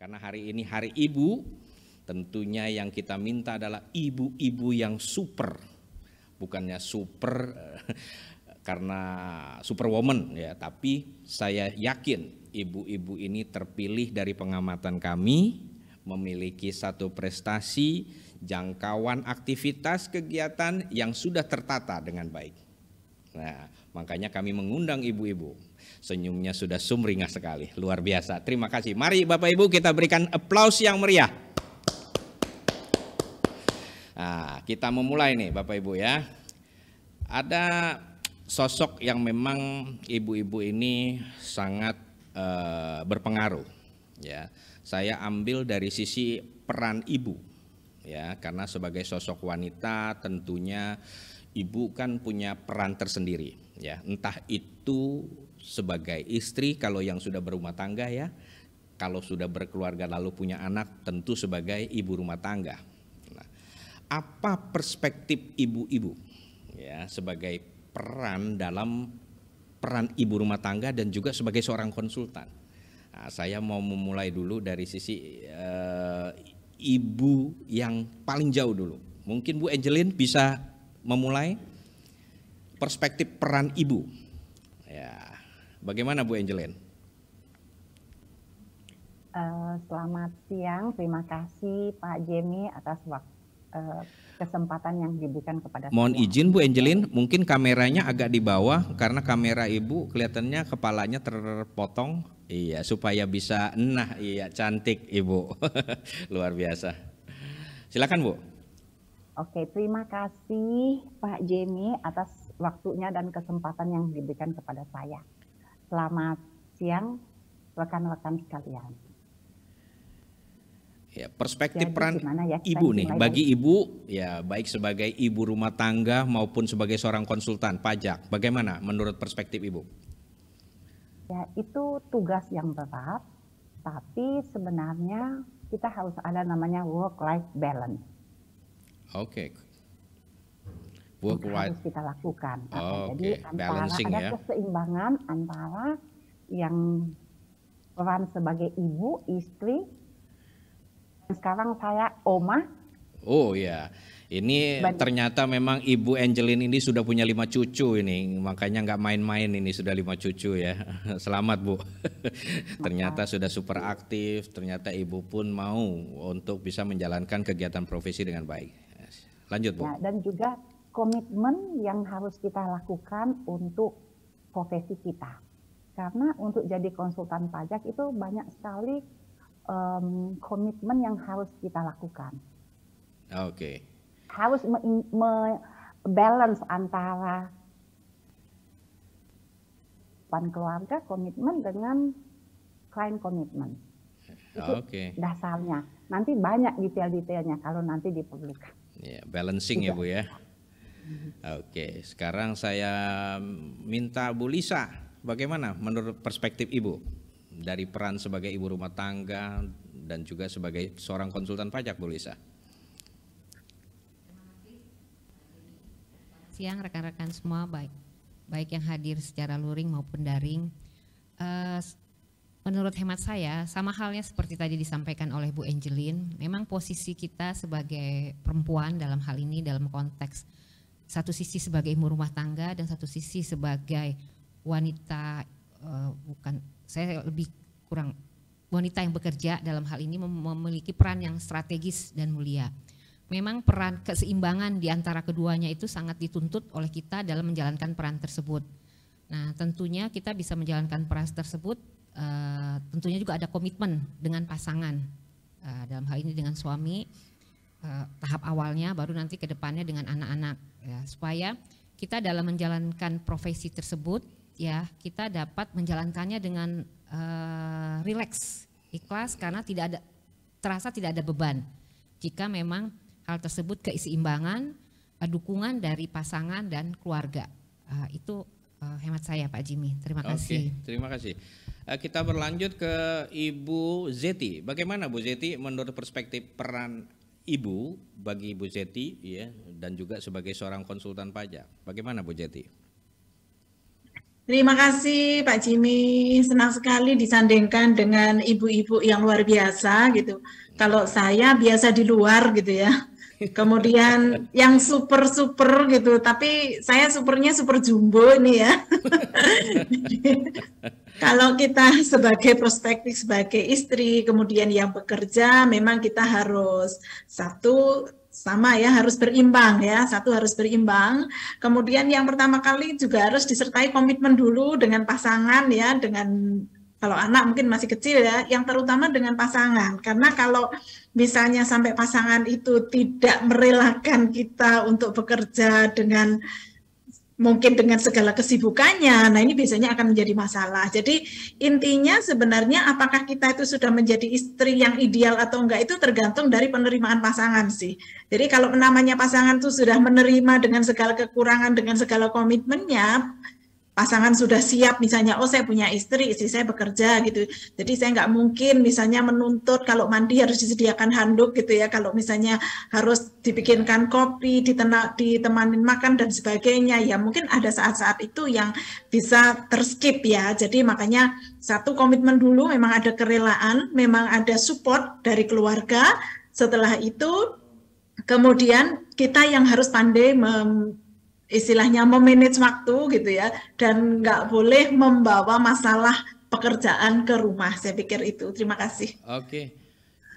Karena hari ini hari ibu, tentunya yang kita minta adalah ibu-ibu yang super. Bukannya super karena superwoman ya, tapi saya yakin ibu-ibu ini terpilih dari pengamatan kami, memiliki satu prestasi, jangkauan aktivitas kegiatan yang sudah tertata dengan baik. Nah, makanya kami mengundang ibu-ibu. Senyumnya sudah sumringah sekali, luar biasa. Terima kasih. Mari Bapak Ibu kita berikan aplaus yang meriah. Nah, kita memulai nih Bapak Ibu ya. Ada sosok yang memang ibu-ibu ini sangat berpengaruh. Ya, saya ambil dari sisi peran ibu. Ya, karena sebagai sosok wanita tentunya ibu kan punya peran tersendiri. Ya, entah itu sebagai istri kalau yang sudah berumah tangga ya, kalau sudah berkeluarga lalu punya anak tentu sebagai ibu rumah tangga. Nah, apa perspektif ibu-ibu ya sebagai peran dalam peran ibu rumah tangga dan juga sebagai seorang konsultan? Nah, saya mau memulai dulu dari sisi ibu yang paling jauh dulu. Mungkin Bu Angeline bisa memulai perspektif peran ibu. Ya, bagaimana Bu Angeline? Selamat siang, terima kasih Pak Jemi atas kesempatan yang diberikan kepada saya. Mohon izin Bu Angeline, mungkin kameranya agak di bawah karena kamera ibu kelihatannya kepalanya terpotong. Iya, supaya bisa iya cantik ibu. Luar biasa. Silakan Bu. Oke, terima kasih Pak Jemi atas waktunya dan kesempatan yang diberikan kepada saya. Selamat siang rekan-rekan sekalian. Ya, perspektif Jadi, peran ya, ibu nih, bagi ibu ya baik sebagai ibu rumah tangga maupun sebagai seorang konsultan pajak, bagaimana menurut perspektif ibu? Ya, itu tugas yang berat, tapi sebenarnya kita harus ada namanya work-life balance. Oke. Harus kita lakukan. Jadi antara ada keseimbangan antara yang peran sebagai ibu, istri. Sekarang saya oma. Oh ya, ini ternyata memang Ibu Angeline ini sudah punya 5 cucu ini, makanya nggak main-main ini sudah 5 cucu ya. Selamat Bu. Ternyata sudah super aktif, ternyata Ibu pun mau untuk bisa menjalankan kegiatan profesi dengan baik. Lanjut Bu. Ya, dan juga komitmen yang harus kita lakukan untuk profesi kita. Karena untuk jadi konsultan pajak itu banyak sekali komitmen yang harus kita lakukan. Oke. Harus balance antara keluarga komitmen dengan client komitmen. Itu dasarnya. Nanti banyak detail-detailnya kalau nanti diperlukan. Ya, balancing ya Bu ya. Oke, sekarang saya minta Bu Lisa, bagaimana menurut perspektif Ibu? Dari peran sebagai ibu rumah tangga dan juga sebagai seorang konsultan pajak, Bu Lisa. Siang rekan-rekan semua, baik yang hadir secara luring maupun daring. Menurut hemat saya, sama halnya seperti tadi disampaikan oleh Bu Angeline, memang posisi kita sebagai perempuan dalam hal ini dalam konteks satu sisi sebagai ibu rumah tangga dan satu sisi sebagai wanita saya lebih kurang wanita yang bekerja dalam hal ini memiliki peran yang strategis dan mulia. Memang peran keseimbangan di antara keduanya itu sangat dituntut oleh kita dalam menjalankan peran tersebut. Nah, tentunya kita bisa menjalankan peran tersebut, tentunya juga ada komitmen dengan pasangan. Dalam hal ini dengan suami, tahap awalnya baru nanti ke depannya dengan anak-anak. Ya, supaya kita dalam menjalankan profesi tersebut, ya kita dapat menjalankannya dengan rileks, ikhlas karena terasa tidak ada beban. Jika memang hal tersebut keseimbangan, dukungan dari pasangan dan keluarga. Itu hemat saya Pak Jimmy. Terima kasih. Oke, terima kasih. Kita berlanjut ke Ibu Zeti. Bagaimana Bu Zeti menurut perspektif peran Ibu bagi Ibu Zeti ya dan juga sebagai seorang konsultan pajak. Bagaimana Bu Zeti? Terima kasih Pak Jimmy, senang sekali disandingkan dengan ibu-ibu yang luar biasa gitu. Kalau saya biasa di luar gitu ya. Kemudian yang super-super gitu, tapi saya supernya super jumbo ini ya. Kalau kita sebagai prospektif, sebagai istri, kemudian yang bekerja, memang kita harus satu sama ya, harus berimbang ya, satu harus berimbang. Kemudian yang pertama kali juga harus disertai komitmen dulu dengan pasangan ya, dengan kalau anak mungkin masih kecil ya, yang terutama dengan pasangan. Karena kalau misalnya sampai pasangan itu tidak merelakan kita untuk bekerja dengan mungkin dengan segala kesibukannya, nah ini biasanya akan menjadi masalah. Jadi intinya sebenarnya apakah kita itu sudah menjadi istri yang ideal atau enggak itu tergantung dari penerimaan pasangan sih. Jadi kalau namanya pasangan itu sudah menerima dengan segala kekurangan, dengan segala komitmennya, pasangan sudah siap misalnya, oh saya punya istri saya bekerja gitu. Jadi saya nggak mungkin misalnya menuntut kalau mandi harus disediakan handuk gitu ya, kalau misalnya harus dibikinkan kopi, ditemanin makan dan sebagainya. Ya mungkin ada saat-saat itu yang bisa terskip ya. Jadi makanya satu komitmen dulu, memang ada kerelaan, memang ada support dari keluarga. Setelah itu kemudian kita yang harus pandai istilahnya memanage waktu gitu ya, dan nggak boleh membawa masalah pekerjaan ke rumah. Saya pikir itu. Terima kasih. Oke,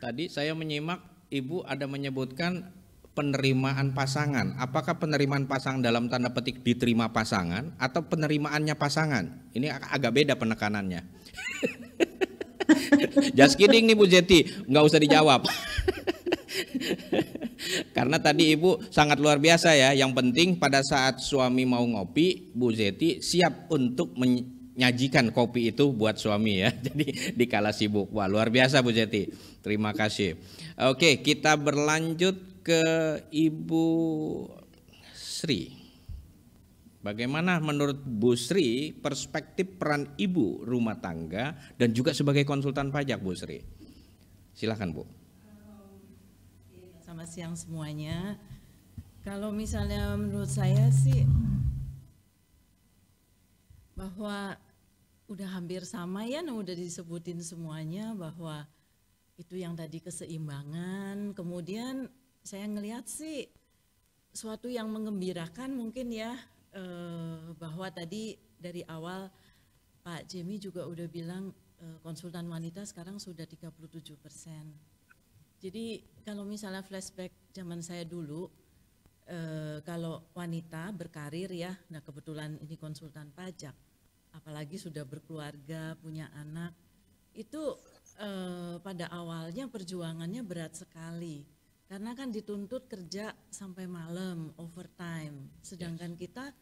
tadi saya menyimak Ibu ada menyebutkan penerimaan pasangan. Apakah penerimaan pasangan dalam tanda petik diterima pasangan atau penerimaannya pasangan? Ini agak beda penekanannya. Just kidding nih Bu Zeti, nggak usah dijawab. Karena tadi Ibu sangat luar biasa ya. Yang penting pada saat suami mau ngopi, Bu Zeti siap untuk menyajikan kopi itu buat suami ya. Jadi dikala sibuk. Wah, luar biasa Bu Zeti. Terima kasih. Oke, kita berlanjut ke Ibu Sri. Bagaimana menurut Bu Sri perspektif peran ibu rumah tangga dan juga sebagai konsultan pajak, Bu Sri? Silakan Bu. Selamat siang semuanya. Kalau misalnya menurut saya sih bahwa udah hampir sama ya, udah disebutin semuanya bahwa itu yang tadi keseimbangan. Kemudian saya ngelihat sih suatu yang mengembirakan mungkin ya, bahwa tadi dari awal Pak Jimmy juga udah bilang konsultan wanita sekarang sudah 37%. Jadi kalau misalnya flashback zaman saya dulu, kalau wanita berkarir ya, nah kebetulan ini konsultan pajak, apalagi sudah berkeluarga, punya anak, itu pada awalnya perjuangannya berat sekali. Karena kan dituntut kerja sampai malam, overtime, sedangkan kita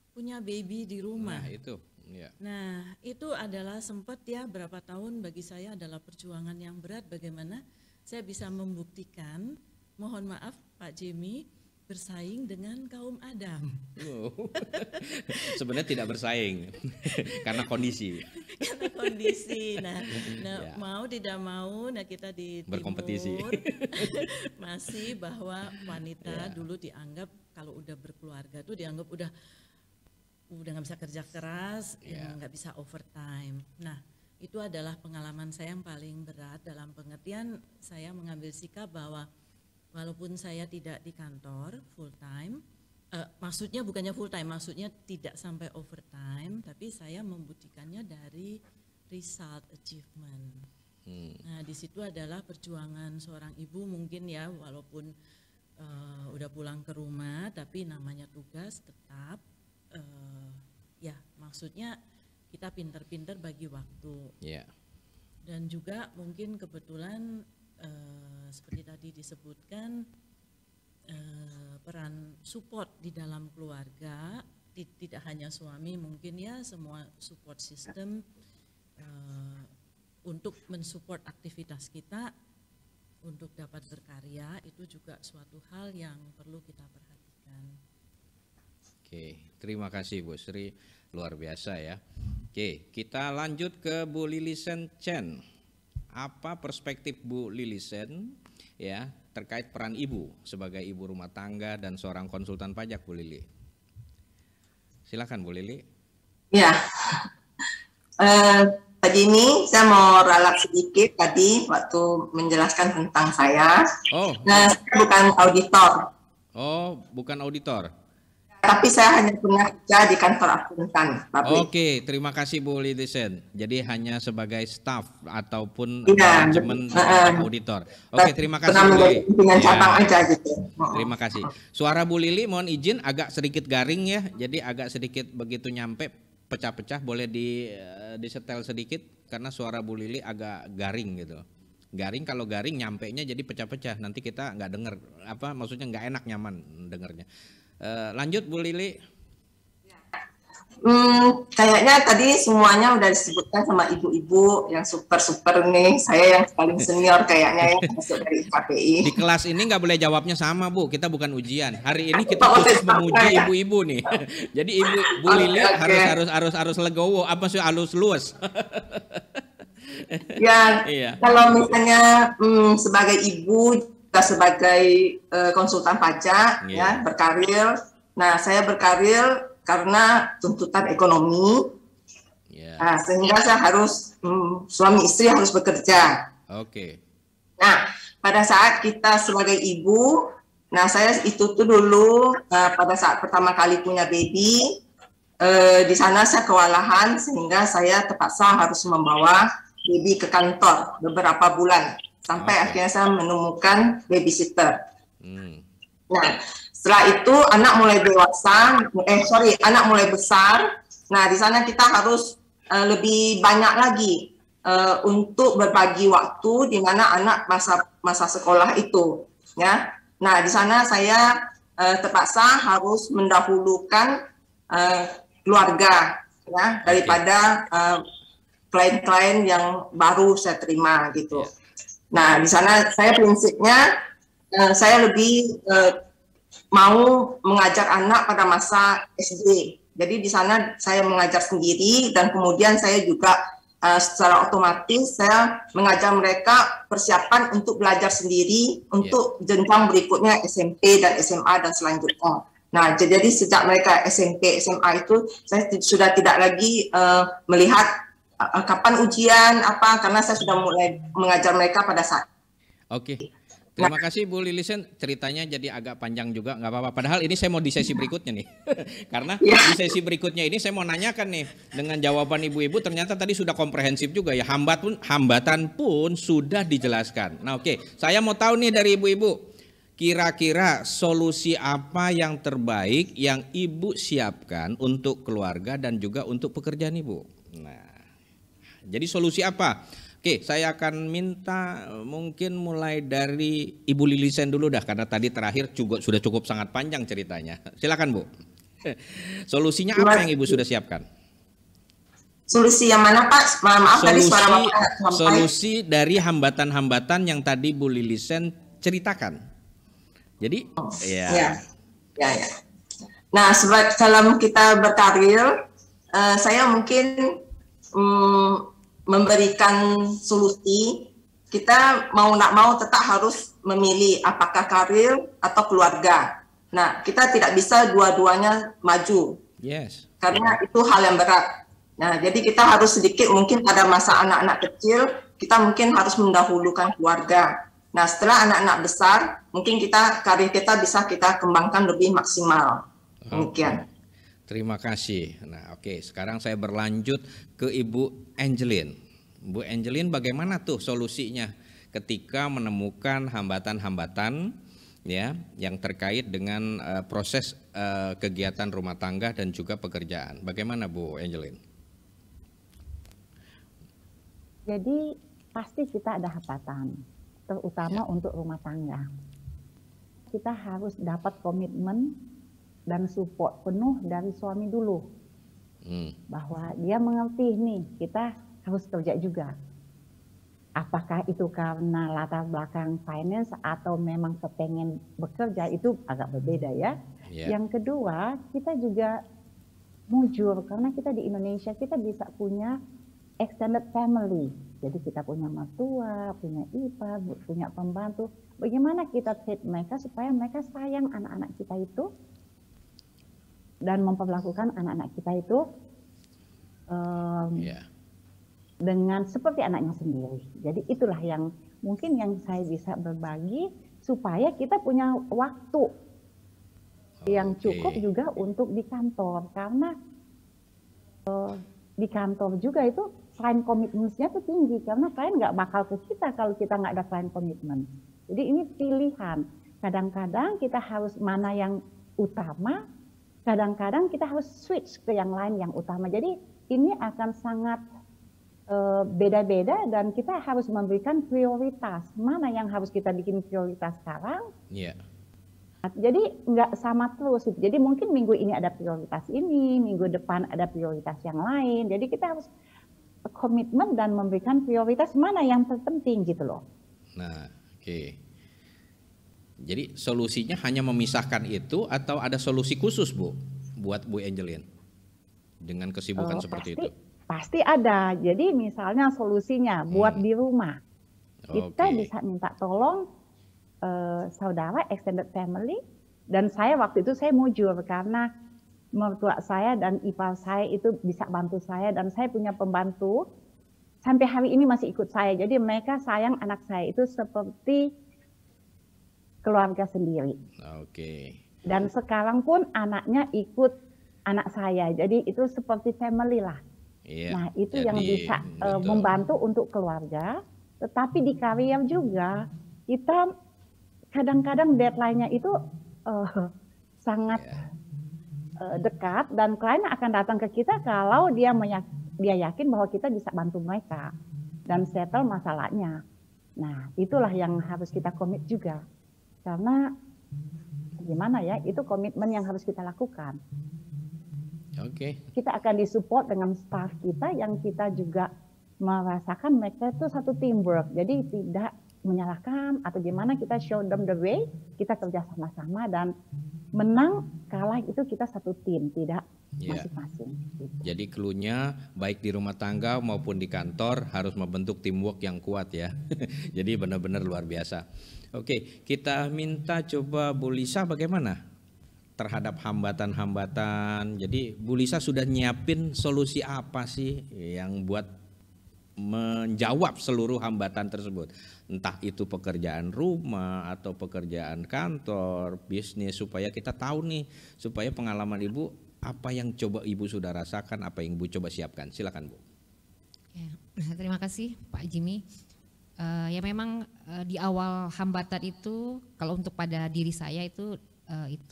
punya baby di rumah. Nah itu. Ya. Nah itu adalah sempat ya berapa tahun bagi saya adalah perjuangan yang berat bagaimana saya bisa membuktikan, mohon maaf Pak Jimmy, bersaing dengan kaum Adam. Sebenarnya tidak bersaing, karena kondisi. Karena kondisi, nah Ya. mau tidak mau, nah kita di Berkompetisi. timur masih bahwa wanita dulu dianggap kalau udah berkeluarga tuh dianggap udah nggak bisa kerja keras, nggak bisa overtime. Nah itu adalah pengalaman saya yang paling berat dalam pengertian saya mengambil sikap bahwa walaupun saya tidak di kantor full time, maksudnya bukannya full time, maksudnya tidak sampai overtime, tapi saya membuktikannya dari result achievement. Nah di situ adalah perjuangan seorang ibu mungkin ya, walaupun udah pulang ke rumah, tapi namanya tugas tetap ya maksudnya kita pinter-pinter bagi waktu. Yeah. Dan juga mungkin kebetulan seperti tadi disebutkan peran support di dalam keluarga, tidak hanya suami mungkin ya, semua support system untuk mensupport aktivitas kita untuk dapat berkarya, itu juga suatu hal yang perlu kita perhatikan. Oke, terima kasih Bu Sri, luar biasa ya. Oke, kita lanjut ke Bu Lilisen Chen. Apa perspektif Bu Lilisen ya terkait peran ibu sebagai ibu rumah tangga dan seorang konsultan pajak, Bu Lili? Silakan Bu Lili. Ya, tadi ini saya mau ralat sedikit tadi waktu menjelaskan tentang saya. Oh, Nah, saya bukan auditor, oh, bukan auditor. tapi saya hanya pernah kerja di kantor akuntan, Bapak. Oke, terima kasih Bu Lilisen. Jadi hanya sebagai staff ataupun Iya, manajemen auditor. Saya Oke, terima kasih pernah Bu menjadi Lili. pimpinan Ya, cabang aja gitu. terima kasih. Suara Bu Lili mohon izin agak sedikit garing ya. Jadi agak sedikit begitu nyampe pecah-pecah, boleh disetel sedikit karena suara Bu Lili agak garing gitu. Garing, kalau garing nyampenya jadi pecah-pecah. Nanti kita nggak denger apa maksudnya, nggak enak nyaman dengernya. Lanjut Bu Lili. Kayaknya tadi semuanya udah disebutkan sama ibu-ibu yang super-super nih. Saya yang paling senior kayaknya yang masuk dari KPI. Di kelas ini nggak boleh jawabnya sama Bu, kita bukan ujian. Hari ini kita khusus memuji ibu-ibu nih. Jadi Bu Lili harus legowo, apa sih halus luas. Ya, Iya. kalau misalnya sebagai ibu, juga sebagai konsultan pajak, ya berkarir. Nah, saya berkarir karena tuntutan ekonomi. Nah, sehingga saya harus suami istri harus bekerja. Oke. Nah, pada saat kita sebagai ibu, nah saya itu tuh dulu pada saat pertama kali punya baby, di sana saya kewalahan sehingga saya terpaksa harus membawa baby ke kantor beberapa bulan sampai akhirnya saya menemukan babysitter. Nah, setelah itu anak mulai dewasa, anak mulai besar. Nah, di sana kita harus lebih banyak lagi untuk berbagi waktu di mana anak masa sekolah itu, ya. Nah, di sana saya terpaksa harus mendahulukan keluarga, ya, daripada klien-klien yang baru saya terima gitu. Nah, di sana saya prinsipnya saya lebih mau mengajar anak pada masa SD. Jadi di sana saya mengajar sendiri dan kemudian saya juga secara otomatis saya mengajar mereka persiapan untuk belajar sendiri untuk jenjang berikutnya SMP dan SMA dan selanjutnya. Nah, jadi sejak mereka SMP, SMA itu saya sudah tidak lagi melihat kapan ujian apa, karena saya sudah mulai mengajar mereka pada saat. Oke. Terima kasih Bu Lilisen, ceritanya jadi agak panjang juga, nggak apa-apa. Padahal ini saya mau di sesi berikutnya nih, karena di sesi berikutnya ini saya mau nanyakan nih, dengan jawaban ibu-ibu ternyata tadi sudah komprehensif juga ya, hambatan pun sudah dijelaskan. Nah oke, saya mau tahu nih dari ibu-ibu, kira-kira solusi apa yang terbaik yang ibu siapkan untuk keluarga dan juga untuk pekerjaan ibu? Nah, jadi solusi apa? Oke, saya akan minta mungkin mulai dari Ibu Lilisen dulu dah, karena tadi terakhir juga sudah cukup sangat panjang ceritanya. Silakan Bu. Solusinya apa yang Ibu sudah siapkan? Solusi yang mana Pak? Maaf tadi suara Bapak. Solusi dari hambatan-hambatan yang tadi Bu Lilisen ceritakan. Jadi, ya. Nah, dalam kita berkarir, saya mungkin memberikan solusi. Kita mau nak mau tetap harus memilih apakah karir atau keluarga. Nah, kita tidak bisa dua-duanya maju. Yes. Karena itu hal yang berat. Nah, jadi kita harus sedikit mungkin pada masa anak-anak kecil, kita mungkin harus mendahulukan keluarga. Nah, setelah anak-anak besar, mungkin karir kita bisa kita kembangkan lebih maksimal. Demikian. Terima kasih. Nah, oke, sekarang saya berlanjut ke Ibu Angeline. Bu Angeline, bagaimana tuh solusinya ketika menemukan hambatan-hambatan ya yang terkait dengan proses kegiatan rumah tangga dan juga pekerjaan? Bagaimana Bu Angeline? Jadi pasti kita ada hambatan, terutama untuk rumah tangga. Kita harus dapat komitmen dan support penuh dari suami dulu, bahwa dia mengerti nih kita harus kerja juga. Apakah itu karena latar belakang finance atau memang kepengen bekerja, itu agak berbeda ya. Yang kedua, kita juga mujur karena kita di Indonesia kita bisa punya extended family. Jadi kita punya mertua, punya ipar, punya pembantu. Bagaimana kita treat mereka supaya mereka sayang anak-anak kita itu dan memperlakukan anak-anak kita itu dengan seperti anaknya sendiri. Jadi itulah yang mungkin yang saya bisa berbagi supaya kita punya waktu yang cukup juga untuk di kantor, karena di kantor juga itu client commitment-nya tuh tinggi, karena klien nggak bakal ke kita kalau kita nggak ada client commitment. Jadi ini pilihan. Kadang-kadang kita harus mana yang utama, kadang-kadang kita harus switch ke yang lain yang utama. Jadi ini akan sangat beda-beda dan kita harus memberikan prioritas. Mana yang harus kita bikin prioritas sekarang? Jadi nggak sama terus. Jadi mungkin minggu ini ada prioritas ini, minggu depan ada prioritas yang lain. Jadi kita harus komitmen dan memberikan prioritas mana yang terpenting gitu loh. Nah, jadi solusinya hanya memisahkan itu atau ada solusi khusus Bu buat Bu Angeline dengan kesibukan seperti itu? Pasti ada. Jadi misalnya solusinya buat di rumah. Kita bisa minta tolong saudara, extended family, dan saya waktu itu saya mujur karena mertua saya dan ipar saya itu bisa bantu saya, dan saya punya pembantu sampai hari ini masih ikut saya. Jadi mereka sayang anak saya itu seperti keluarga sendiri. Dan sekarang pun anaknya ikut anak saya, jadi itu seperti family lah. Nah itu yang bisa membantu untuk keluarga, tetapi di karier juga kita kadang-kadang deadline-nya itu sangat dekat, dan klien akan datang ke kita kalau dia yakin bahwa kita bisa bantu mereka dan settle masalahnya. Nah, itulah yang harus kita komit juga. Karena gimana ya, itu komitmen yang harus kita lakukan. Kita akan disupport dengan staff kita yang kita juga merasakan mereka itu satu teamwork. Jadi tidak menyalahkan atau gimana, kita show them the way, kita kerja sama-sama dan menang kalah itu kita satu tim, tidak masing-masing. Jadi clue-nya baik di rumah tangga maupun di kantor harus membentuk teamwork yang kuat ya. Jadi benar-benar luar biasa. Kita minta coba Bu Lisa bagaimana terhadap hambatan-hambatan. Jadi Bu Lisa sudah nyiapin solusi apa sih yang buat menjawab seluruh hambatan tersebut, entah itu pekerjaan rumah atau pekerjaan kantor, bisnis, supaya kita tahu nih, supaya pengalaman Ibu apa yang coba Ibu sudah rasakan, apa yang Ibu coba siapkan. Silakan Bu. Terima kasih Pak Jimmy. Ya memang di awal hambatan itu, kalau untuk pada diri saya itu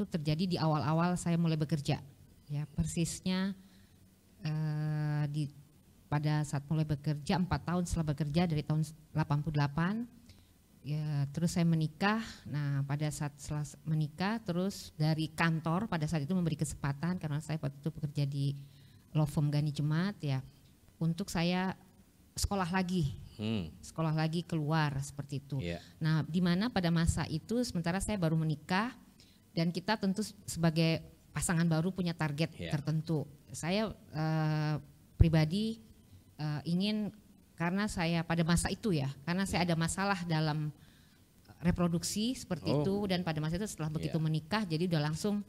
terjadi di awal-awal saya mulai bekerja. Ya persisnya pada saat mulai bekerja, 4 tahun setelah bekerja dari tahun 88, ya terus saya menikah. Nah pada saat setelah menikah, terus dari kantor pada saat itu memberi kesempatan, karena saya waktu itu bekerja di law firm Gani Jemaat ya, untuk saya sekolah lagi keluar seperti itu. Nah di mana pada masa itu sementara saya baru menikah dan kita tentu sebagai pasangan baru punya target tertentu. Saya pribadi ingin, karena saya pada masa itu ya, karena saya ada masalah dalam reproduksi seperti itu, dan pada masa itu setelah begitu menikah jadi udah langsung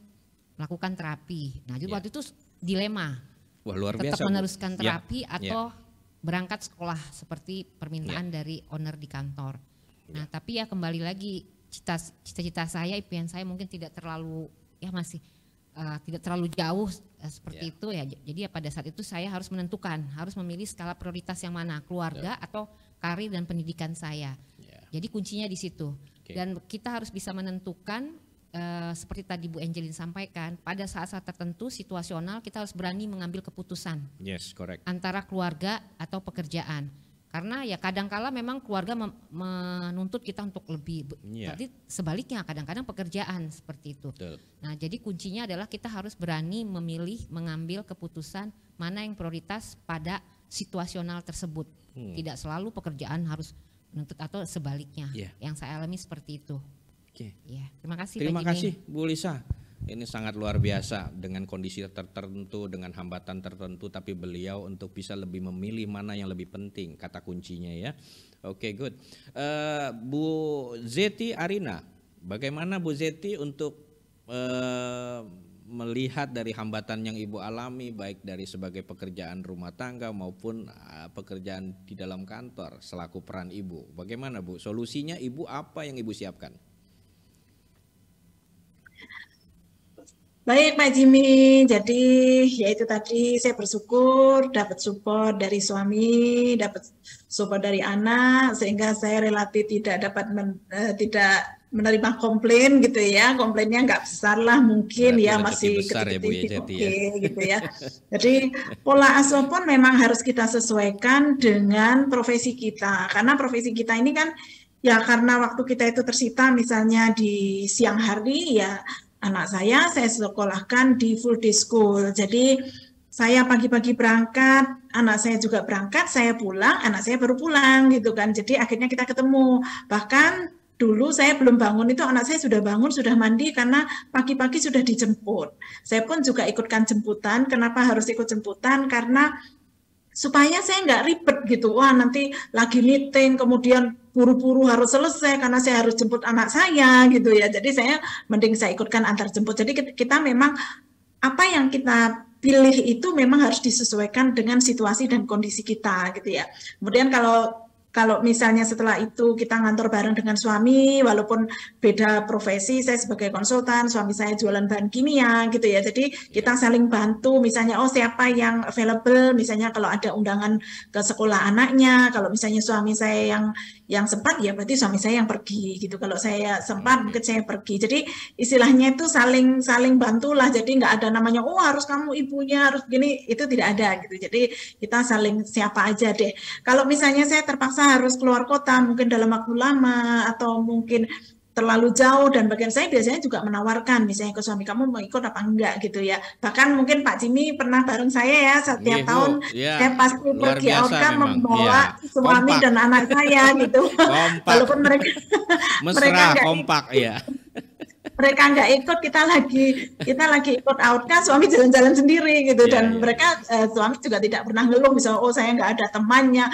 melakukan terapi. Nah jadi waktu itu dilema, luar tetap biasa, meneruskan terapi atau berangkat sekolah seperti permintaan dari owner di kantor. Nah tapi ya kembali lagi cita-cita saya, impian saya mungkin tidak terlalu masih tidak terlalu jauh seperti itu ya. Jadi ya pada saat itu saya harus menentukan, harus memilih skala prioritas yang mana, keluarga atau karir dan pendidikan saya. Jadi kuncinya di situ. Dan kita harus bisa menentukan seperti tadi Bu Angeline sampaikan, pada saat-saat tertentu situasional kita harus berani mengambil keputusan. Antara keluarga atau pekerjaan. Karena ya kadang-kala memang keluarga menuntut kita untuk lebih, tapi sebaliknya kadang-kadang pekerjaan seperti itu. Nah jadi kuncinya adalah kita harus berani memilih, mengambil keputusan mana yang prioritas pada situasional tersebut. Tidak selalu pekerjaan harus menuntut atau sebaliknya. Yang saya alami seperti itu. Ya, terima kasih. Terima kasih Bu Lisa. Ini sangat luar biasa dengan kondisi tertentu, dengan hambatan tertentu, tapi beliau untuk bisa lebih memilih mana yang lebih penting, kata kuncinya ya. Good. Bu Zeti Arina, bagaimana Bu Zeti untuk melihat dari hambatan yang Ibu alami baik dari sebagai pekerjaan rumah tangga maupun pekerjaan di dalam kantor selaku peran Ibu. Bagaimana Bu? Solusinya Ibu apa yang Ibu siapkan? Baik Pak Jimmy, jadi yaitu tadi saya bersyukur dapat support dari suami, dapat support dari anak, sehingga saya relatif tidak tidak menerima komplain gitu ya, komplainnya nggak besar lah mungkin. Berarti ya masih besar ya Bu ya, gitu ya. Jadi pola asuh pun memang harus kita sesuaikan dengan profesi kita, karena profesi kita ini kan ya karena waktu kita itu tersita misalnya di siang hari ya. Anak saya sekolahkan di full day school. Jadi saya pagi-pagi berangkat, anak saya juga berangkat, saya pulang, anak saya baru pulang gitu kan. Jadi akhirnya kita ketemu. Bahkan dulu saya belum bangun itu anak saya sudah bangun, sudah mandi karena pagi-pagi sudah dijemput. Saya pun juga ikutkan jemputan. Kenapa harus ikut jemputan? Karena supaya saya nggak ribet gitu. Wah nanti lagi meeting, kemudian buru-buru harus selesai karena saya harus jemput anak saya gitu ya. Jadi saya mending saya ikutkan antar jemput. Jadi kita memang apa yang kita pilih itu memang harus disesuaikan dengan situasi dan kondisi kita gitu ya. Kemudian kalau misalnya setelah itu kita ngantor bareng dengan suami, walaupun beda profesi, saya sebagai konsultan, suami saya jualan bahan kimia gitu ya. Jadi kita saling bantu, misalnya oh siapa yang available, misalnya kalau ada undangan ke sekolah anaknya, kalau misalnya suami saya yang sempat ya berarti suami saya yang pergi gitu. Kalau saya sempat mungkin saya pergi. Jadi istilahnya itu saling bantulah. Jadi nggak ada namanya oh harus kamu ibunya harus gini, itu tidak ada gitu. Jadi kita saling siapa aja deh. Kalau misalnya saya terpaksa harus keluar kota mungkin dalam waktu lama atau mungkin terlalu jauh dan bagian saya biasanya juga menawarkan misalnya ke suami kamu mau ikut apa enggak gitu ya. Bahkan mungkin Pak Jimmy pernah bareng saya ya setiap tahun saya pasti pergi outcome membawa suami dan anak saya gitu. Walaupun mereka mesra kompak ya. Mereka nggak ikut, kita lagi ikut outcast, suami jalan-jalan sendiri gitu dan mereka suami juga tidak pernah ngeluh misalnya oh saya nggak ada temannya,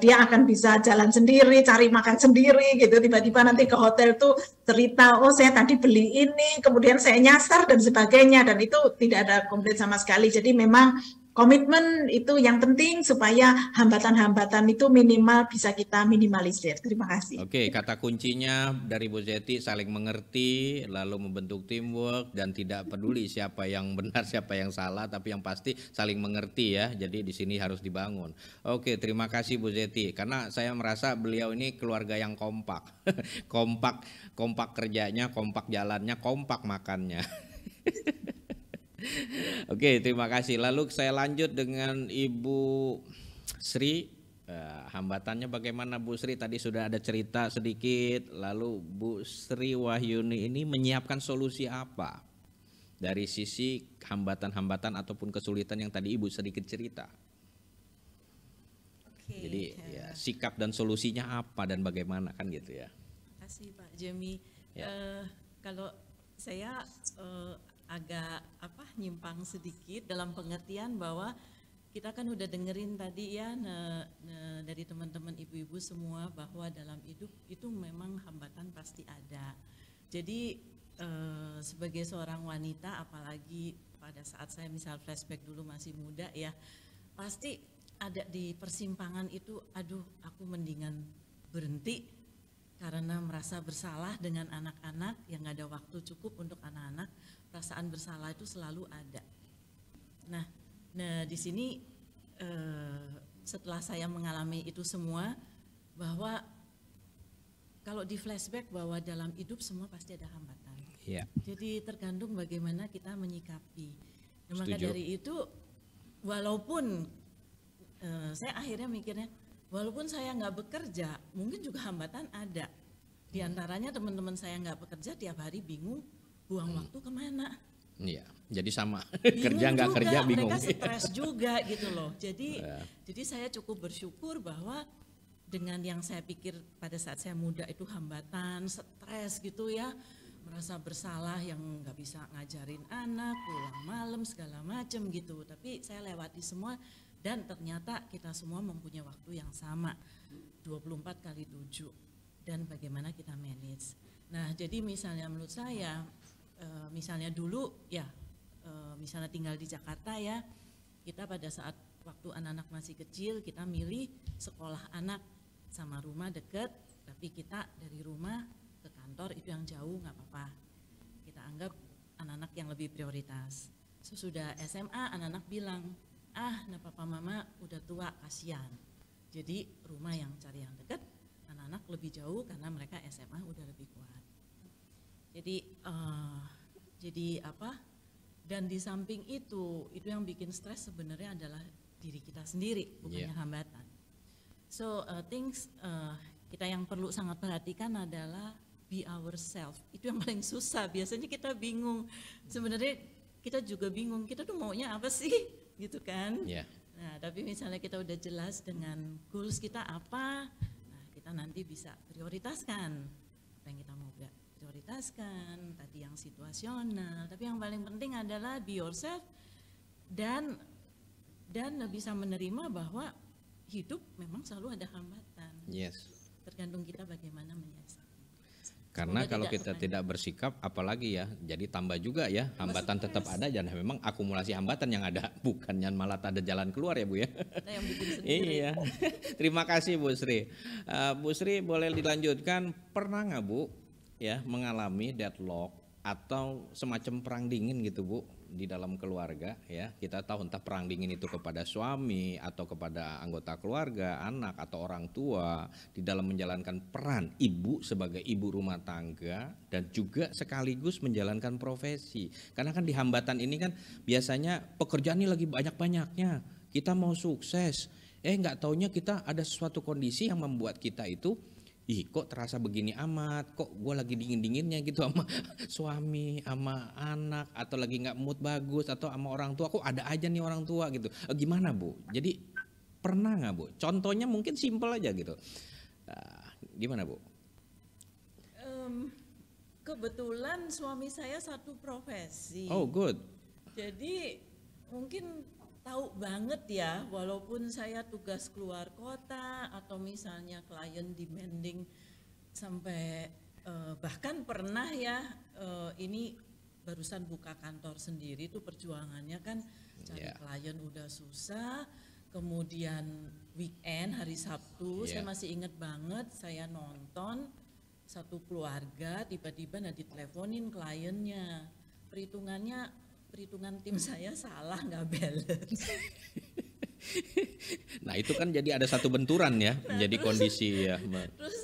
dia akan bisa jalan sendiri, cari makan sendiri gitu. Tiba-tiba nanti ke hotel tuh cerita oh saya tadi beli ini, kemudian saya nyasar dan sebagainya, dan itu tidak ada komplain sama sekali. Jadi memang komitmen itu yang penting supaya hambatan-hambatan itu minimal bisa kita minimalisir. Terima kasih. Oke, kata kuncinya dari Bu Zeti saling mengerti, lalu membentuk teamwork dan tidak peduli siapa yang benar, siapa yang salah, tapi yang pasti saling mengerti ya. Jadi di sini harus dibangun. Oke, terima kasih Bu Zeti karena saya merasa beliau ini keluarga yang kompak. kompak kerjanya, kompak jalannya, kompak makannya. Oke, terima kasih. Lalu saya lanjut dengan Ibu Sri. Hambatannya bagaimana Bu Sri? Tadi sudah ada cerita sedikit. Lalu Bu Sri Wahyuni ini menyiapkan solusi apa dari sisi hambatan-hambatan ataupun kesulitan yang tadi Ibu sedikit cerita? Oke, jadi ya, sikap dan solusinya apa dan bagaimana kan gitu ya? Terima kasih Pak Jimmy. Kalau saya agak nyimpang sedikit dalam pengertian bahwa kita kan udah dengerin tadi ya dari teman-teman ibu-ibu semua bahwa dalam hidup itu memang hambatan pasti ada. Jadi sebagai seorang wanita apalagi pada saat saya misal flashback dulu masih muda ya, pasti ada di persimpangan itu aduh aku mendingan berhenti karena merasa bersalah dengan anak-anak yang gak ada waktu cukup untuk anak-anak. Perasaan bersalah itu selalu ada. Nah di sini setelah saya mengalami itu semua bahwa kalau di flashback bahwa dalam hidup semua pasti ada hambatan. Yeah. Jadi tergantung bagaimana kita menyikapi. Nah, maka dari itu walaupun saya akhirnya mikirnya walaupun saya nggak bekerja mungkin juga hambatan ada. Di antaranya teman-teman saya nggak bekerja tiap hari bingung buang waktu kemana. Iya, jadi sama kerja nggak kerja bingung. Mereka stres juga gitu loh. Jadi saya cukup bersyukur bahwa dengan yang saya pikir pada saat saya muda itu hambatan, stres gitu ya, merasa bersalah yang nggak bisa ngajarin anak, pulang malam segala macam gitu. Tapi saya lewati semua dan ternyata kita semua mempunyai waktu yang sama, 24/7 dan bagaimana kita manage. Nah jadi misalnya menurut saya misalnya dulu ya misalnya tinggal di Jakarta ya, kita pada saat waktu anak-anak masih kecil kita milih sekolah anak sama rumah deket, tapi kita dari rumah ke kantor itu yang jauh nggak apa-apa. Kita anggap anak-anak yang lebih prioritas. Sesudah SMA anak-anak bilang, nah papa mama udah tua kasihan. Jadi rumah yang cari yang dekat, anak-anak lebih jauh karena mereka SMA udah lebih kuat. Jadi apa? Dan di samping itu yang bikin stres sebenarnya adalah diri kita sendiri, bukannya hambatan. So kita yang perlu sangat perhatikan adalah be ourselves. Itu yang paling susah. Biasanya kita bingung. Sebenarnya kita juga bingung. Kita tuh maunya apa sih, gitu kan? Yeah. Nah, tapi misalnya kita udah jelas dengan goals kita apa, nah kita nanti bisa prioritaskan apa yang kita mau prioritaskan. Tadi yang situasional. Tapi yang paling penting adalah be yourself dan bisa menerima bahwa hidup memang selalu ada hambatan. Yes. Tergantung kita bagaimana menyiasat. Karena kalau kita tidak bersikap, apalagi ya, jadi tambah juga ya, hambatan tetap ada, dan memang akumulasi hambatan yang ada, bukannya malah ada jalan keluar ya Bu ya. Nah, yang bikin sendiri. Iya. Terima kasih Bu Sri. Bu Sri boleh dilanjutkan, pernah nggak Bu ya mengalami deadlock atau semacam perang dingin gitu Bu di dalam keluarga ya? Kita tahu entah perang dingin itu kepada suami atau kepada anggota keluarga, anak atau orang tua di dalam menjalankan peran ibu sebagai ibu rumah tangga dan juga sekaligus menjalankan profesi. Karena kan di hambatan ini kan biasanya pekerjaan ini lagi banyak-banyaknya, kita mau sukses, nggak taunya kita ada suatu kondisi yang membuat kita itu kok terasa begini amat, kok gue lagi dingin-dinginnya gitu sama suami, sama anak, atau lagi nggak mood bagus, atau sama orang tua, kok ada aja nih orang tua gitu. Gimana Bu? Jadi pernah nggak Bu? Contohnya mungkin simpel aja gitu. Gimana Bu? Kebetulan suami saya satu profesi. Oh good. Jadi mungkin tahu banget ya, walaupun saya tugas keluar kota atau misalnya klien demanding sampai bahkan pernah ya ini barusan buka kantor sendiri tuh perjuangannya kan cari klien udah susah, kemudian weekend hari Sabtu saya masih inget banget saya nonton satu keluarga tiba-tiba diteleponin kliennya, perhitungan tim saya salah, nggak balance. Nah itu kan jadi ada satu benturan ya, menjadi kondisi ya. Terus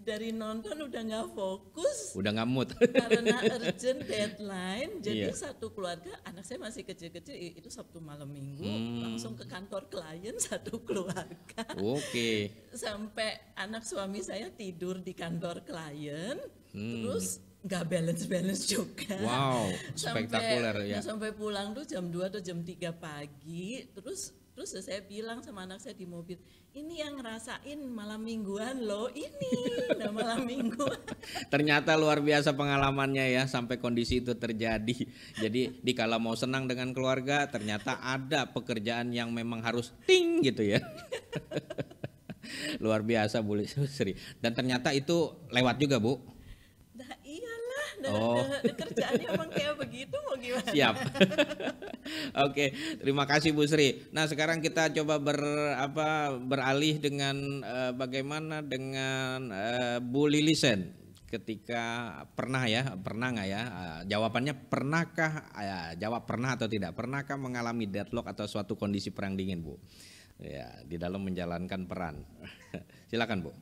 dari nonton udah nggak fokus, udah nggak mood karena urgent deadline. Jadi satu keluarga, anak saya masih kecil-kecil, itu Sabtu malam Minggu langsung ke kantor klien satu keluarga. Oke. Sampai anak suami saya tidur di kantor klien, terus nggak balance juga. Wow, spektakuler ya. Sampai pulang tuh jam 2 atau jam 3 pagi, terus saya bilang sama anak saya di mobil, ini yang ngerasain malam mingguan loh, ini udah malam mingguan. Ternyata luar biasa pengalamannya ya, sampai kondisi itu terjadi. Jadi dikala mau senang dengan keluarga, ternyata ada pekerjaan yang memang harus ting gitu ya. Luar biasa Bu Sri. Dan ternyata itu lewat juga Bu. Kerjaannya emang kayak begitu, mau gimana? Siap. Oke, terima kasih Bu Sri. Nah sekarang kita coba beralih dengan bagaimana dengan Bu Lilisen. Ketika pernah nggak ya? Jawabannya pernahkah? Jawab pernah atau tidak? Pernahkah mengalami deadlock atau suatu kondisi perang dingin Bu? Ya, di dalam menjalankan peran. Silakan Bu.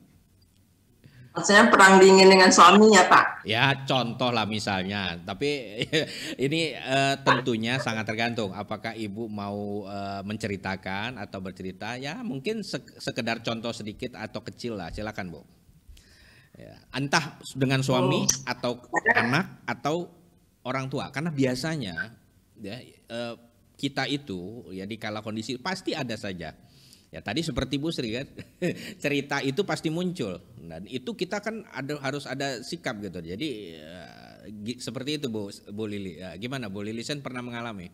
Maksudnya perang dingin dengan suaminya Pak? Ya contoh lah misalnya, tapi ini tentunya sangat tergantung apakah Ibu mau menceritakan atau bercerita, ya mungkin sekedar contoh sedikit atau kecil lah, silakan Bu. Ya, entah dengan suami atau anak atau orang tua, karena biasanya ya, kita itu ya di kala kondisi pasti ada saja. Ya tadi seperti Bu Sri kan, cerita itu pasti muncul dan itu kita kan harus ada sikap gitu. Jadi seperti itu Bu Lili. Ya, gimana Bu Lilisen pernah mengalami?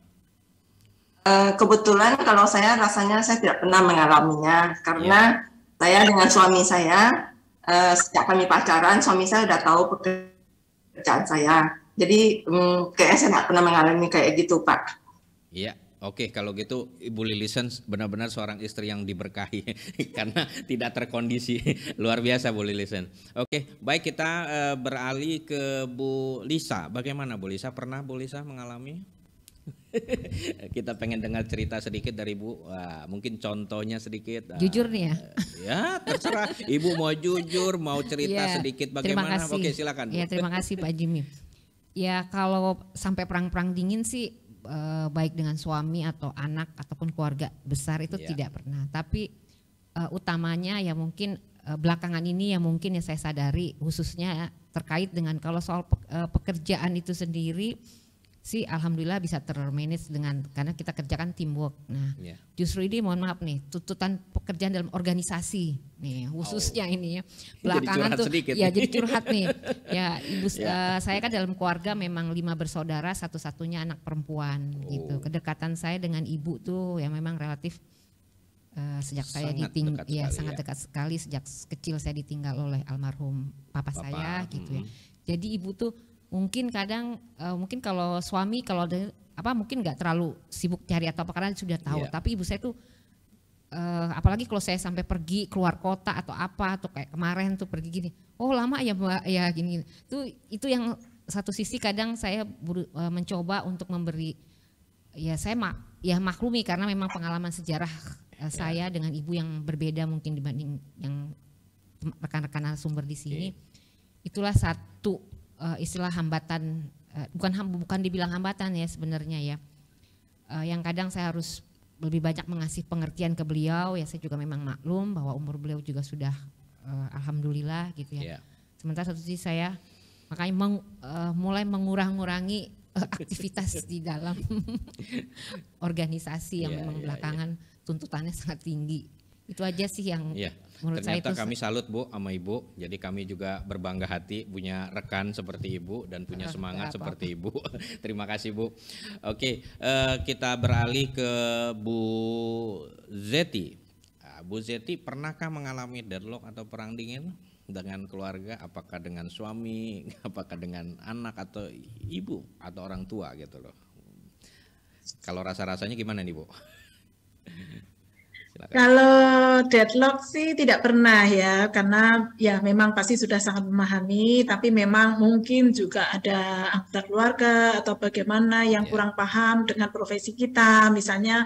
Kebetulan kalau saya rasanya saya tidak pernah mengalaminya karena saya dengan suami saya sejak kami pacaran suami saya udah tahu pekerjaan saya. Jadi kayaknya saya nggak pernah mengalami kayak gitu, Pak. Iya, oke, kalau gitu Ibu Lilisen benar-benar seorang istri yang diberkahi karena tidak terkondisi. Luar biasa Bu Lilisen. Oke, baik, kita beralih ke Bu Lisa. Bagaimana Bu Lisa? Pernah Bu Lisa mengalami? Kita pengen dengar cerita sedikit dari Ibu. Wah, mungkin contohnya sedikit. Jujur nih ya. Ya, terserah. Ibu mau jujur, mau cerita sedikit bagaimana? Terima kasih. Oke, silakan Bu. Ya, terima kasih Pak Jimmy. Ya, kalau sampai perang-perang dingin sih baik dengan suami atau anak ataupun keluarga besar itu tidak pernah. Tapi utamanya ya mungkin belakangan ini ya mungkin ya saya sadari khususnya terkait dengan kalau soal pekerjaan itu sendiri sih alhamdulillah bisa termanage dengan karena kita kerjakan teamwork. Nah, justru ini mohon maaf nih tuntutan pekerjaan dalam organisasi nih khususnya ini ya belakangan tuh ya jadi curhat nih ya ibu saya kan dalam keluarga memang 5 bersaudara satu-satunya anak perempuan gitu. Kedekatan saya dengan ibu tuh ya memang relatif sejak saya ditinggal ya sangat dekat sekali sejak kecil saya ditinggal oleh almarhum papa saya gitu ya. Jadi ibu tuh mungkin kadang mungkin kalau suami kalau mungkin nggak terlalu sibuk cari atau apa karena sudah tahu tapi ibu saya tuh apalagi kalau saya sampai pergi keluar kota atau apa atau kayak kemarin tuh pergi gini oh lama ya Mbak ya gini tuh itu yang satu sisi kadang saya mencoba untuk memberi ya saya maklumi karena memang pengalaman sejarah saya dengan ibu yang berbeda mungkin dibanding yang rekan-rekan narasumber di sini itulah satu istilah hambatan bukan dibilang hambatan ya sebenarnya ya yang kadang saya harus lebih banyak mengasih pengertian ke beliau ya saya juga memang maklum bahwa umur beliau juga sudah alhamdulillah gitu ya. Sementara satu sisi saya makanya mulai mengurangi aktivitas di dalam organisasi yang memang belakangan tuntutannya sangat tinggi. Itu aja sih yang menurut saya itu. Ternyata kami salut Bu sama Ibu. Jadi kami juga berbangga hati punya rekan seperti Ibu dan punya semangat seperti Ibu. Terima kasih Bu. Oke, kita beralih ke Bu Zeti. Bu Zeti pernahkah mengalami deadlock atau perang dingin dengan keluarga? Apakah dengan suami, apakah dengan anak atau ibu atau orang tua gitu loh. Kalau rasa-rasanya gimana nih Bu? Kalau deadlock sih tidak pernah ya, karena ya memang pasti sudah sangat memahami, tapi memang mungkin juga ada anggota keluarga atau bagaimana yang kurang paham dengan profesi kita. Misalnya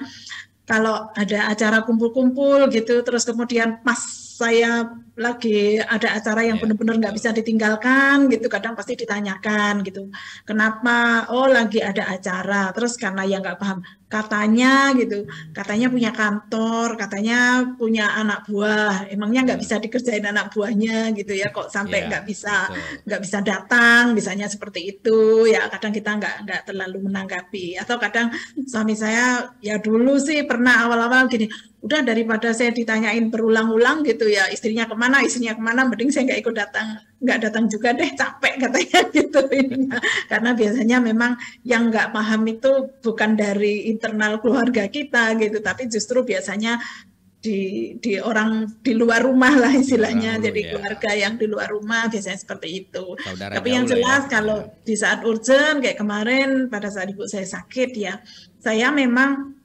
kalau ada acara kumpul-kumpul gitu, terus kemudian pas saya lagi ada acara yang benar-benar nggak bisa ditinggalkan gitu, kadang pasti ditanyakan gitu, kenapa? Oh lagi ada acara, terus karena yang nggak paham, katanya gitu, katanya punya kantor, katanya punya anak buah, emangnya nggak bisa dikerjain anak buahnya gitu ya, kok sampai nggak bisa datang, misalnya seperti itu ya. Kadang kita nggak terlalu menanggapi, atau kadang suami saya ya dulu sih pernah awal-awal gini, udah daripada saya ditanyain berulang-ulang gitu ya, istrinya kemana, mending saya nggak datang juga deh, capek katanya gitu. Karena biasanya memang yang nggak paham itu bukan dari internal keluarga kita gitu, tapi justru biasanya di orang di luar rumah lah istilahnya, jadi keluarga yang di luar rumah biasanya seperti itu. Saudara tapi yang jelas kalau di saat urgent kayak kemarin pada saat ibu saya sakit ya, saya memang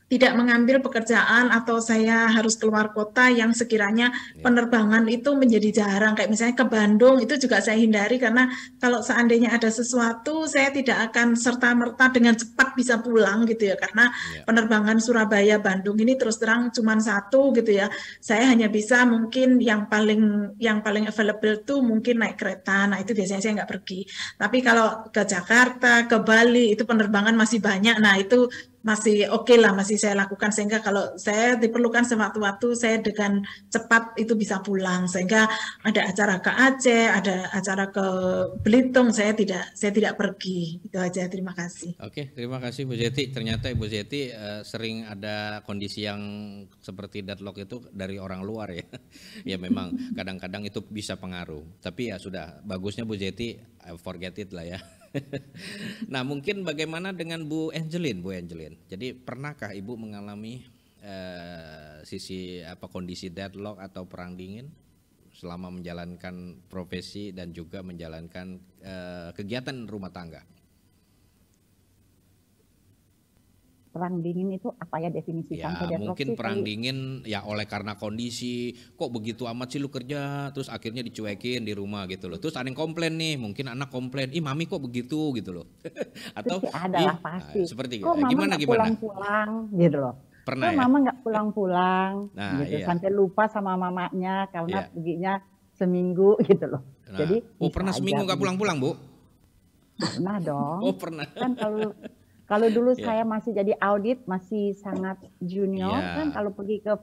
tidak mengambil pekerjaan atau saya harus keluar kota yang sekiranya penerbangan itu menjadi jarang. Kayak misalnya ke Bandung itu juga saya hindari, karena kalau seandainya ada sesuatu saya tidak akan serta-merta dengan cepat bisa pulang gitu ya. Karena penerbangan Surabaya-Bandung ini terus terang cuma satu gitu ya. Saya hanya bisa mungkin yang paling available tuh mungkin naik kereta. Nah itu biasanya saya nggak pergi. Tapi kalau ke Jakarta, ke Bali itu penerbangan masih banyak. Nah itu masih oke lah, masih saya lakukan, sehingga kalau saya diperlukan sewaktu-waktu saya dengan cepat itu bisa pulang. Sehingga ada acara ke Aceh, ada acara ke Belitung, saya tidak pergi. Itu aja, terima kasih. Oke, terima kasih Bu Zeti. Ternyata Ibu Zeti sering ada kondisi yang seperti deadlock itu dari orang luar ya. Ya memang kadang-kadang itu bisa pengaruh. Tapi ya sudah, bagusnya Bu Zeti forget it lah ya. Nah mungkin bagaimana dengan Bu Angeline? Jadi pernahkah Ibu mengalami kondisi deadlock atau perang dingin selama menjalankan profesi dan juga menjalankan kegiatan rumah tangga? Perang dingin itu apa ya definisi Ya sampai deadlock mungkin sih perang kali. dingin ya oleh karena kondisi kok begitu amat sih lu kerja, terus akhirnya dicuekin di rumah gitu loh. Terus ada yang komplain nih, mungkin anak komplain, ih mami kok begitu gitu loh. Itu Atau sih ada lah pasti. seperti Kok mama gimana nggak gimana? pulang-pulang gitu loh. Pernah Kok ya? mama nggak pulang-pulang Nah, gitu iya. sampai lupa sama mamanya karena Iya. perginya seminggu gitu loh. Nah, Jadi pernah bisa seminggu aja nggak pulang-pulang, Bu? Pernah dong. Oh, pernah. Kan kalau dulu Iya. saya masih jadi audit, masih sangat junior Iya. kan, kalau pergi ke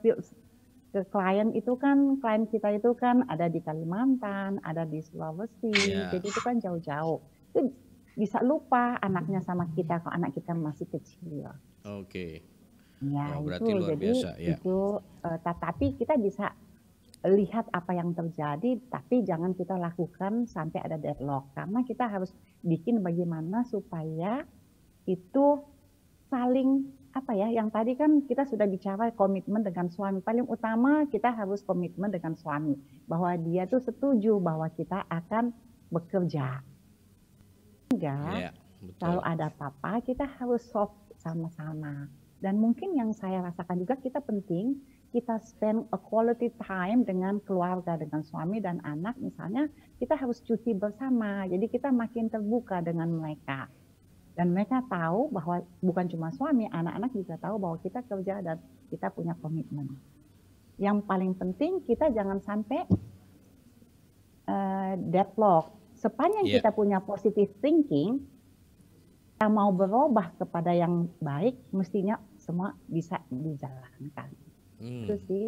klien itu kan, klien kita itu kan ada di Kalimantan, ada di Sulawesi, Iya. jadi itu kan jauh-jauh. Itu bisa lupa anaknya sama kita kalau anak kita masih kecil. Oke. Ya, Wah, berarti itu luar jadi biasa, ya. itu tapi kita bisa lihat apa yang terjadi, tapi jangan kita lakukan sampai ada deadlock karena kita harus bikin bagaimana supaya itu saling apa ya, yang tadi kan kita sudah bicara komitmen dengan suami. Paling utama kita harus komitmen dengan suami bahwa dia tuh setuju bahwa kita akan bekerja. Enggak, Iya, betul. kalau ada apa-apa kita harus solve sama-sama. Dan mungkin yang saya rasakan juga kita penting kita spend a quality time dengan keluarga, dengan suami dan anak. Misalnya kita harus cuti bersama, jadi kita makin terbuka dengan mereka. Dan mereka tahu bahwa bukan cuma suami, anak-anak juga tahu bahwa kita kerja dan kita punya komitmen. Yang paling penting kita jangan sampai deadlock. Sepanjang Iya. kita punya positive thinking, kita mau berubah kepada yang baik, mestinya semua bisa dijalankan. Itu sih.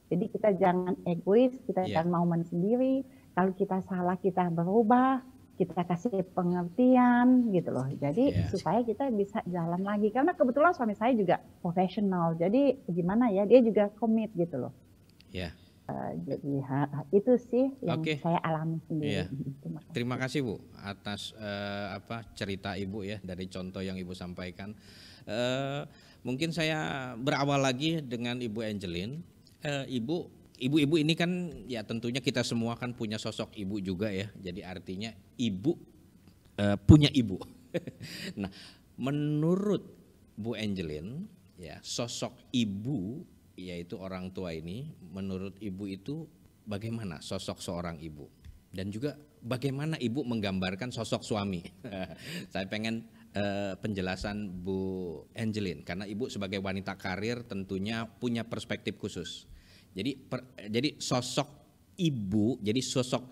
Jadi kita jangan egois, kita Iya. jangan mau sendiri. Kalau kita salah kita berubah, kita kasih pengertian gitu loh. Jadi Iya. supaya kita bisa jalan lagi. Karena kebetulan suami saya juga profesional. Jadi gimana ya, dia juga komit gitu loh. Ya. Jadi itu sih yang Oke. saya alami sendiri. Iya. Terima kasih. Terima kasih Bu atas cerita Ibu ya, dari contoh yang Ibu sampaikan. Mungkin saya berawal lagi dengan Ibu Angeline. Ibu-ibu ini kan ya tentunya kita semua kan punya sosok ibu juga ya. Jadi artinya ibu punya ibu. Nah, menurut Bu Angeline ya, sosok ibu yaitu orang tua ini, menurut ibu itu bagaimana sosok seorang ibu? Dan juga bagaimana ibu menggambarkan sosok suami? Saya pengen penjelasan Bu Angeline karena ibu sebagai wanita karir tentunya punya perspektif khusus. Jadi sosok ibu, jadi sosok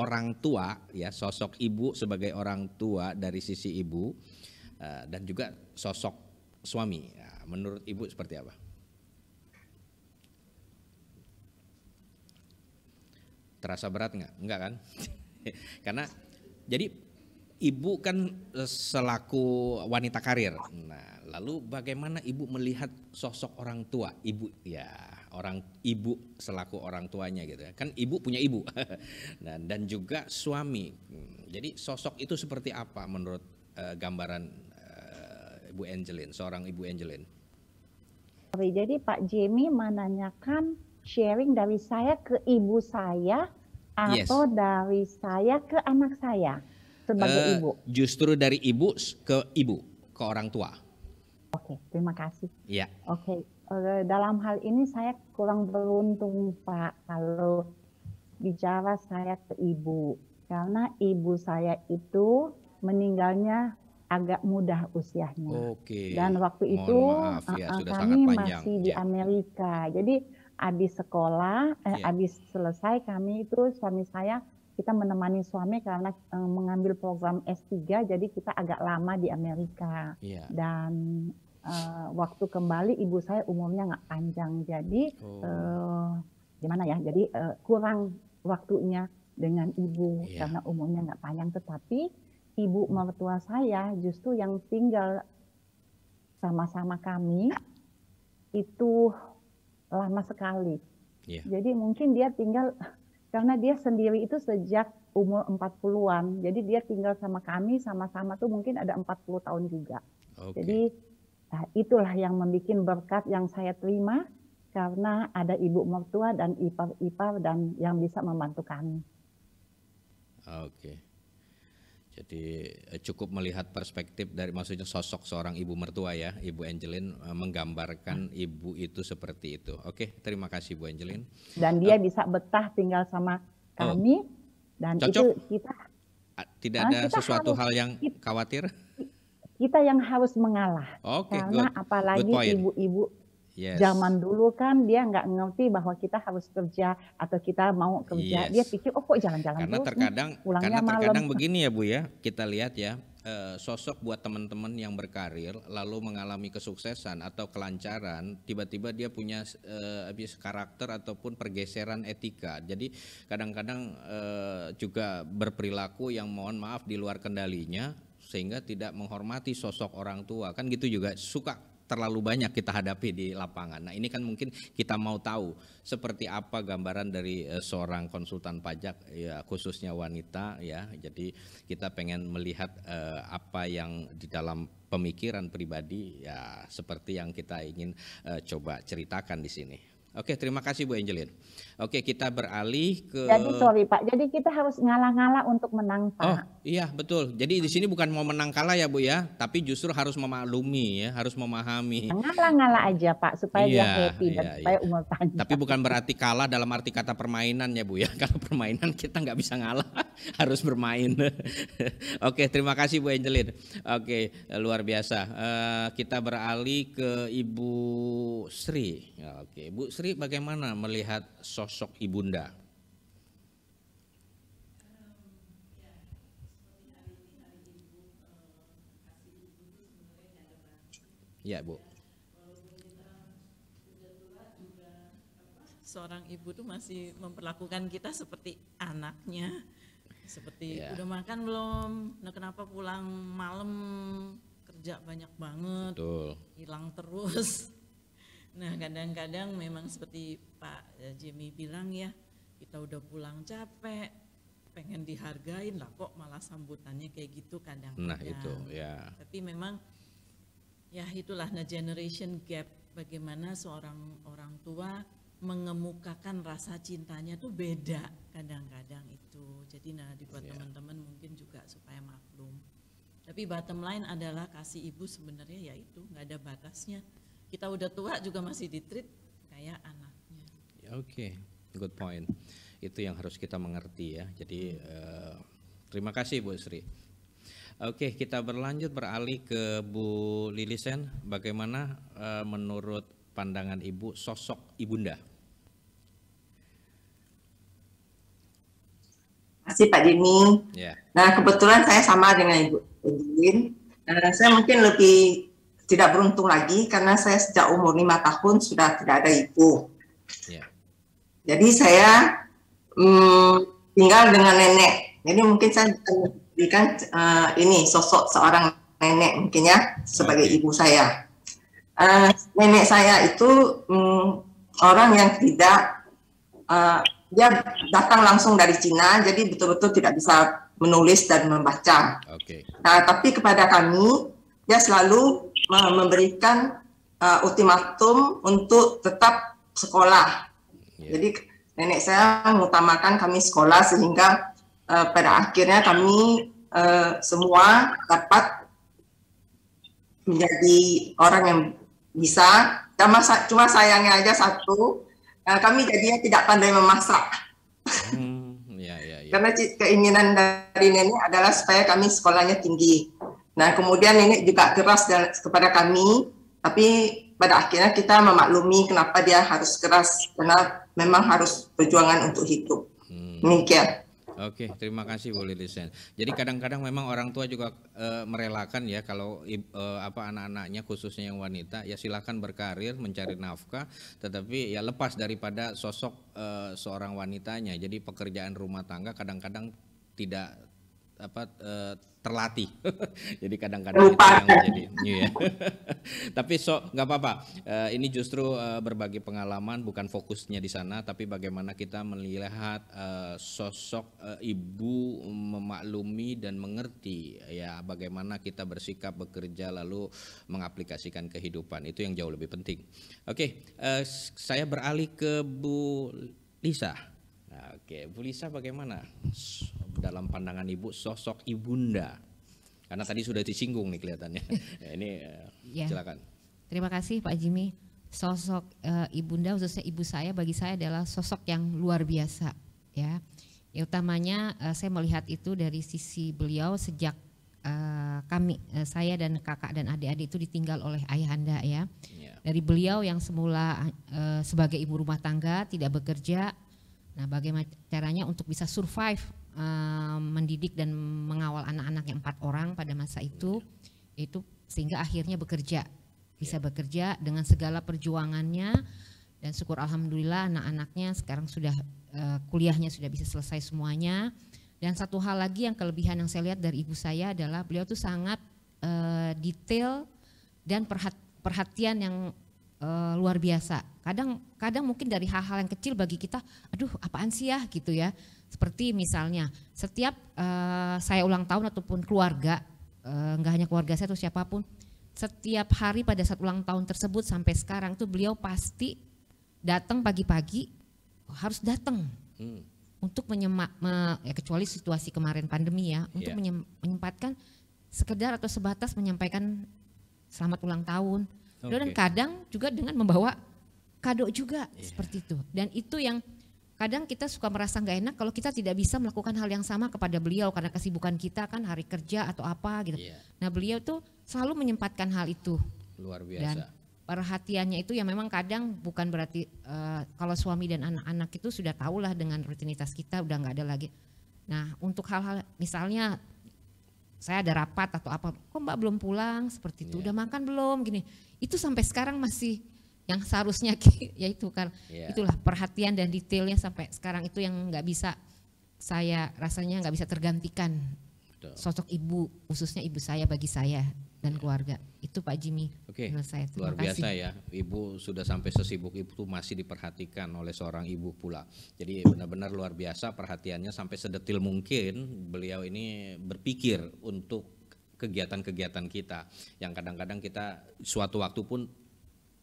orang tua ya, sosok ibu sebagai orang tua dari sisi ibu dan juga sosok suami. Ya, menurut ibu seperti apa? Terasa berat nggak? Enggak kan? Karena jadi ibu kan selaku wanita karir. Nah, lalu bagaimana ibu melihat sosok orang tua? Ibu ya, ibu selaku orang tuanya gitu ya. Kan ibu punya ibu. Nah, dan juga suami. Jadi sosok itu seperti apa menurut gambaran Ibu Angeline, seorang Ibu Angeline? Jadi Pak Jamie menanyakan sharing dari saya ke ibu saya atau dari saya ke anak saya sebagai ibu? Justru dari ibu, ke orang tua. Oke, terima kasih. Iya. Oke, dalam hal ini saya kurang beruntung Pak kalau bicara saya ke ibu. Karena ibu saya itu meninggalnya agak muda usianya. Oke. Dan waktu itu Mohon maaf ya, sudah sangat kami panjang. masih di Amerika. Jadi habis sekolah, habis selesai kami itu suami saya, kita menemani suami karena mengambil program S3, jadi kita agak lama di Amerika. Dan waktu kembali ibu saya umurnya nggak panjang, jadi gimana ya? Jadi kurang waktunya dengan ibu karena umurnya nggak panjang. Tetapi ibu mertua saya justru yang tinggal sama-sama kami itu lama sekali. Jadi mungkin dia tinggal karena dia sendiri itu sejak umur 40-an. Jadi dia tinggal sama kami sama-sama tuh mungkin ada 40 tahun juga. Jadi itulah yang membuat berkat yang saya terima karena ada ibu mertua dan ipar-ipar dan yang bisa membantu kami. Oke. Jadi cukup melihat perspektif dari maksudnya sosok seorang ibu mertua ya, Ibu Angeline menggambarkan ibu itu seperti itu. Oke, terima kasih Bu Angeline. Dan dia bisa betah tinggal sama kami dan cocok. itu kita tidak ada kita sesuatu harus, hal yang khawatir. Kita yang harus mengalah. Oke, karena good. apalagi Good point. ibu-ibu Yes. zaman dulu kan dia nggak ngerti bahwa kita harus kerja atau kita mau kerja. Yes. Dia pikir oh kok jalan-jalan Karena terus terkadang nih, pulangnya terkadang malam. begini ya Bu ya, kita lihat ya, sosok buat teman-teman yang berkarir lalu mengalami kesuksesan atau kelancaran, tiba-tiba dia punya karakter ataupun pergeseran etika. Jadi kadang-kadang juga berperilaku yang mohon maaf di luar kendalinya sehingga tidak menghormati sosok orang tua. Kan gitu juga suka terlalu banyak kita hadapi di lapangan. Nah ini kan mungkin kita mau tahu seperti apa gambaran dari seorang konsultan pajak ya, khususnya wanita ya. Jadi kita pengen melihat apa yang di dalam pemikiran pribadi ya seperti yang kita ingin coba ceritakan di sini. Oke, terima kasih Bu Angeline. Oke, kita beralih ke. Jadi sorry Pak, jadi kita harus ngalah-ngalah untuk menang Pak. Oh iya betul. Jadi di sini bukan mau menang kalah ya Bu ya, tapi justru harus memaklumi ya, harus memahami. Ngalah-ngalah aja Pak supaya dia Iya, happy dan iya, supaya iya. umur panjang. Tapi bukan berarti kalah dalam arti kata permainan ya Bu ya. Kalau permainan kita nggak bisa ngalah, harus bermain. Oke, terima kasih Bu Angeline. Oke, luar biasa. Kita beralih ke Ibu Sri. Oke, Bu Sri bagaimana melihat sosok ibunda? Ya Bu. Seorang ibu tuh masih memperlakukan kita seperti anaknya, seperti udah makan belum, nah kenapa pulang malam, kerja banyak banget, Betul. hilang terus. Nah kadang-kadang memang seperti Pak Jimmy bilang ya, kita udah pulang capek, pengen dihargain lah kok malah sambutannya kayak gitu kadang-kadang. Nah itu ya. Tapi memang ya itulah generation gap, bagaimana seorang orang tua mengemukakan rasa cintanya tuh beda kadang-kadang itu. Jadi dibuat teman-teman mungkin juga supaya maklum. Tapi bottom line adalah kasih ibu sebenarnya yaitu nggak ada batasnya. Kita udah tua juga masih ditreat kayak anaknya. Oke, good point. Itu yang harus kita mengerti ya. Jadi terima kasih Bu Sri. Oke, kita beralih ke Bu Lilisen. Bagaimana menurut pandangan Ibu sosok ibunda? Terima kasih Pak Jimmy. Ya. Nah kebetulan saya sama dengan Ibu Angeline. Saya mungkin lebih tidak beruntung lagi karena saya sejak umur 5 tahun sudah tidak ada ibu. Ya. Jadi saya tinggal dengan nenek. Jadi mungkin saya berikan ini sosok seorang nenek mungkin ya sebagai ibu saya. Nenek saya itu orang yang tidak dia datang langsung dari Cina, jadi betul-betul tidak bisa menulis dan membaca. Oke. Nah, tapi kepada kami dia selalu memberikan ultimatum untuk tetap sekolah. Jadi nenek saya mengutamakan kami sekolah sehingga pada akhirnya kami semua dapat menjadi orang yang bisa. Cuma sayangnya aja satu, kami jadinya tidak pandai memasak. Karena keinginan dari nenek adalah supaya kami sekolahnya tinggi. Nah kemudian nenek juga keras kepada kami, tapi pada akhirnya kita memaklumi kenapa dia harus keras, karena memang harus perjuangan untuk hidup. Demikian. Oke, terima kasih Bu Lilisen. Jadi kadang-kadang memang orang tua juga merelakan ya kalau anak-anaknya khususnya yang wanita ya silakan berkarir mencari nafkah, tetapi ya lepas daripada sosok seorang wanitanya. Jadi pekerjaan rumah tangga kadang-kadang tidak terlatih. Jadi kadang-kadang itu yang menjadi ya. Tapi nggak apa-apa. Ini justru berbagi pengalaman, bukan fokusnya di sana, tapi bagaimana kita melihat sosok ibu memaklumi dan mengerti ya bagaimana kita bersikap, bekerja, lalu mengaplikasikan kehidupan. Itu yang jauh lebih penting. Oke, saya beralih ke Bu Lisa. Nah, oke, Bu Lisa bagaimana dalam pandangan Ibu sosok ibunda? Karena tadi sudah disinggung nih kelihatannya. Ini silakan. Terima kasih Pak Jimmy. Sosok ibunda khususnya ibu saya bagi saya adalah sosok yang luar biasa ya. Ya utamanya saya melihat itu dari sisi beliau sejak saya dan kakak dan adik-adik itu ditinggal oleh ayahanda ya. Dari beliau yang semula sebagai ibu rumah tangga tidak bekerja. Nah, bagaimana caranya untuk bisa survive, mendidik dan mengawal anak-anak yang 4 orang pada masa itu sehingga akhirnya bisa bekerja dengan segala perjuangannya, dan syukur alhamdulillah anak-anaknya sekarang sudah kuliahnya sudah bisa selesai semuanya. Dan satu hal lagi yang kelebihan yang saya lihat dari ibu saya adalah beliau tuh sangat detail dan perhatian yang luar biasa. Kadang mungkin dari hal-hal yang kecil bagi kita, aduh apaan sih ya gitu ya. Seperti misalnya setiap saya ulang tahun ataupun keluarga, nggak hanya keluarga saya atau siapapun, setiap hari pada saat ulang tahun tersebut sampai sekarang tuh beliau pasti datang pagi-pagi, harus datang untuk kecuali situasi kemarin pandemi ya, untuk menyempatkan sekedar atau sebatas menyampaikan selamat ulang tahun. Dan kadang juga dengan membawa kado juga seperti itu. Dan itu yang kadang kita suka merasa nggak enak kalau kita tidak bisa melakukan hal yang sama kepada beliau karena kesibukan kita kan hari kerja atau apa gitu. Nah beliau tuh selalu menyempatkan hal itu. Luar biasa. Dan perhatiannya itu yang memang kadang bukan berarti kalau suami dan anak-anak itu sudah tahulah dengan rutinitas kita udah nggak ada lagi. Nah untuk hal-hal misalnya saya ada rapat atau apa, kok Mbak belum pulang seperti itu, udah makan belum gini. Itu sampai sekarang masih yang seharusnya ya itu kan itulah perhatian dan detailnya sampai sekarang itu yang nggak bisa saya rasanya nggak bisa tergantikan. Sosok ibu khususnya ibu saya bagi saya dan keluarga itu Pak Jimmy. Oke, luar biasa ya, ibu sudah sampai sesibuk itu masih diperhatikan oleh seorang ibu pula. Jadi benar-benar luar biasa perhatiannya sampai sedetil mungkin beliau ini berpikir untuk kegiatan-kegiatan kita yang kadang-kadang kita suatu waktu pun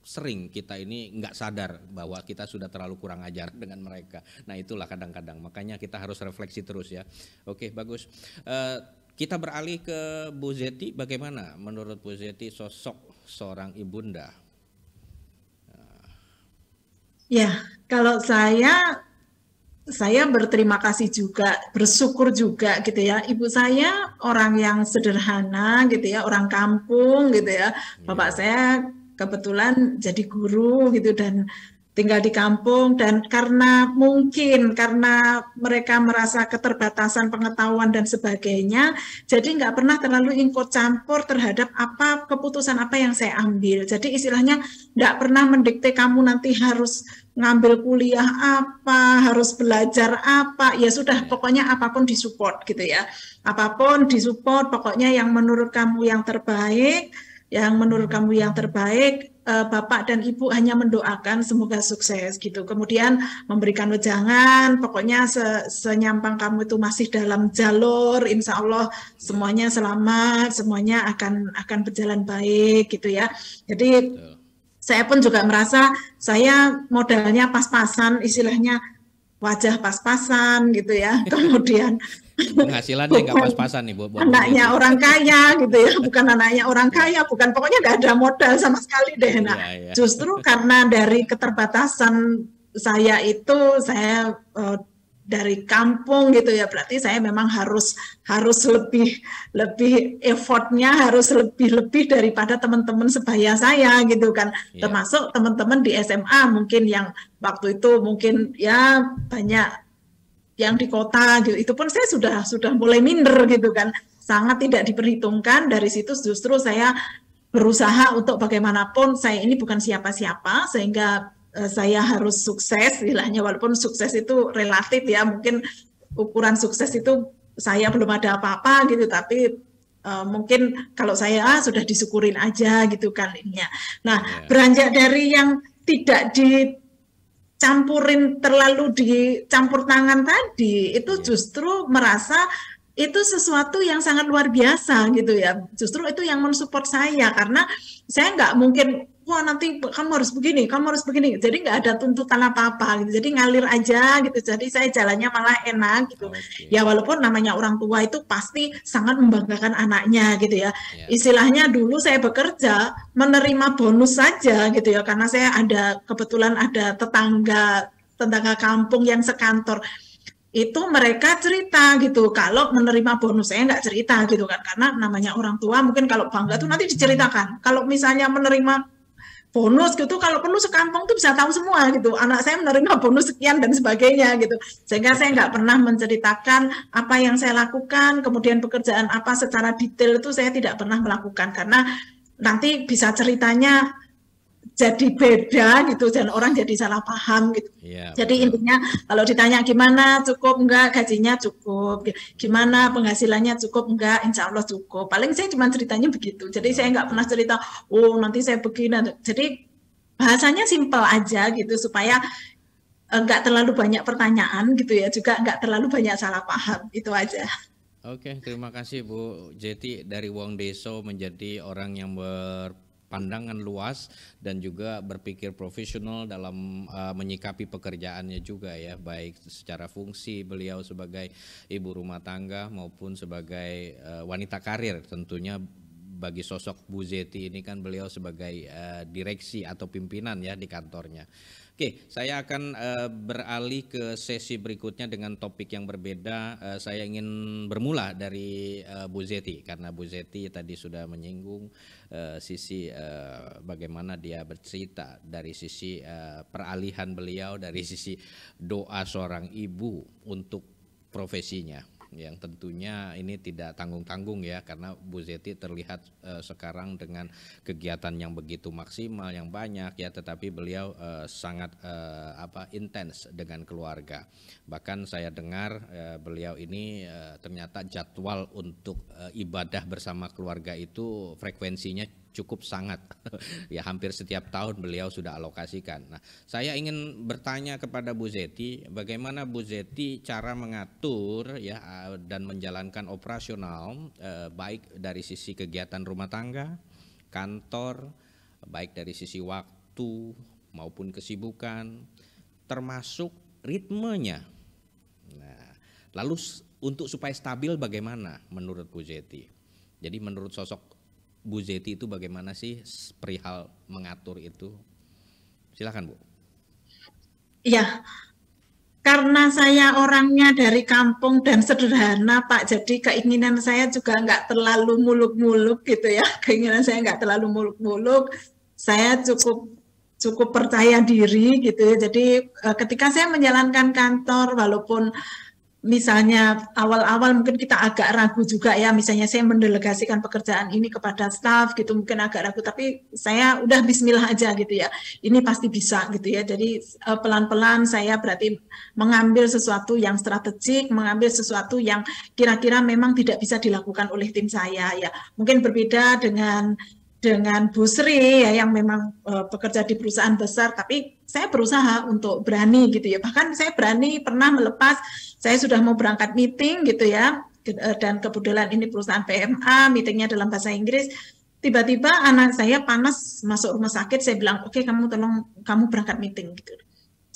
sering kita ini nggak sadar bahwa kita sudah terlalu kurang ajar dengan mereka. Nah itulah kadang-kadang makanya kita harus refleksi terus ya. Oke bagus. Kita beralih ke Bu Zeti. Bagaimana menurut Bu Zeti sosok seorang ibunda? Ya kalau saya berterima kasih juga, bersyukur juga gitu ya. Ibu saya orang yang sederhana gitu ya, orang kampung gitu ya. Bapak saya kebetulan jadi guru gitu dan tinggal di kampung, dan karena mereka merasa keterbatasan pengetahuan dan sebagainya, jadi nggak pernah terlalu ikut campur terhadap keputusan apa yang saya ambil. Jadi istilahnya nggak pernah mendikte kamu nanti harus ngambil kuliah apa, harus belajar apa, ya sudah pokoknya apapun disupport gitu ya. Apapun disupport, pokoknya yang menurut kamu yang terbaik, Bapak dan Ibu hanya mendoakan semoga sukses gitu. Kemudian memberikan wejangan, pokoknya senyampang kamu itu masih dalam jalur, insya Allah semuanya selamat, semuanya akan berjalan baik gitu ya. Jadi saya pun juga merasa saya modalnya pas-pasan, istilahnya wajah pas-pasan gitu ya. Kemudian penghasilannya nggak pas-pasan nih buat anaknya orang kaya gitu ya, bukan anaknya orang kaya, bukan pokoknya nggak ada modal sama sekali deh. Nah, justru karena dari keterbatasan saya itu, saya dari kampung gitu ya, berarti saya memang harus lebih effortnya harus lebih daripada teman-teman sebaya saya gitu kan, termasuk teman-teman di SMA mungkin yang waktu itu mungkin ya banyak yang di kota gitu, itu pun saya sudah mulai minder gitu kan, sangat tidak diperhitungkan. Dari situ justru saya berusaha untuk bagaimanapun saya ini bukan siapa-siapa, sehingga saya harus sukses, istilahnya, walaupun sukses itu relatif ya, mungkin ukuran sukses itu saya belum ada apa-apa gitu, tapi mungkin kalau saya sudah disyukurin aja gitu kan ininya. Nah, beranjak dari yang tidak dicampurin, terlalu dicampur tangan tadi, itu justru merasa itu sesuatu yang sangat luar biasa gitu ya. Justru itu yang mensupport saya, karena saya nggak mungkin, wah nanti kamu harus begini, kamu harus begini. Jadi nggak ada tuntutan apa-apa gitu. Jadi ngalir aja gitu. Jadi saya jalannya malah enak gitu. Ya walaupun namanya orang tua itu pasti sangat membanggakan anaknya gitu ya. Istilahnya dulu saya bekerja menerima bonus saja gitu ya. Karena saya kebetulan ada tetangga kampung yang sekantor. Itu mereka cerita gitu, kalau menerima bonus, saya nggak cerita gitu kan, karena namanya orang tua mungkin kalau bangga tuh nanti diceritakan. Kalau misalnya menerima bonus gitu, kalau perlu sekampung tuh bisa tahu semua gitu, anak saya menerima bonus sekian dan sebagainya gitu. Sehingga saya nggak pernah menceritakan apa yang saya lakukan, kemudian pekerjaan apa secara detail itu saya tidak pernah melakukan, karena nanti bisa ceritanya jadi beda gitu, dan orang jadi salah paham gitu. Jadi intinya kalau ditanya gimana, cukup enggak, gajinya cukup, gimana penghasilannya cukup enggak, insya Allah cukup. Paling saya cuma ceritanya begitu. Jadi saya nggak pernah cerita, oh nanti saya begini. Jadi bahasanya simpel aja gitu, supaya enggak terlalu banyak pertanyaan gitu ya, juga enggak terlalu banyak salah paham, itu aja. Oke, terima kasih Bu Jeti dari Wong Deso menjadi orang yang pandangan luas dan juga berpikir profesional dalam menyikapi pekerjaannya juga ya, baik secara fungsi beliau sebagai ibu rumah tangga maupun sebagai wanita karir. Tentunya bagi sosok Bu Zeti ini kan beliau sebagai direksi atau pimpinan ya di kantornya. Oke, saya akan beralih ke sesi berikutnya dengan topik yang berbeda. Saya ingin bermula dari Bu Zeti, karena Bu Zeti tadi sudah menyinggung sisi bagaimana dia bercerita dari sisi peralihan beliau, dari sisi doa seorang ibu untuk profesinya, yang tentunya ini tidak tanggung-tanggung ya, karena Bu Zeti terlihat sekarang dengan kegiatan yang begitu maksimal, yang banyak ya, tetapi beliau sangat intens dengan keluarga. Bahkan saya dengar beliau ini ternyata jadwal untuk ibadah bersama keluarga itu frekuensinya cukup sangat ya, hampir setiap tahun beliau sudah alokasikan. Nah, saya ingin bertanya kepada Bu Zeti, bagaimana Bu Zeti cara mengatur ya dan menjalankan operasional baik dari sisi kegiatan rumah tangga, kantor, baik dari sisi waktu maupun kesibukan, termasuk ritmenya. Nah, lalu untuk supaya stabil bagaimana menurut Bu Zeti? Jadi menurut sosok Bu Zeti itu bagaimana sih perihal mengatur itu? Silakan Bu. Iya, karena saya orangnya dari kampung dan sederhana Pak, jadi keinginan saya juga nggak terlalu muluk-muluk gitu ya. Keinginan saya nggak terlalu muluk-muluk, saya cukup percaya diri gitu ya. Jadi ketika saya menjalankan kantor, walaupun misalnya awal-awal mungkin kita agak ragu juga ya, misalnya saya mendelegasikan pekerjaan ini kepada staf gitu, mungkin agak ragu, tapi saya udah bismillah aja gitu ya, ini pasti bisa gitu ya. Jadi pelan-pelan saya berarti mengambil sesuatu yang strategik, mengambil sesuatu yang kira-kira memang tidak bisa dilakukan oleh tim saya ya. Mungkin berbeda dengan Bu Sri ya, yang memang bekerja di perusahaan besar, tapi saya berusaha untuk berani gitu ya. Bahkan saya berani pernah melepas, saya sudah mau berangkat meeting gitu ya, dan kebetulan ini perusahaan PMA, meetingnya dalam bahasa Inggris, tiba-tiba anak saya panas masuk rumah sakit, saya bilang oke, kamu tolong kamu berangkat meeting gitu.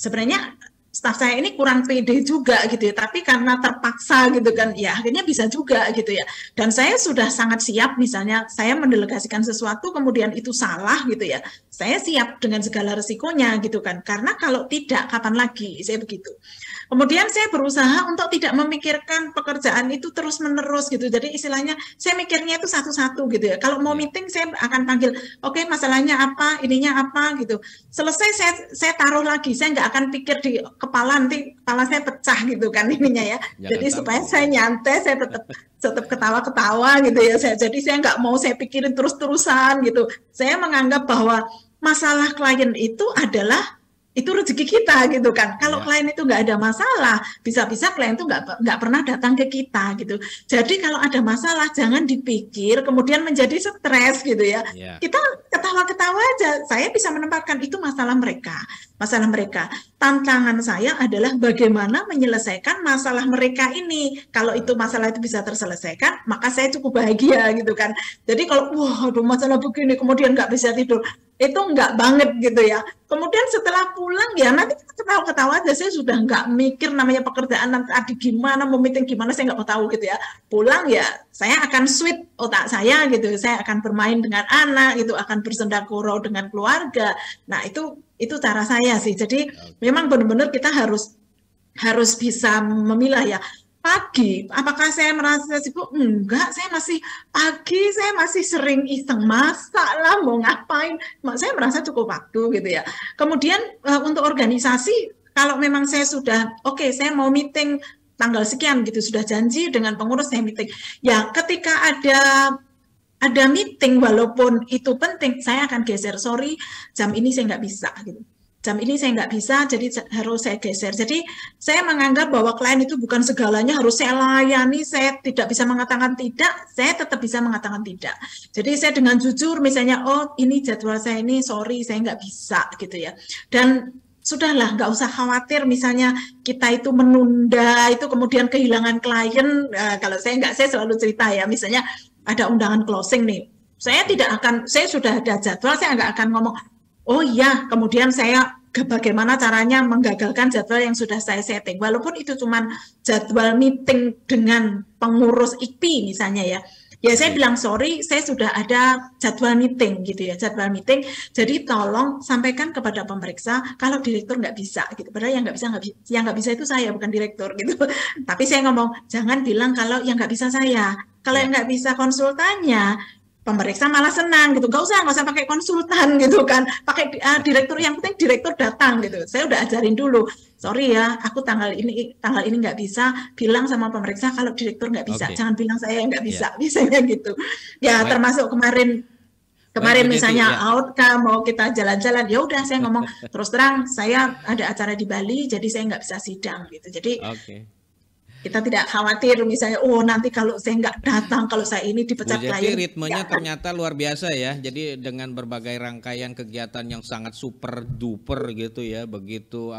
Sebenarnya staf saya ini kurang pede juga gitu ya, tapi karena terpaksa gitu kan, ya akhirnya bisa juga gitu ya. Dan saya sudah sangat siap, misalnya saya mendelegasikan sesuatu kemudian itu salah gitu ya, saya siap dengan segala resikonya gitu kan, karena kalau tidak kapan lagi, saya begitu. Kemudian saya berusaha untuk tidak memikirkan pekerjaan itu terus-menerus gitu, jadi istilahnya saya mikirnya itu satu-satu gitu ya. Kalau mau meeting saya akan panggil, oke, masalahnya apa, ininya apa gitu, selesai saya taruh lagi, saya nggak akan pikir di kepala, nanti kepala saya pecah gitu kan ininya ya. Jadi supaya saya nyantai, saya tetap ketawa-ketawa gitu ya. Jadi saya nggak mau saya pikirin terus-terusan gitu. Saya menganggap bahwa masalah klien itu adalah itu rezeki kita gitu kan. Kalau Ya. klien itu nggak ada masalah, bisa-bisa klien itu nggak pernah datang ke kita gitu. Jadi kalau ada masalah jangan dipikir kemudian menjadi stres gitu ya. Ya. Kita ketawa-ketawa aja. Saya bisa menempatkan itu masalah mereka, masalah mereka. Tantangan saya adalah bagaimana menyelesaikan masalah mereka ini. Kalau itu masalah itu bisa terselesaikan, maka saya cukup bahagia gitu kan. Jadi kalau wah aduh masalah begini kemudian nggak bisa tidur, itu nggak banget gitu ya. Kemudian setelah pulang ya nanti kita ketawa-ketawa aja, saya sudah nggak mikir namanya pekerjaan nanti adik gimana, mau meeting gimana, saya nggak mau tahu gitu ya. Pulang ya saya akan switch otak saya gitu, saya akan bermain dengan anak gitu, akan bersenda gurau dengan keluarga. Nah itu cara saya sih. Jadi memang benar-benar kita harus bisa memilah ya. Pagi, apakah saya merasa sibuk? Enggak, saya masih pagi, saya masih sering iseng masak lah, mau ngapain. Saya merasa cukup waktu gitu ya. Kemudian untuk organisasi, kalau memang saya sudah, oke, saya mau meeting tanggal sekian gitu, sudah janji dengan pengurus saya meeting. Ya, ketika ada meeting, walaupun itu penting, saya akan geser, sorry, jam ini saya nggak bisa gitu. Jam ini saya nggak bisa, jadi harus saya geser. Jadi saya menganggap bahwa klien itu bukan segalanya harus saya layani, saya tidak bisa mengatakan tidak, saya tetap bisa mengatakan tidak. Jadi saya dengan jujur misalnya, oh ini jadwal saya ini, sorry saya nggak bisa gitu ya. Dan sudahlah, nggak usah khawatir misalnya kita itu menunda, itu kemudian kehilangan klien. Kalau saya nggak, saya selalu cerita ya, misalnya ada undangan closing nih, saya tidak akan, saya sudah ada jadwal, saya nggak akan ngomong, oh iya, kemudian saya bagaimana caranya menggagalkan jadwal yang sudah saya setting. Walaupun itu cuma jadwal meeting dengan pengurus IP misalnya ya. Ya saya bilang sorry, saya sudah ada jadwal meeting gitu ya, jadwal meeting. Jadi tolong sampaikan kepada pemeriksa kalau direktur nggak bisa gitu. Padahal yang nggak bisa itu saya, bukan direktur gitu. Tapi saya ngomong jangan bilang kalau yang nggak bisa saya. Kalau yang nggak bisa konsultannya, pemeriksa malah senang gitu, nggak usah pakai konsultan gitu kan, pakai direktur, yang penting direktur datang gitu. Saya udah ajarin dulu, sorry ya, aku tanggal ini nggak bisa, bilang sama pemeriksa kalau direktur nggak bisa, jangan bilang saya nggak bisa, biasanya gitu. Ya termasuk kemarin misalnya outcome mau kita jalan-jalan, ya udah saya ngomong terus terang saya ada acara di Bali, jadi saya nggak bisa sidang gitu. Jadi kita tidak khawatir misalnya, oh nanti kalau saya nggak datang, kalau saya ini dipecat klien. Ritmenya ternyata luar biasa ya. Jadi dengan berbagai rangkaian kegiatan yang sangat super duper gitu ya, begitu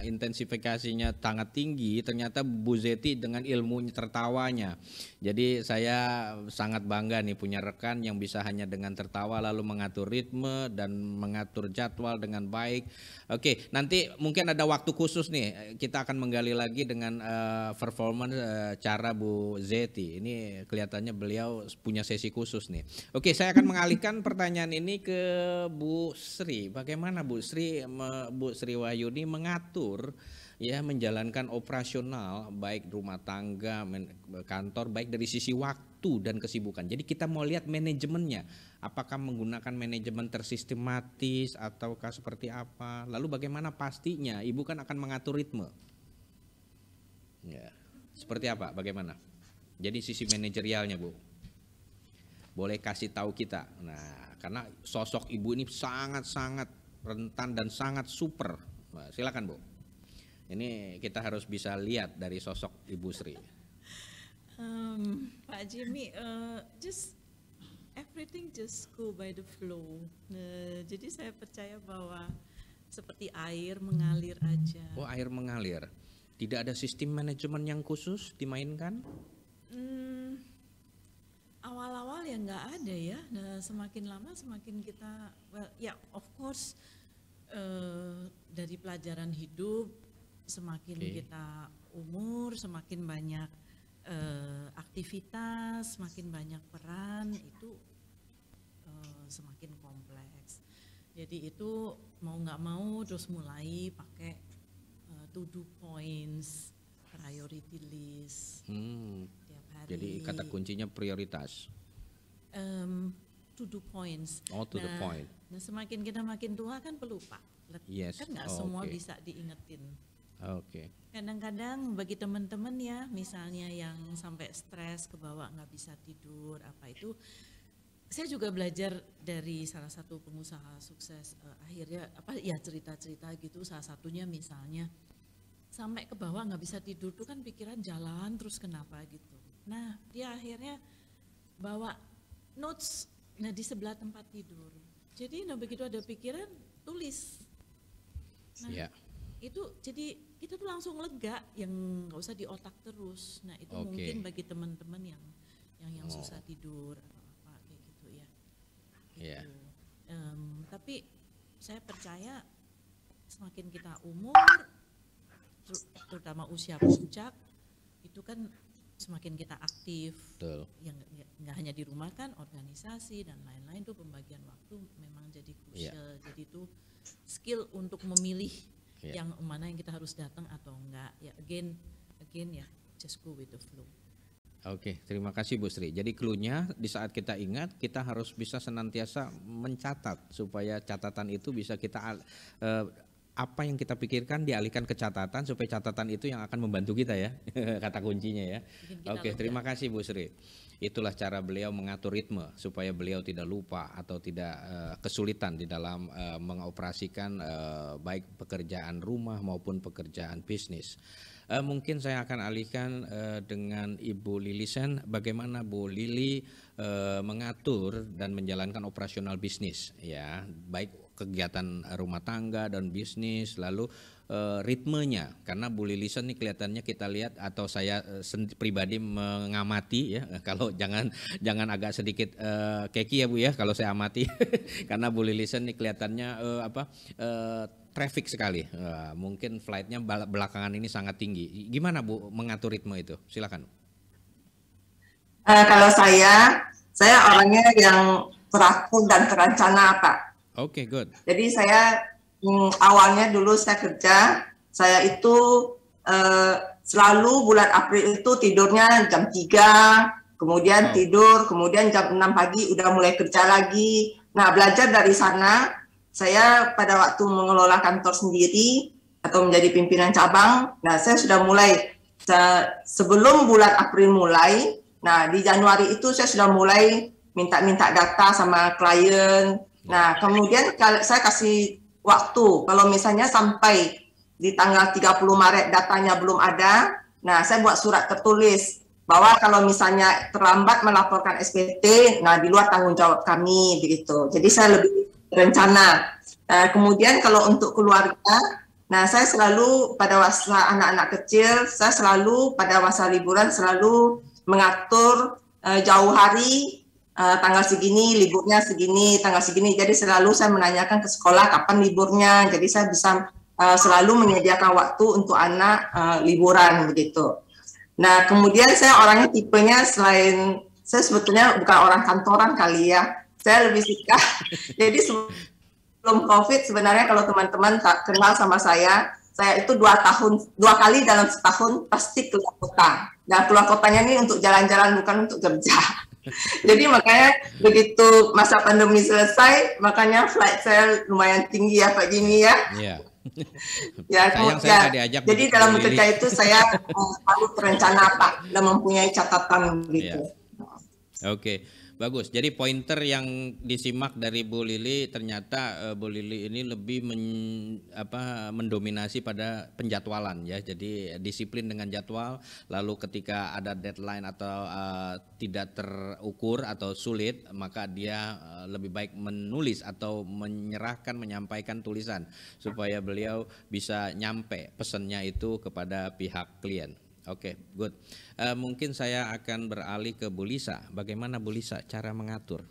intensifikasinya sangat tinggi. Ternyata Bu Zeti dengan ilmunya tertawanya. Jadi saya sangat bangga nih punya rekan yang bisa hanya dengan tertawa lalu mengatur ritme dan mengatur jadwal dengan baik. Oke, nanti mungkin ada waktu khusus nih, kita akan menggali lagi dengan performance cara Bu Zeti. Ini kelihatannya beliau punya sesi khusus nih. Oke, saya akan mengalihkan pertanyaan ini ke Bu Sri. Bagaimana Bu Sri Wahyuni mengatur ya, menjalankan operasional baik rumah tangga, kantor, baik dari sisi waktu dan kesibukan. Jadi kita mau lihat manajemennya, apakah menggunakan manajemen tersistematis ataukah seperti apa. Lalu bagaimana pastinya Ibu kan akan mengatur ritme. Ya, seperti apa? Bagaimana? Jadi sisi manajerialnya Bu, boleh kasih tahu kita. Nah, karena sosok Ibu ini sangat-sangat rentan dan sangat super. Nah, silakan Bu. Ini kita harus bisa lihat dari sosok Ibu Sri. Pak Jimmy, just everything just go by the flow. Jadi saya percaya bahwa seperti air mengalir aja. Oh, air mengalir. Tidak ada sistem manajemen yang khusus dimainkan? Awal-awal ya nggak ada ya. Nah, semakin lama semakin kita, ya of course dari pelajaran hidup, semakin kita umur, semakin banyak aktivitas, semakin banyak peran, itu semakin kompleks. Jadi itu mau nggak mau terus mulai pakai to-do points, priority list. Tiap hari. Jadi kata kuncinya prioritas. To-do points. Oh, to the point. Nah, semakin kita makin tua kan pelupa. Yes. Kan nggak semua bisa diingetin. Oke. Kadang-kadang bagi teman-teman ya, misalnya yang sampai stres, kebawa nggak bisa tidur, apa itu, saya juga belajar dari salah satu pengusaha sukses, akhirnya cerita-cerita gitu, salah satunya misalnya sampai ke bawah nggak bisa tidur tuh kan pikiran jalan terus kenapa gitu. Nah dia akhirnya bawa notes di sebelah tempat tidur. Jadi begitu ada pikiran tulis. Nah itu jadi kita tuh langsung lega, yang nggak usah di otak terus. Nah itu mungkin bagi teman-teman yang susah tidur atau apa kayak gitu ya. Gitu. Tapi saya percaya semakin kita umur, terutama usia puncak, itu kan semakin kita aktif. Betul. Yang nggak hanya di rumah kan, organisasi dan lain-lain tuh pembagian waktu memang jadi krusial. Jadi itu skill untuk memilih yang mana yang kita harus datang atau enggak. Ya again ya, just go with the flow. Oke, terima kasih Bu Sri. Jadi clue-nya di saat kita ingat, kita harus bisa senantiasa mencatat supaya catatan itu bisa kita apa yang kita pikirkan dialihkan ke catatan supaya catatan itu yang akan membantu kita ya, kata kuncinya ya. Oke, terima kasih Bu Sri. Itulah cara beliau mengatur ritme supaya beliau tidak lupa atau tidak kesulitan di dalam mengoperasikan baik pekerjaan rumah maupun pekerjaan bisnis. Mungkin saya akan alihkan dengan Ibu Lilisen, bagaimana Bu Lili mengatur dan menjalankan operasional bisnis ya, baik kegiatan rumah tangga dan bisnis, lalu ritmenya, karena Bu Lilisen ini kelihatannya kita lihat atau saya pribadi mengamati ya, kalau jangan agak sedikit keki ya Bu ya kalau saya amati karena Bu Lilisen ini kelihatannya traffic sekali, mungkin flightnya belakangan ini sangat tinggi. Gimana Bu mengatur ritme itu? Silakan. Kalau saya orangnya yang teratur dan terencana Pak. Oke, good. Jadi saya awalnya dulu saya kerja, saya itu selalu bulan April itu tidurnya jam 3, kemudian tidur, kemudian jam 6 pagi udah mulai kerja lagi. Nah belajar dari sana, saya pada waktu mengelola kantor sendiri atau menjadi pimpinan cabang, nah saya sudah mulai sebelum bulan April mulai, nah di Januari itu saya sudah mulai minta data sama klien. Nah kemudian saya kasih waktu, kalau misalnya sampai di tanggal 30 Maret datanya belum ada, nah saya buat surat tertulis bahwa kalau misalnya terlambat melaporkan SPT, nah di luar tanggung jawab kami begitu. Jadi saya lebih rencana. Kemudian kalau untuk keluarga, nah saya selalu pada masa anak-anak kecil, saya selalu pada masa liburan selalu mengatur jauh hari, tanggal segini, liburnya segini, tanggal segini. Jadi selalu saya menanyakan ke sekolah kapan liburnya. Jadi saya bisa selalu menyediakan waktu untuk anak liburan begitu. Nah kemudian saya orangnya tipenya selain, saya sebetulnya bukan orang kantoran kali ya. Saya lebih suka, jadi sebelum COVID sebenarnya kalau teman-teman tak kenal sama saya itu 2 kali dalam setahun pasti keluar kota. Nah keluar kotanya ini untuk jalan-jalan bukan untuk kerja. Jadi makanya begitu masa pandemi selesai, makanya flight saya lumayan tinggi ya Pak Jimmy ya. Iya. Jadi dalam bekerja itu saya selalu terencana Pak dan mempunyai catatan gitu. Oke. Bagus, jadi pointer yang disimak dari Bu Lili, ternyata Bu Lili ini lebih mendominasi pada penjadwalan ya. Jadi disiplin dengan jadwal, lalu ketika ada deadline atau tidak terukur atau sulit, maka dia lebih baik menulis atau menyampaikan tulisan supaya beliau bisa nyampe pesannya itu kepada pihak klien. Oke, good. Mungkin saya akan beralih ke Bu Lisa. Bagaimana Bu Lisa cara mengatur?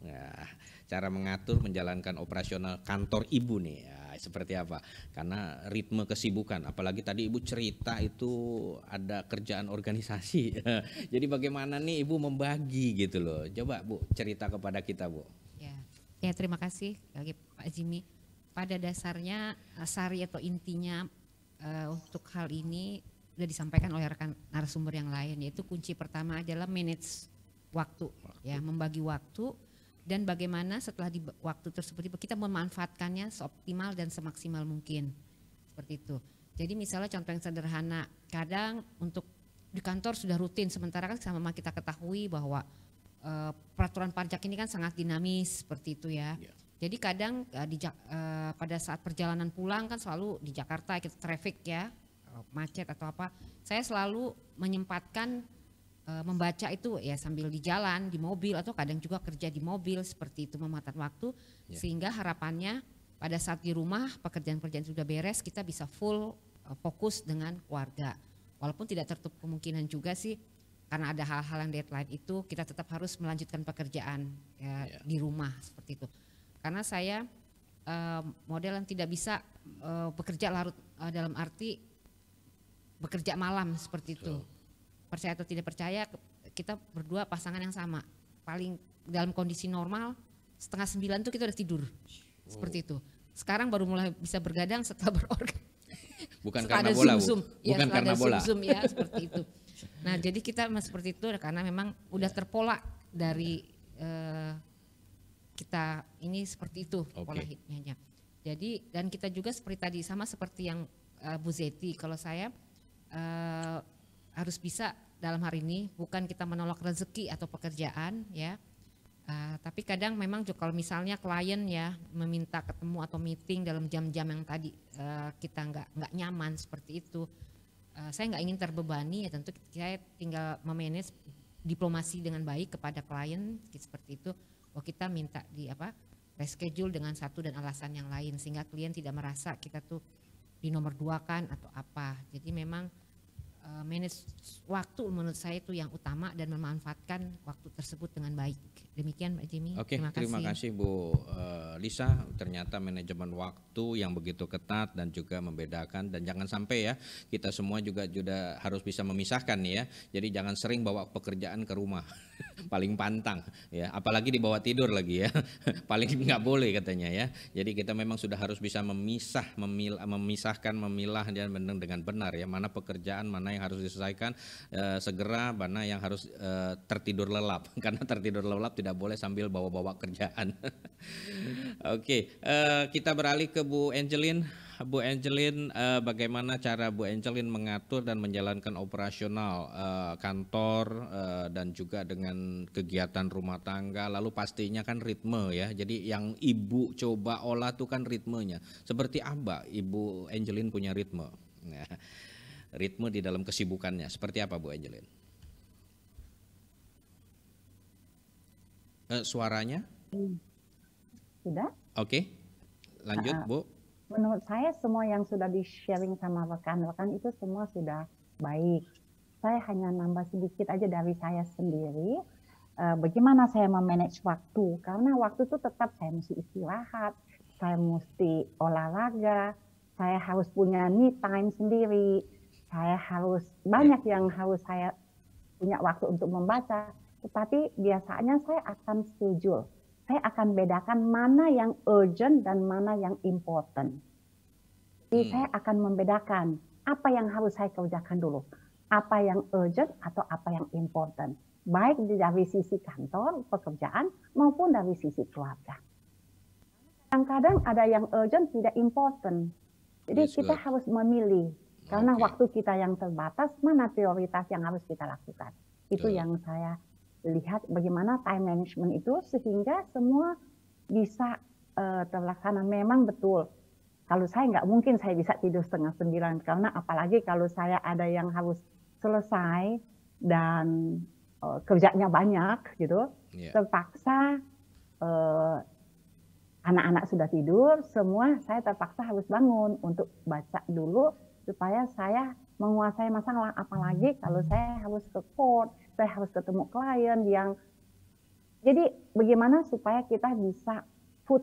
Nah, cara mengatur menjalankan operasional kantor Ibu nih, ya, seperti apa? Karena ritme kesibukan, apalagi tadi Ibu cerita itu ada kerjaan organisasi. Jadi bagaimana nih Ibu membagi gitu loh? Coba Bu cerita kepada kita Bu. Ya terima kasih lagi Pak Jimmy. Pada dasarnya sari atau intinya untuk hal ini sudah disampaikan oleh rekan narasumber yang lain, yaitu kunci pertama adalah manage waktu. Ya, membagi waktu dan bagaimana setelah di waktu tersebut kita memanfaatkannya seoptimal dan semaksimal mungkin, seperti itu. Jadi misalnya contoh yang sederhana, kadang untuk di kantor sudah rutin, sementara kan sama kita ketahui bahwa peraturan pajak ini kan sangat dinamis seperti itu ya. Jadi kadang pada saat perjalanan pulang kan selalu di Jakarta kita traffic ya, macet atau apa. Saya selalu menyempatkan membaca itu ya sambil di jalan, di mobil atau kadang juga kerja di mobil seperti itu memakan waktu sehingga harapannya pada saat di rumah pekerjaan-pekerjaan sudah beres kita bisa full fokus dengan keluarga. Walaupun tidak tertutup kemungkinan juga sih karena ada hal-hal yang deadline itu kita tetap harus melanjutkan pekerjaan ya, di rumah seperti itu. Karena saya model yang tidak bisa bekerja larut dalam arti bekerja malam seperti itu. Percaya atau tidak percaya kita berdua pasangan yang sama. Paling dalam kondisi normal 8:30 tuh kita udah tidur. Seperti itu. Sekarang baru mulai bisa bergadang setelah berorgan. Bukan karena bola, Zoom. Bu. Bukan karena bola. Zoom ya seperti itu. Nah, jadi kita seperti itu karena memang udah terpola dari kita ini seperti itu pola hidupnya. Jadi dan kita juga seperti tadi sama seperti yang Bu Zeti, kalau saya harus bisa dalam hari ini bukan kita menolak rezeki atau pekerjaan ya, tapi kadang memang kalau misalnya klien ya meminta ketemu atau meeting dalam jam-jam yang tadi kita nggak nyaman seperti itu, saya nggak ingin terbebani ya tentu saya tinggal memanage diplomasi dengan baik kepada klien seperti itu. Oh kita minta reschedule dengan satu dan alasan yang lain sehingga klien tidak merasa kita tuh di nomor 2 kan atau apa. Jadi memang manage waktu menurut saya itu yang utama dan memanfaatkan waktu tersebut dengan baik. Demikian Mbak Jimmy. Oke, terima kasih Bu Lisa. Ternyata manajemen waktu yang begitu ketat dan juga membedakan dan jangan sampai ya kita semua juga harus bisa memisahkan nih ya. Jadi jangan sering bawa pekerjaan ke rumah. Paling pantang ya, apalagi dibawa tidur lagi ya. Paling nggak boleh katanya ya. Jadi kita memang sudah harus bisa memisahkan, memilah dan dengan benar ya mana pekerjaan, mana yang harus diselesaikan segera, mana yang harus tertidur lelap. Karena tertidur lelap tidak boleh sambil bawa-bawa kerjaan. Oke, kita beralih ke Bu Angeline. Bu Angeline, bagaimana cara Bu Angeline mengatur dan menjalankan operasional kantor dan juga dengan kegiatan rumah tangga, lalu pastinya kan ritme ya. Jadi yang Ibu coba olah tuh kan ritmenya. Seperti apa Ibu Angeline punya ritme? Nah, ritme di dalam kesibukannya seperti apa Bu Angeline? Suaranya? Sudah? Oke, lanjut Bu. Menurut saya semua yang sudah di-sharing sama rekan-rekan itu semua sudah baik. Saya hanya nambah sedikit aja dari saya sendiri. Bagaimana saya memanage waktu? Karena waktu itu tetap saya mesti istirahat, saya mesti olahraga, saya harus punya me time sendiri, saya harus banyak yang harus saya punya waktu untuk membaca. Tetapi biasanya saya akan schedule. Saya akan bedakan mana yang urgent dan mana yang important. Jadi saya akan membedakan apa yang harus saya kerjakan dulu. Apa yang urgent atau apa yang important. Baik dari sisi kantor, pekerjaan, maupun dari sisi keluarga. Kadang-kadang ada yang urgent, tidak important. Jadi kita harus memilih. Karena waktu kita yang terbatas, mana prioritas yang harus kita lakukan. Itu yang saya lihat bagaimana time management itu sehingga semua bisa terlaksana. Memang betul, kalau saya nggak mungkin saya bisa tidur 8:30 karena apalagi kalau saya ada yang harus selesai dan kerjanya banyak gitu, terpaksa anak-anak sudah tidur, semua saya terpaksa harus bangun untuk baca dulu supaya saya menguasai masalah, apalagi kalau saya harus ke court, saya harus ketemu klien yang, jadi bagaimana supaya kita bisa put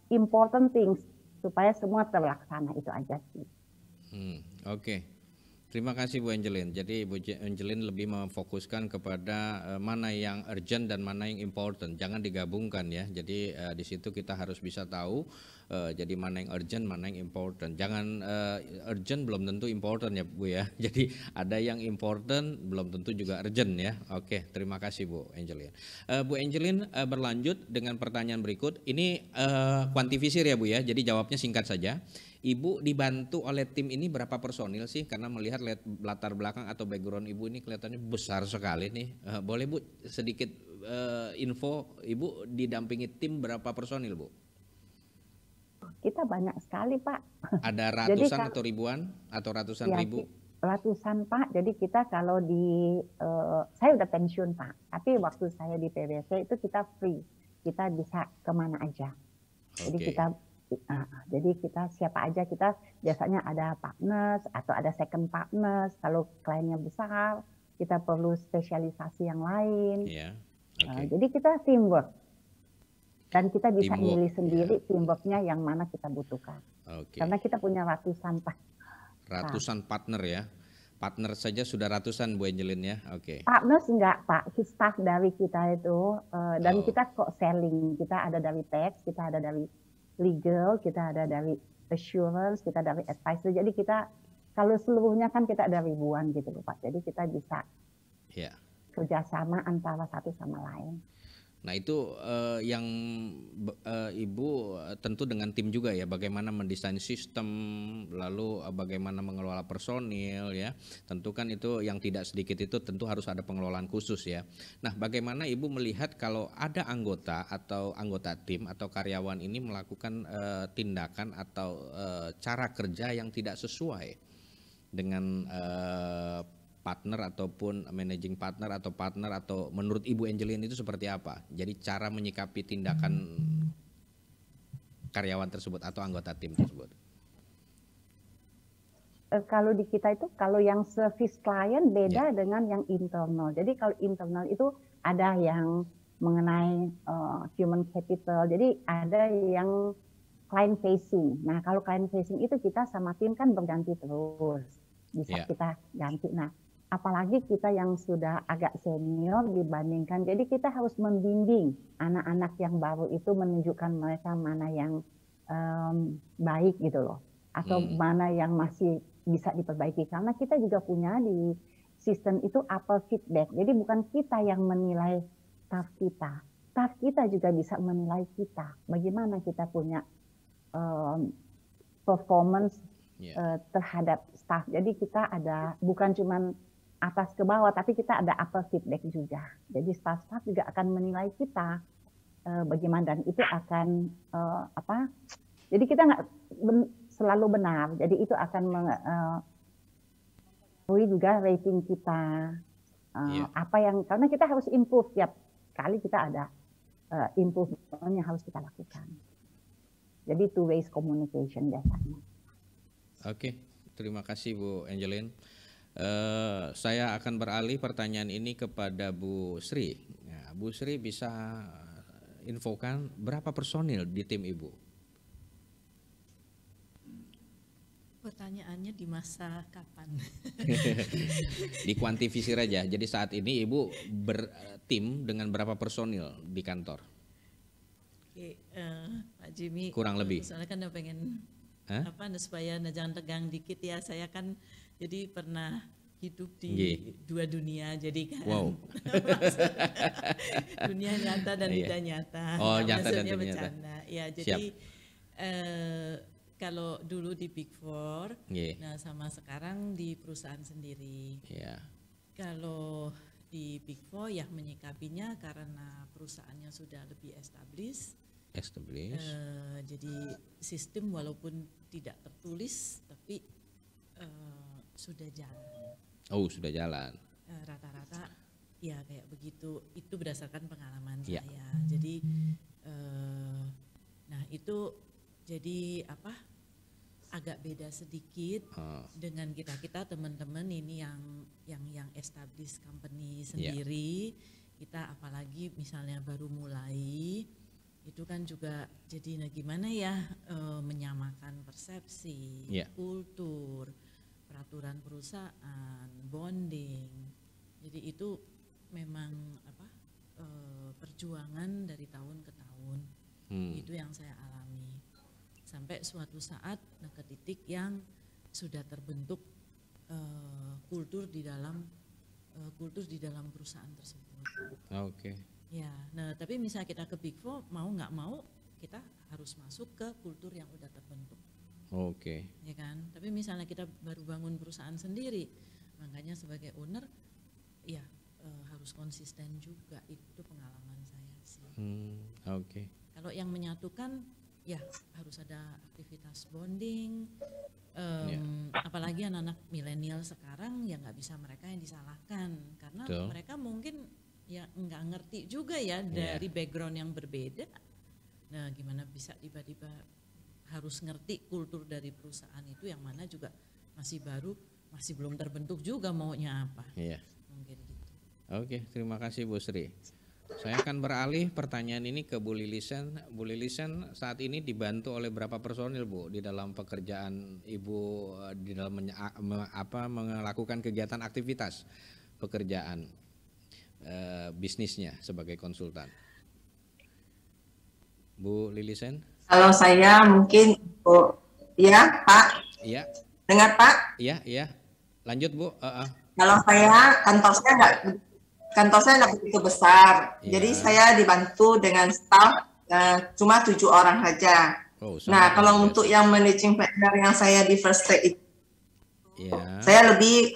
important things supaya semua terlaksana, itu aja sih. Oke. Terima kasih Bu Angeline. Jadi Bu Angeline lebih memfokuskan kepada mana yang urgent dan mana yang important. Jangan digabungkan ya. Jadi di situ kita harus bisa tahu. Jadi mana yang urgent, mana yang important. Jangan urgent belum tentu important ya Bu ya. Jadi ada yang important belum tentu juga urgent ya. Oke, terima kasih Bu Angeline. Bu Angeline berlanjut dengan pertanyaan berikut. Ini kuantifisir ya Bu ya. Jadi jawabnya singkat saja. Ibu dibantu oleh tim ini berapa personil sih? Karena melihat latar belakang atau background Ibu ini kelihatannya besar sekali nih. Boleh Bu sedikit info, Ibu didampingi tim berapa personil Bu? Kita banyak sekali Pak. Ada ratusan atau ribuan atau ratusan ya, ribu? Ratusan Pak. Jadi kita kalau di saya udah pensiun Pak, tapi waktu saya di PwC itu kita free, kita bisa kemana aja. Jadi jadi kita siapa aja, kita biasanya ada partners atau ada second partners. Kalau kliennya besar, kita perlu spesialisasi yang lain. Jadi kita teamwork. Dan kita bisa milih sendiri teamworknya yang mana kita butuhkan. Karena kita punya ratusan partner ya. Partner saja sudah ratusan Bu Angelin ya. Partners enggak Pak, staff dari kita itu dan kita kok selling. Kita ada dari tax, kita ada dari legal, kita ada dari assurance, kita dari advisor. Jadi kita kalau seluruhnya kan kita ada ribuan gitu loh Pak. Jadi kita bisa kerjasama antara satu sama lain. Nah itu yang Ibu tentu dengan tim juga ya, bagaimana mendesain sistem, lalu bagaimana mengelola personil ya. Tentu kan itu yang tidak sedikit itu tentu harus ada pengelolaan khusus ya. Nah bagaimana Ibu melihat kalau ada anggota atau anggota tim atau karyawan ini melakukan tindakan atau cara kerja yang tidak sesuai dengan partner ataupun managing partner atau menurut Ibu Angelin itu seperti apa? Jadi cara menyikapi tindakan karyawan tersebut atau anggota tim tersebut. Kalau di kita itu kalau yang service client beda dengan yang internal. Jadi kalau internal itu ada yang mengenai human capital. Jadi ada yang client facing. Nah, kalau client facing itu kita sama tim kan berganti terus. Bisa kita ganti. Nah, apalagi kita yang sudah agak senior dibandingkan, jadi kita harus membimbing anak-anak yang baru itu, menunjukkan mereka mana yang baik gitu loh, atau mana yang masih bisa diperbaiki. Karena kita juga punya di sistem itu upper feedback, jadi bukan kita yang menilai staff kita juga bisa menilai kita, bagaimana kita punya performance terhadap staff. Jadi kita ada bukan cuman atas ke bawah, tapi kita ada upper feedback juga. Jadi staff-staff juga akan menilai kita bagaimana, dan itu akan jadi kita nggak selalu benar. Jadi itu akan mengaruhi juga rating kita. Apa yang karena kita harus improve tiap kali, kita ada improvement yang harus kita lakukan. Jadi two ways communication biasanya. Terima kasih Bu Angelin. Saya akan beralih pertanyaan ini kepada Bu Sri. Ya, Bu Sri bisa infokan berapa personil di tim Ibu? Pertanyaannya di masa kapan? Dikuantifisir aja. Jadi saat ini Ibu bertim dengan berapa personil di kantor? Pak Jimmy. Kurang lebih. Soalnya kan pengen supaya jangan tegang dikit ya. Saya kan jadi pernah hidup di dua dunia, jadi kan dunia nyata dan tidak nyata. Nyata dan tidak nyata. Ya, jadi kalau dulu di Big Four, nah sama sekarang di perusahaan sendiri. Kalau di Big Four ya menyikapinya karena perusahaannya sudah lebih established. Jadi sistem walaupun tidak tertulis tapi sudah jalan. Sudah jalan. Rata-rata ya kayak begitu. Itu berdasarkan pengalaman saya. Jadi nah itu jadi agak beda sedikit dengan kita teman-teman ini yang established company sendiri. Kita apalagi misalnya baru mulai, itu kan juga jadi gimana ya menyamakan persepsi, kultur, peraturan perusahaan, bonding. Jadi itu memang perjuangan dari tahun ke tahun. Itu yang saya alami. Sampai suatu saat ke titik yang sudah terbentuk kultur di dalam perusahaan tersebut. Ya, nah tapi misalnya kita ke Big Four, mau nggak mau kita harus masuk ke kultur yang udah terbentuk. Oke. Ya kan? Tapi misalnya kita baru bangun perusahaan sendiri, makanya sebagai owner, ya harus konsisten juga. Itu pengalaman saya sih. Oke. Kalau yang menyatukan, ya harus ada aktivitas bonding. Apalagi anak-anak milenial sekarang, ya nggak bisa mereka yang disalahkan, karena Betul. mereka mungkin ya nggak ngerti juga ya dari background yang berbeda. Nah, gimana bisa tiba-tiba harus ngerti kultur dari perusahaan itu yang mana juga masih baru, masih belum terbentuk juga maunya apa. Iya. Mungkin gitu. Oke, terima kasih Bu Sri. Saya akan beralih pertanyaan ini ke Bu Lilisen. Bu Lilisen saat ini dibantu oleh berapa personil Bu di dalam pekerjaan Ibu di dalam melakukan kegiatan aktivitas pekerjaan bisnisnya sebagai konsultan? Bu Lilisen? Kalau saya mungkin, ya Pak, Iya. dengar Pak? Iya. Lanjut Bu. Kalau saya kantor saya nggak begitu besar, jadi saya dibantu dengan staff cuma 7 orang saja. Nah, kalau untuk yang managing partner yang saya di First Track itu, saya lebih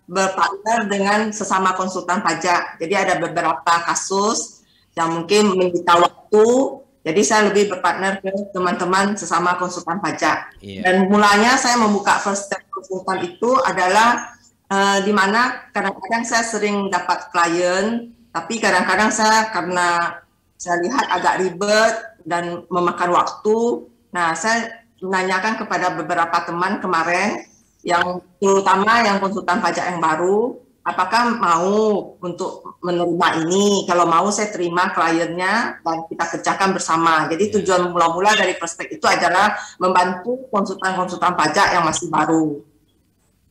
berpartner dengan sesama konsultan pajak. Jadi ada beberapa kasus yang mungkin menyita waktu, jadi saya lebih berpartner ke teman-teman sesama konsultan pajak. Dan mulanya saya membuka First Track konsultan itu adalah di mana kadang-kadang saya sering dapat klien, tapi kadang-kadang karena saya lihat agak ribet dan memakan waktu. Nah, saya menanyakan kepada beberapa teman kemarin, yang terutama yang konsultan pajak yang baru, apakah mau untuk menerima ini? Kalau mau saya terima kliennya dan kita kerjakan bersama. Jadi tujuan mula-mula dari Prospek itu adalah membantu konsultan-konsultan pajak yang masih baru.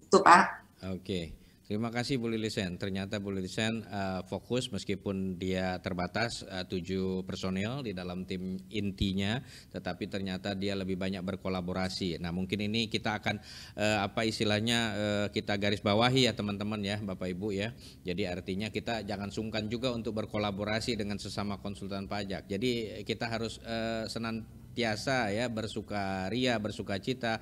Itu Pak. Oke, terima kasih Bu Lilisen. Ternyata Bu Lilisen fokus meskipun dia terbatas 7 personil di dalam tim intinya, tetapi ternyata dia lebih banyak berkolaborasi. Nah, mungkin ini kita akan kita garis bawahi ya teman-teman ya, Bapak Ibu ya. Jadi artinya kita jangan sungkan juga untuk berkolaborasi dengan sesama konsultan pajak. Jadi kita harus senantiasa ya bersukaria, bersukacita,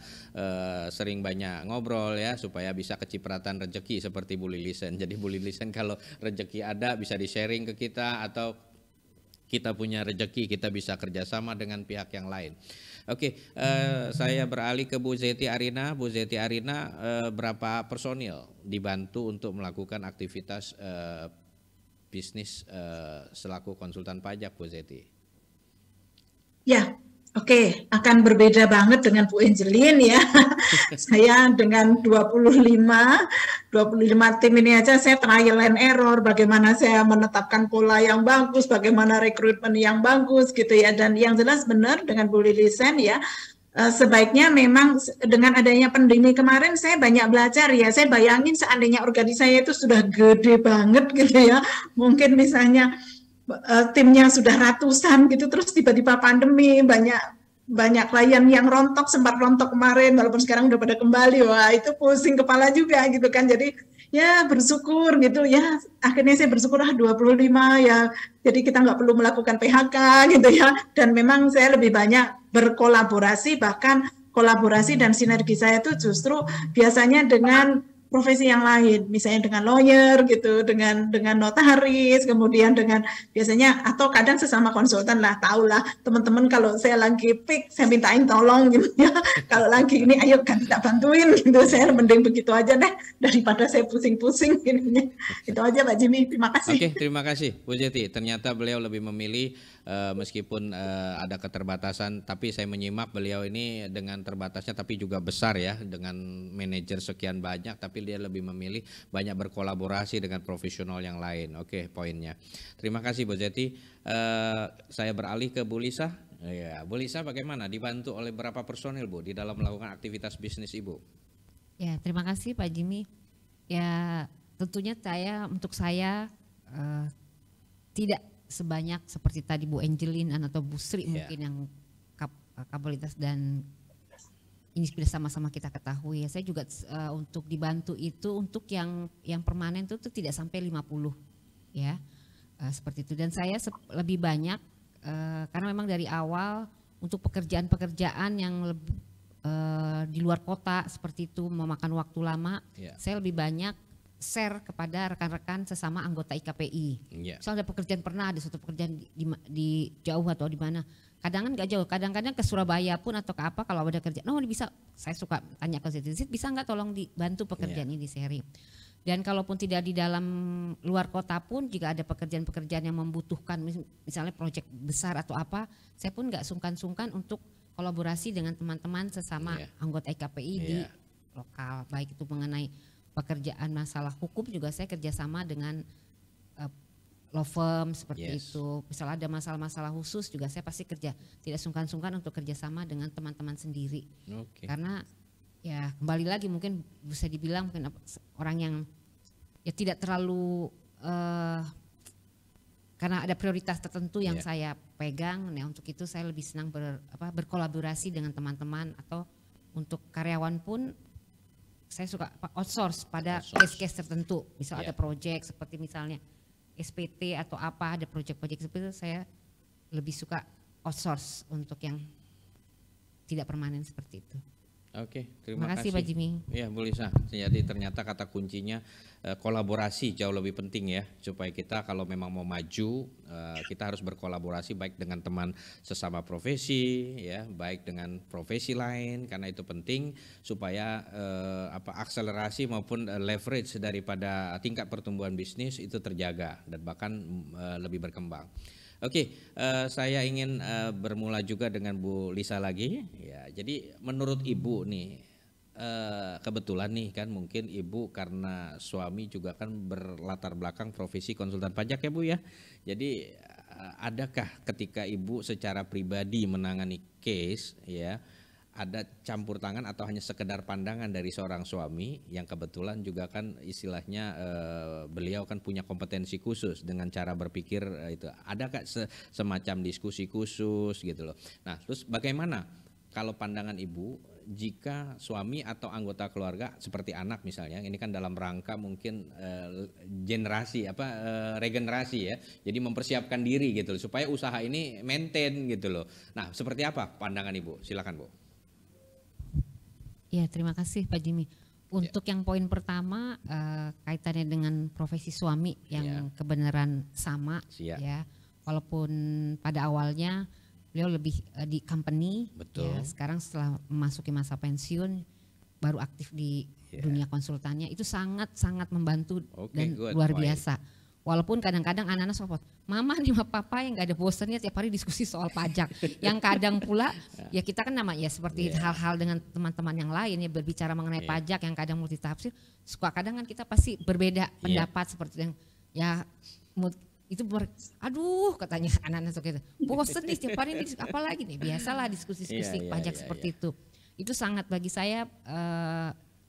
sering banyak ngobrol ya supaya bisa kecipratan rezeki seperti Bu Lilisen. Jadi Bu Lilisen kalau rezeki ada bisa di-sharing ke kita, atau kita punya rezeki kita bisa kerjasama dengan pihak yang lain. Oke, saya beralih ke Bu Zeti Arina. Bu Zeti Arina, berapa personil dibantu untuk melakukan aktivitas bisnis selaku konsultan pajak, Bu Zeti? Ya, oke, akan berbeda banget dengan Bu Angelin ya. Saya dengan 25 tim ini aja saya trial and error, bagaimana saya menetapkan pola yang bagus, bagaimana rekrutmen yang bagus gitu ya. Dan yang jelas benar dengan Bu Lilisen ya, sebaiknya memang dengan adanya pandemi kemarin saya banyak belajar ya. Saya bayangin seandainya organisasi saya itu sudah gede banget gitu ya, mungkin misalnya timnya sudah ratusan gitu, terus tiba-tiba pandemi, banyak klien yang sempat rontok kemarin, walaupun sekarang udah pada kembali. Wah, itu pusing kepala juga gitu kan. Jadi ya bersyukur gitu ya, akhirnya saya bersyukur 25 ya, jadi kita nggak perlu melakukan PHK gitu ya. Dan memang saya lebih banyak berkolaborasi, bahkan kolaborasi dan sinergi saya itu justru biasanya dengan profesi yang lain, misalnya dengan lawyer gitu, dengan notaris, kemudian dengan biasanya atau kadang sesama konsultan lah, tahulah teman-teman kalau saya lagi peak saya mintain tolong gitu ya, kalau lagi ini ayo kan kita bantuin gitu, saya mending begitu aja deh daripada saya pusing-pusing gitu. Itu aja Pak Jimmy, terima kasih. Oke, terima kasih Bu Zeti. Ternyata beliau lebih memilih meskipun ada keterbatasan, tapi saya menyimak beliau ini dengan terbatasnya tapi juga besar ya, dengan manajer sekian banyak, tapi dia lebih memilih banyak berkolaborasi dengan profesional yang lain. Oke, poinnya. Terima kasih Bu Zeti. Saya beralih ke Bu Lisa. Ya, Bu Lisa bagaimana? Dibantu oleh berapa personil Bu di dalam melakukan aktivitas bisnis Ibu? Ya, terima kasih Pak Jimmy. Ya, tentunya untuk saya tidak sebanyak seperti tadi Bu Angelin atau Bu Sri mungkin yang kapabilitas dan ini sudah sama-sama kita ketahui ya. Saya juga untuk dibantu itu untuk yang permanen itu tidak sampai 50 ya, seperti itu. Dan saya lebih banyak karena memang dari awal untuk pekerjaan-pekerjaan yang di luar kota seperti itu memakan waktu lama, saya lebih banyak share kepada rekan-rekan sesama anggota IKPI. Misalnya ada pekerjaan, pernah ada suatu pekerjaan di jauh atau di mana. Kadang kan nggak jauh, kadang-kadang ke Surabaya pun atau ke apa kalau ada kerja. No, bisa, saya suka tanya ke Zit, bisa nggak tolong dibantu pekerjaan ini sharing. Dan kalaupun tidak di dalam luar kota pun, jika ada pekerjaan-pekerjaan yang membutuhkan misalnya proyek besar atau apa, saya pun nggak sungkan-sungkan untuk kolaborasi dengan teman-teman sesama anggota IKPI di lokal, baik itu mengenai pekerjaan masalah hukum juga saya kerjasama dengan law firm seperti itu. Misalnya ada masalah-masalah khusus juga saya pasti tidak sungkan-sungkan untuk kerjasama dengan teman-teman sendiri. Karena ya kembali lagi mungkin bisa dibilang mungkin orang yang ya tidak terlalu karena ada prioritas tertentu yang saya pegang. Nah untuk itu saya lebih senang berkolaborasi dengan teman-teman, atau untuk karyawan pun saya suka outsource pada case-case tertentu. Misal ada proyek seperti misalnya SPT atau apa, ada proyek-proyek seperti itu, saya lebih suka outsource untuk yang tidak permanen seperti itu. Oke, terima kasih Pak Jimmy. Ya, Bu Lisa. Jadi ternyata kata kuncinya kolaborasi jauh lebih penting ya, supaya kita kalau memang mau maju, kita harus berkolaborasi baik dengan teman sesama profesi, ya, baik dengan profesi lain, karena itu penting supaya akselerasi maupun leverage daripada tingkat pertumbuhan bisnis itu terjaga dan bahkan lebih berkembang. Oke, saya ingin bermula juga dengan Bu Lisa lagi. Ya, jadi menurut Ibu nih, kebetulan nih kan mungkin Ibu karena suami juga kan berlatar belakang profesi konsultan pajak ya Bu ya. Jadi adakah ketika Ibu secara pribadi menangani case ya, ada campur tangan atau hanya sekedar pandangan dari seorang suami yang kebetulan juga kan istilahnya beliau kan punya kompetensi khusus dengan cara berpikir itu. Adakah semacam diskusi khusus gitu loh. Nah, terus bagaimana kalau pandangan Ibu jika suami atau anggota keluarga seperti anak misalnya, ini kan dalam rangka mungkin regenerasi ya. Jadi mempersiapkan diri gitu loh, supaya usaha ini maintain gitu loh. Nah, seperti apa pandangan Ibu? Silakan Bu. Ya, terima kasih Pak Jimmy. Untuk yang poin pertama kaitannya dengan profesi suami yang kebenaran sama ya. Walaupun pada awalnya beliau lebih di company, ya, sekarang setelah memasuki masa pensiun baru aktif di dunia konsultannya, itu sangat membantu dan luar biasa. Walaupun kadang-kadang anak-anak support, mama nih sama papa yang gak ada bosannya tiap hari diskusi soal pajak. Yang kadang pula ya kita kan namanya seperti hal-hal dengan teman-teman yang lain ya, berbicara mengenai pajak yang kadang multitafsir, suka kadang kan kita pasti berbeda pendapat seperti yang ya itu aduh katanya anak-anak suka itu, bosan nih tiap hari ini apalagi nih, biasalah diskusi-diskusi pajak seperti itu. Itu sangat bagi saya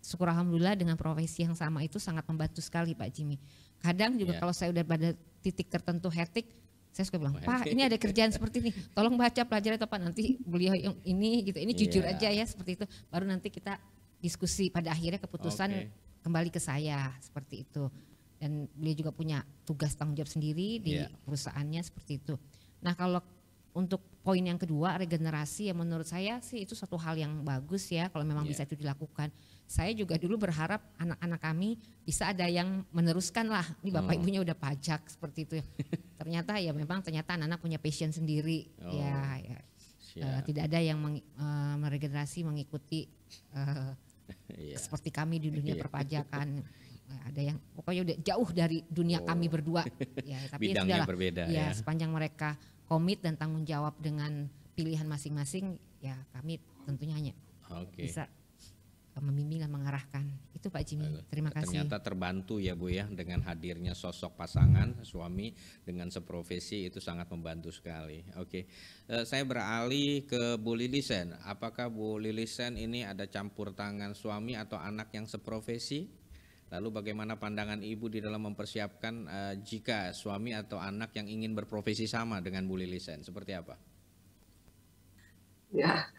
syukur alhamdulillah dengan profesi yang sama itu sangat membantu sekali Pak Jimmy. Kadang juga kalau saya udah pada titik tertentu hektik, saya suka bilang, Pak ini ada kerjaan seperti ini, tolong baca pelajari atau apa, nanti beliau yang ini gitu, ini jujur aja ya seperti itu, baru nanti kita diskusi, pada akhirnya keputusan kembali ke saya seperti itu. Dan beliau juga punya tugas tanggung jawab sendiri di perusahaannya seperti itu. Nah kalau untuk poin yang kedua, regenerasi, ya menurut saya sih itu satu hal yang bagus ya kalau memang bisa itu dilakukan. Saya juga dulu berharap anak-anak kami bisa ada yang meneruskan lah, ini bapak ibunya udah pajak seperti itu. Ternyata anak-anak punya passion sendiri, tidak ada yang meregenerasi mengikuti seperti kami di dunia perpajakan. Ada yang pokoknya udah jauh dari dunia kami berdua, ya tapi ya sudahlah, berbeda, ya sepanjang mereka komit dan tanggung jawab dengan pilihan masing-masing, ya kami tentunya hanya bisa membimbing dan mengarahkan. Itu Pak Jimmy, terima kasih. Ternyata terbantu ya Bu ya dengan hadirnya sosok pasangan suami dengan seprofesi, itu sangat membantu sekali. Saya beralih ke Bu Lilisen. Apakah Bu Lilisen ini ada campur tangan suami atau anak yang seprofesi? Lalu bagaimana pandangan Ibu di dalam mempersiapkan jika suami atau anak yang ingin berprofesi sama dengan Bu Lilisen, seperti apa? Ya,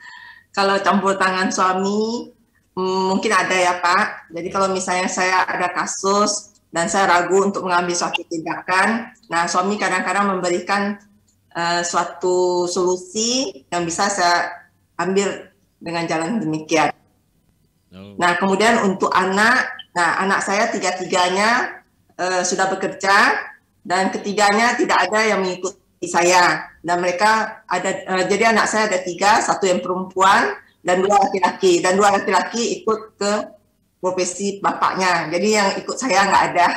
kalau campur tangan suami mungkin ada ya Pak. Jadi kalau misalnya saya ada kasus dan saya ragu untuk mengambil suatu tindakan, nah suami kadang-kadang memberikan suatu solusi yang bisa saya ambil dengan jalan demikian. Oh. Nah, kemudian untuk anak saya tiga-tiganya sudah bekerja dan ketiganya tidak ada yang mengikuti saya. Dan mereka ada, jadi anak saya ada 3, 1 yang perempuan dan 2 laki-laki. Dan 2 laki-laki ikut ke profesi bapaknya. Jadi yang ikut saya nggak ada.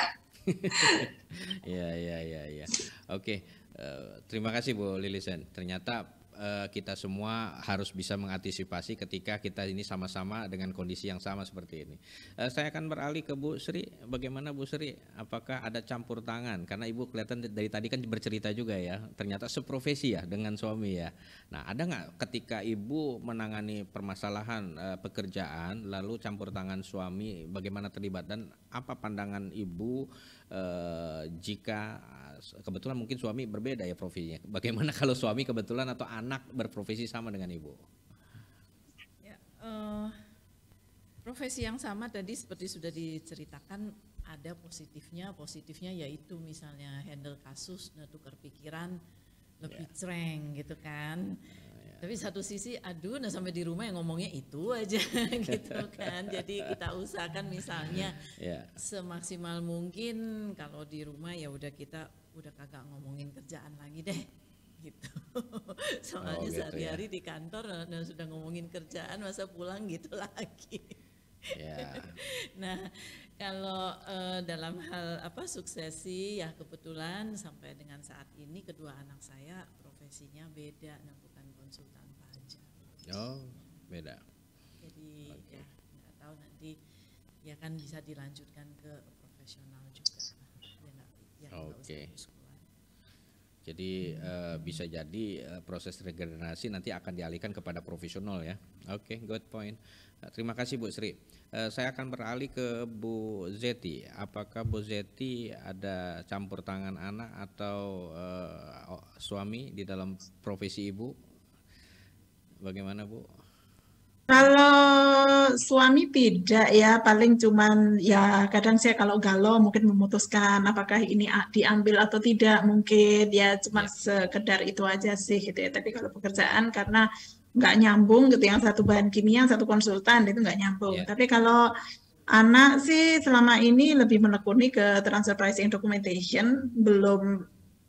Ya. Oke, terima kasih Bu Lilisen. Ternyata kita semua harus bisa mengantisipasi ketika kita ini sama-sama dengan kondisi yang sama seperti ini. Saya akan beralih ke Bu Sri. Bagaimana Bu Sri? Apakah ada campur tangan? Karena Ibu kelihatan dari tadi kan bercerita juga ya. Ternyata seprofesi ya dengan suami ya. Nah, ada nggak ketika Ibu menangani permasalahan pekerjaan, lalu campur tangan suami bagaimana terlibat dan apa pandangan Ibu jika kebetulan mungkin suami berbeda ya profesinya. Bagaimana kalau suami kebetulan atau anak berprofesi sama dengan Ibu? Ya, profesi yang sama tadi seperti sudah diceritakan ada positifnya yaitu misalnya handle kasus, tukar pikiran, lebih cereng gitu kan. Tapi satu sisi aduh sampai di rumah yang ngomongnya itu aja gitu kan. Jadi kita usahakan misalnya semaksimal mungkin kalau di rumah ya kita udah kagak ngomongin kerjaan lagi deh gitu. Soalnya gitu sehari-hari di kantor dan sudah ngomongin kerjaan masa pulang gitu lagi. Nah, kalau dalam hal suksesi ya kebetulan sampai dengan saat ini kedua anak saya profesinya beda, bukan konsultan pajak. Oh, beda. Jadi ya nggak tahu nanti ya kan bisa dilanjutkan ke profesional juga. Oke. Jadi bisa jadi proses regenerasi nanti akan dialihkan kepada profesional ya. Oke, good point. Terima kasih Bu Sri. Saya akan beralih ke Bu Zeti. Apakah Bu Zeti ada campur tangan anak atau suami di dalam profesi Ibu? Bagaimana Bu? Kalau suami tidak ya, paling cuman ya kadang saya kalau galau mungkin memutuskan apakah ini diambil atau tidak, mungkin ya cuman sekedar itu aja sih gitu ya. Tapi kalau pekerjaan karena nggak nyambung gitu, yang satu bahan kimia, satu konsultan itu nggak nyambung. Tapi kalau anak sih selama ini lebih menekuni ke transfer pricing documentation,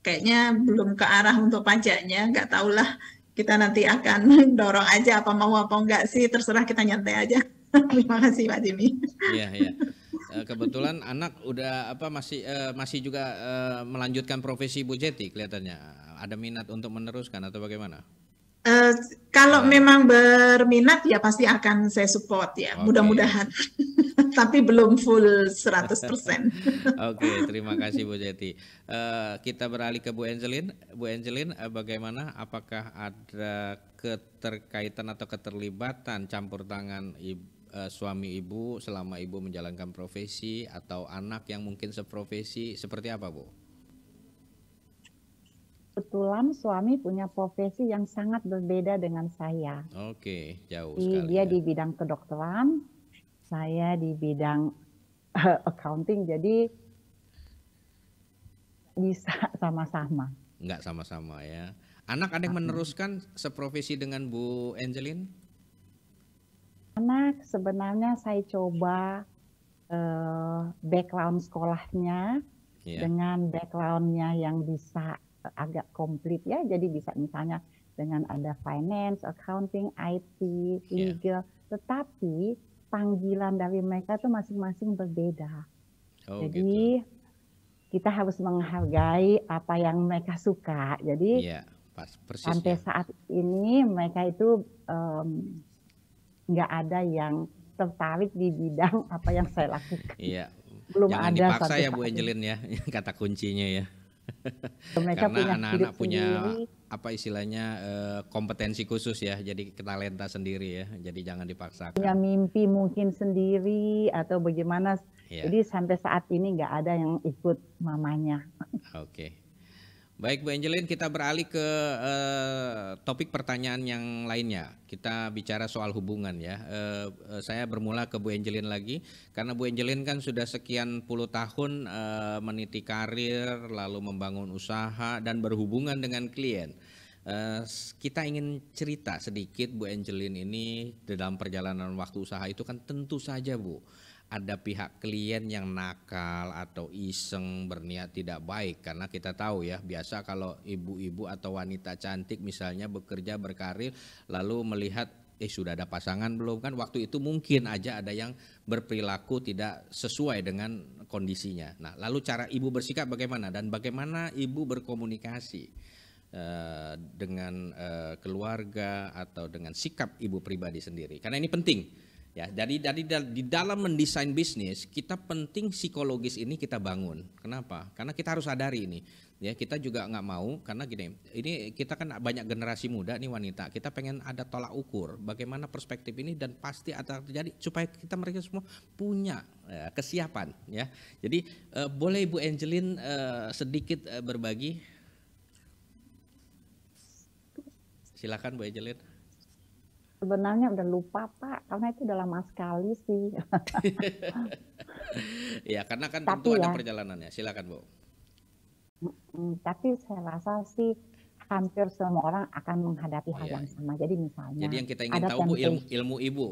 kayaknya belum ke arah untuk pajaknya, nggak tahulah. Kita nanti akan dorong aja apa mau apa enggak sih, terserah, kita nyantai aja. Terima kasih Pak Jimmy. Iya. Kebetulan anak udah masih juga melanjutkan profesi Bu Zeti kelihatannya. Ada minat untuk meneruskan atau bagaimana? Kalau memang berminat ya pasti akan saya support ya, mudah-mudahan. Tapi belum full 100%. Oke, terima kasih Bu Zeti. Kita beralih ke Bu Angeline. Bu Angeline, bagaimana? Apakah ada keterkaitan atau keterlibatan campur tangan suami Ibu selama Ibu menjalankan profesi atau anak yang mungkin seprofesi? Seperti apa Bu? Kebetulan suami punya profesi yang sangat berbeda dengan saya. Oke, jauh sekali. Dia di bidang kedokteran, saya di bidang accounting, jadi bisa sama-sama. Enggak sama-sama ya. Anak ada yang meneruskan seprofesi dengan Bu Angeline? Anak sebenarnya saya coba background sekolahnya dengan backgroundnya yang bisa agak komplit ya, jadi bisa misalnya dengan ada finance, accounting, IT, legal, tetapi panggilan dari mereka tuh masing-masing berbeda. Jadi kita harus menghargai apa yang mereka suka. Jadi sampai saat ini mereka itu nggak ada yang tertarik di bidang apa yang saya lakukan. Iya. Belum jangan ada dipaksa ya Bu Angeline ya, kata kuncinya ya. Mereka karena anak-anak punya sendiri. apa istilahnya kompetensi khusus ya, jadi talenta sendiri ya, jadi jangan dipaksakan. Punya mimpi mungkin sendiri atau bagaimana, jadi sampai saat ini nggak ada yang ikut mamanya. Oke. Baik Bu Angeline, kita beralih ke topik pertanyaan yang lainnya. Kita bicara soal hubungan ya. Saya bermula ke Bu Angeline lagi, karena Bu Angeline kan sudah sekian puluh tahun meniti karir, lalu membangun usaha dan berhubungan dengan klien. Kita ingin cerita sedikit Bu Angeline ini dalam perjalanan waktu usaha itu kan tentu saja Bu, ada pihak klien yang nakal atau iseng berniat tidak baik, karena kita tahu ya biasa kalau ibu-ibu atau wanita cantik misalnya bekerja berkarir lalu melihat sudah ada pasangan belum, kan waktu itu mungkin aja ada yang berperilaku tidak sesuai dengan kondisinya. Nah lalu cara ibu bersikap bagaimana dan bagaimana ibu berkomunikasi dengan keluarga atau dengan sikap ibu pribadi sendiri, karena ini penting. Ya, dari di dalam mendesain bisnis kita penting psikologis ini kita bangun. Kenapa? Karena kita harus sadari ini. Ya, kita juga nggak mau karena gini. Ini kita kan banyak generasi muda nih wanita. Kita pengen ada tolak ukur bagaimana perspektif ini dan pasti akan terjadi supaya kita mereka semua punya kesiapan. Ya, jadi boleh Ibu Angeline sedikit berbagi. Silakan Bu Angeline. Sebenarnya udah lupa Pak, karena itu udah lama sekali sih. Ya, karena kan tentu ada perjalanannya. Silakan Bu. Tapi saya rasa sih hampir semua orang akan menghadapi hal yang sama. Jadi misalnya. Jadi yang kita ingin tahu Bu,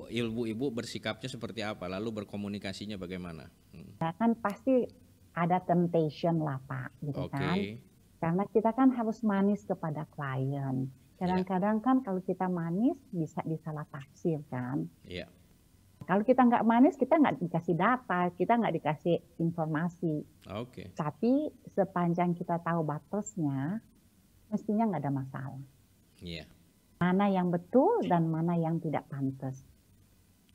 ilmu ibu bersikapnya seperti apa, lalu berkomunikasinya bagaimana? Ya kan pasti ada temptation lah Pak, gitu kan. Karena kita kan harus manis kepada klien. Kadang-kadang kan kalau kita manis bisa disalah tafsir kan. Iya. Kalau kita nggak manis, kita nggak dikasih data, kita nggak dikasih informasi. Oke. Tapi sepanjang kita tahu batasnya, mestinya nggak ada masalah. Iya. Mana yang betul dan mana yang tidak pantas.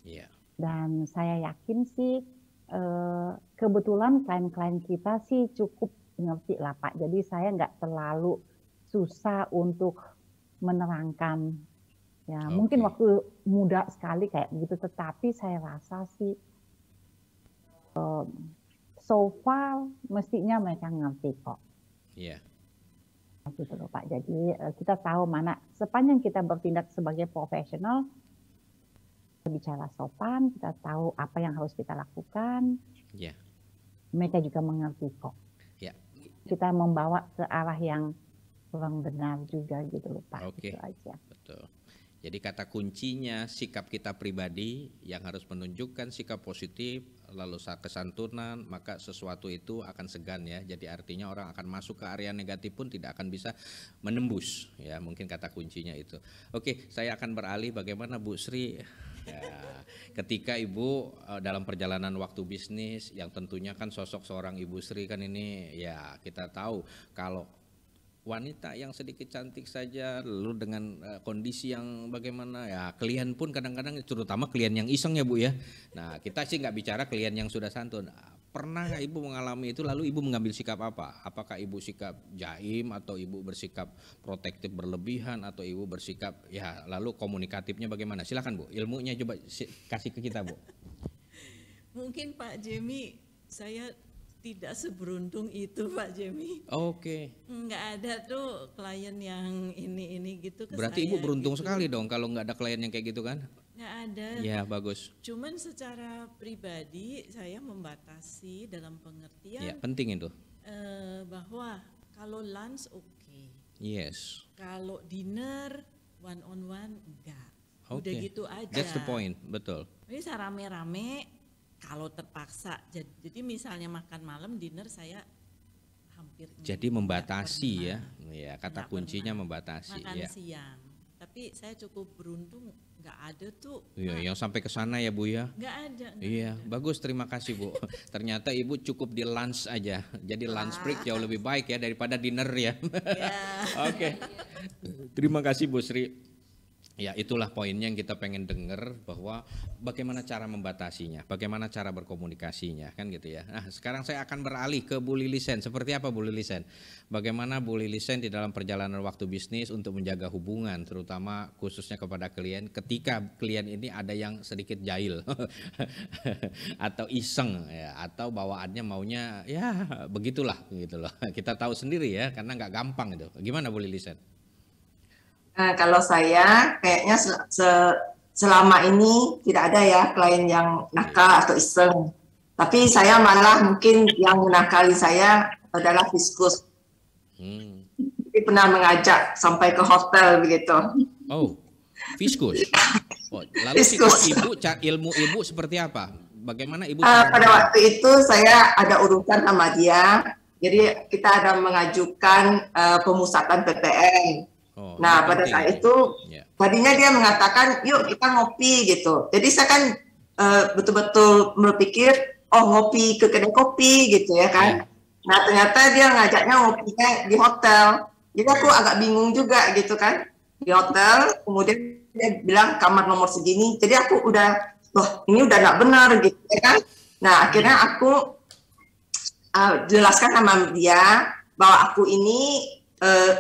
Iya. Dan saya yakin sih kebetulan klien-klien kita sih cukup ngerti lah Pak. Jadi saya nggak terlalu susah untuk menerangkan ya mungkin waktu muda sekali kayak gitu, tetapi saya rasa sih so far mestinya mereka ngerti kok. Iya. Gitu loh Pak. Jadi kita tahu mana sepanjang kita bertindak sebagai profesional, bicara sopan, kita tahu apa yang harus kita lakukan. Iya. Mereka juga mengerti kok. Iya. Kita membawa ke arah yang kurang benar juga gitu loh Pak. Oke, gitu aja. Betul. Jadi kata kuncinya sikap kita pribadi yang harus menunjukkan sikap positif, lalu kesantunan, maka sesuatu itu akan segan ya. Jadi artinya orang akan masuk ke area negatif pun tidak akan bisa menembus ya. Mungkin kata kuncinya itu. Oke, saya akan beralih bagaimana Bu Sri. Ya, ketika Ibu dalam perjalanan waktu bisnis yang tentunya kan sosok seorang Ibu Sri kan ini ya kita tahu kalau wanita yang sedikit cantik saja lalu dengan kondisi yang bagaimana ya klien pun kadang-kadang terutama klien yang iseng ya Bu ya. Nah kita sih nggak bicara klien yang sudah santun. Pernah nggak Ibu mengalami itu lalu Ibu mengambil sikap apa? Apakah Ibu sikap jaim atau Ibu bersikap protektif berlebihan atau Ibu bersikap ya lalu komunikatifnya bagaimana? Silakan Bu, ilmunya coba kasih ke kita Bu. Mungkin Pak Jemi saya tidak seberuntung itu Pak Jemi. Oke. Nggak ada tuh klien yang ini gitu ke Berarti saya. Ibu beruntung gitu. sekali dong kalau nggak ada klien yang kayak gitu kan? Nggak ada. Ya bagus. Cuman secara pribadi saya membatasi dalam pengertian. Ya penting itu. Bahwa kalau lunch oke. Yes. Kalau dinner one on one enggak. Udah gitu aja. That's the point, betul. Jadi saya rame-rame. Kalau terpaksa, jadi misalnya makan malam, dinner saya hampir. Jadi membatasi ya, ya kata kuncinya membatasi. Makan ya. siang, tapi saya cukup beruntung nggak ada tuh. Iya, yang sampai ke sana ya Bu ya. Nggak ada. Iya, bagus terima kasih Bu. Ternyata Ibu cukup di lunch aja, jadi lunch break jauh lebih baik ya daripada dinner ya. Oke, terima kasih Bu Sri. Ya itulah poinnya yang kita pengen dengar bahwa bagaimana cara membatasinya, bagaimana cara berkomunikasinya kan gitu ya. Nah sekarang saya akan beralih ke Bu Lilisen. Seperti apa Bu Lilisen? Bagaimana Bu Lilisen di dalam perjalanan waktu bisnis untuk menjaga hubungan terutama khususnya kepada klien ketika klien ini ada yang sedikit jahil atau iseng ya, atau bawaannya maunya ya begitulah gitu loh. Kita tahu sendiri ya karena nggak gampang itu. Gimana Bu Lilisen? Kalau saya kayaknya selama ini tidak ada ya klien yang nakal atau iseng. Tapi saya malah mungkin yang menakali saya adalah fiskus. pernah mengajak sampai ke hotel begitu. Oh, fiskus. Oh, lalu Fiskus. ilmu ibu seperti apa? Bagaimana ibu? Pada waktu itu saya ada urutan sama dia, jadi kita ada mengajukan pemusatan PTN. Oh, Nah, pada saat itu tadinya dia mengatakan, yuk kita ngopi gitu. Jadi saya kan betul-betul berpikir, oh ngopi ke kedai kopi gitu ya kan. Nah, ternyata dia ngajaknya ngopinya di hotel. Jadi aku agak bingung juga gitu kan. Di hotel, kemudian dia bilang kamar nomor segini. Jadi aku udah, wah ini udah nggak benar gitu ya kan. Nah, akhirnya aku jelaskan sama dia bahwa aku ini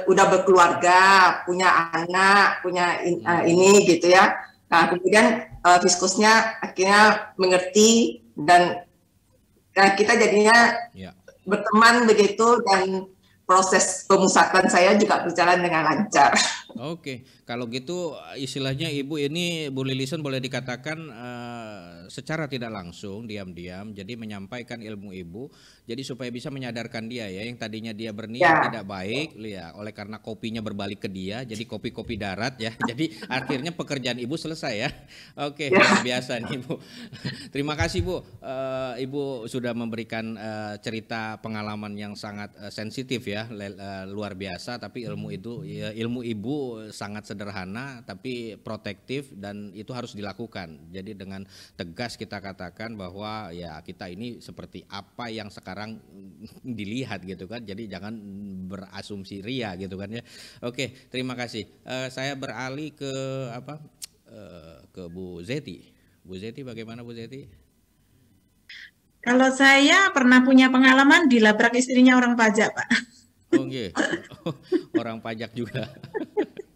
udah berkeluarga, punya anak, punya ini gitu ya. Nah, kemudian fiskusnya akhirnya mengerti dan kita jadinya berteman begitu dan proses pemusatan saya juga berjalan dengan lancar. Oke, kalau gitu istilahnya ibu ini, Bu Lilison boleh dikatakan secara tidak langsung diam-diam jadi menyampaikan ilmu ibu, jadi supaya bisa menyadarkan dia ya yang tadinya dia berniat tidak baik ya, oleh karena kopinya berbalik ke dia jadi kopi-kopi darat ya. Jadi akhirnya pekerjaan ibu selesai ya. Oke, luar biasa nih Bu. Terima kasih Bu. Ibu sudah memberikan cerita pengalaman yang sangat sensitif ya, luar biasa, tapi ilmu ibu sangat sederhana tapi protektif dan itu harus dilakukan. Jadi dengan tegas kita katakan bahwa ya kita ini seperti apa yang sekarang dilihat gitu kan. Jadi jangan berasumsi ria gitu kan ya. Oke, terima kasih. Saya beralih ke ke Bu Zeti. Bu Zeti, bagaimana Bu Zeti? Kalau saya pernah punya pengalaman dilabrak istrinya orang pajak, Pak. Oh iya, orang pajak juga.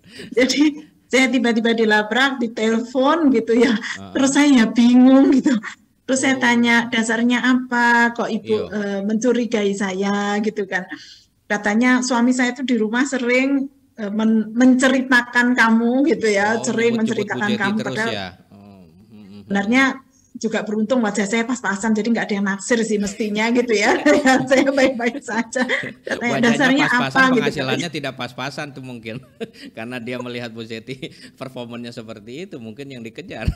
Jadi saya tiba-tiba dilabrak, ditelepon gitu ya. Terus saya bingung gitu. Terus saya tanya dasarnya apa, kok ibu mencurigai saya gitu kan. Katanya suami saya itu di rumah sering menceritakan kamu gitu ya, sering menceritakan kamu. Padahal ya? sebenarnya juga beruntung wajah saya pas-pasan, jadi nggak ada yang naksir sih mestinya gitu ya. Saya baik-baik saja. Wajahnya dasarnya pas-pasan, apa penghasilannya gitu. Tidak pas-pasan tuh mungkin. Karena dia melihat Bu Zeti performanya seperti itu, mungkin yang dikejar.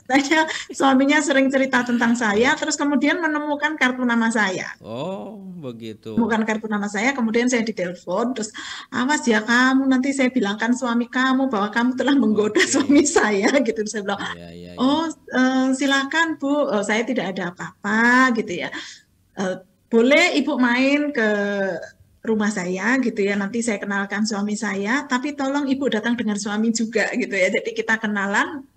Saya suaminya sering cerita tentang saya, terus kemudian menemukan kartu nama saya. Oh, begitu. Menemukan kartu nama saya, kemudian saya ditelepon, terus awas ya kamu, nanti saya bilangkan suami kamu bahwa kamu telah menggoda suami saya, gitu. Saya bilang, oh silakan Bu, saya tidak ada apa-apa, gitu ya. Boleh Ibu main ke rumah saya gitu ya, nanti saya kenalkan suami saya, tapi tolong Ibu datang dengan suami juga gitu ya. Jadi kita kenalan,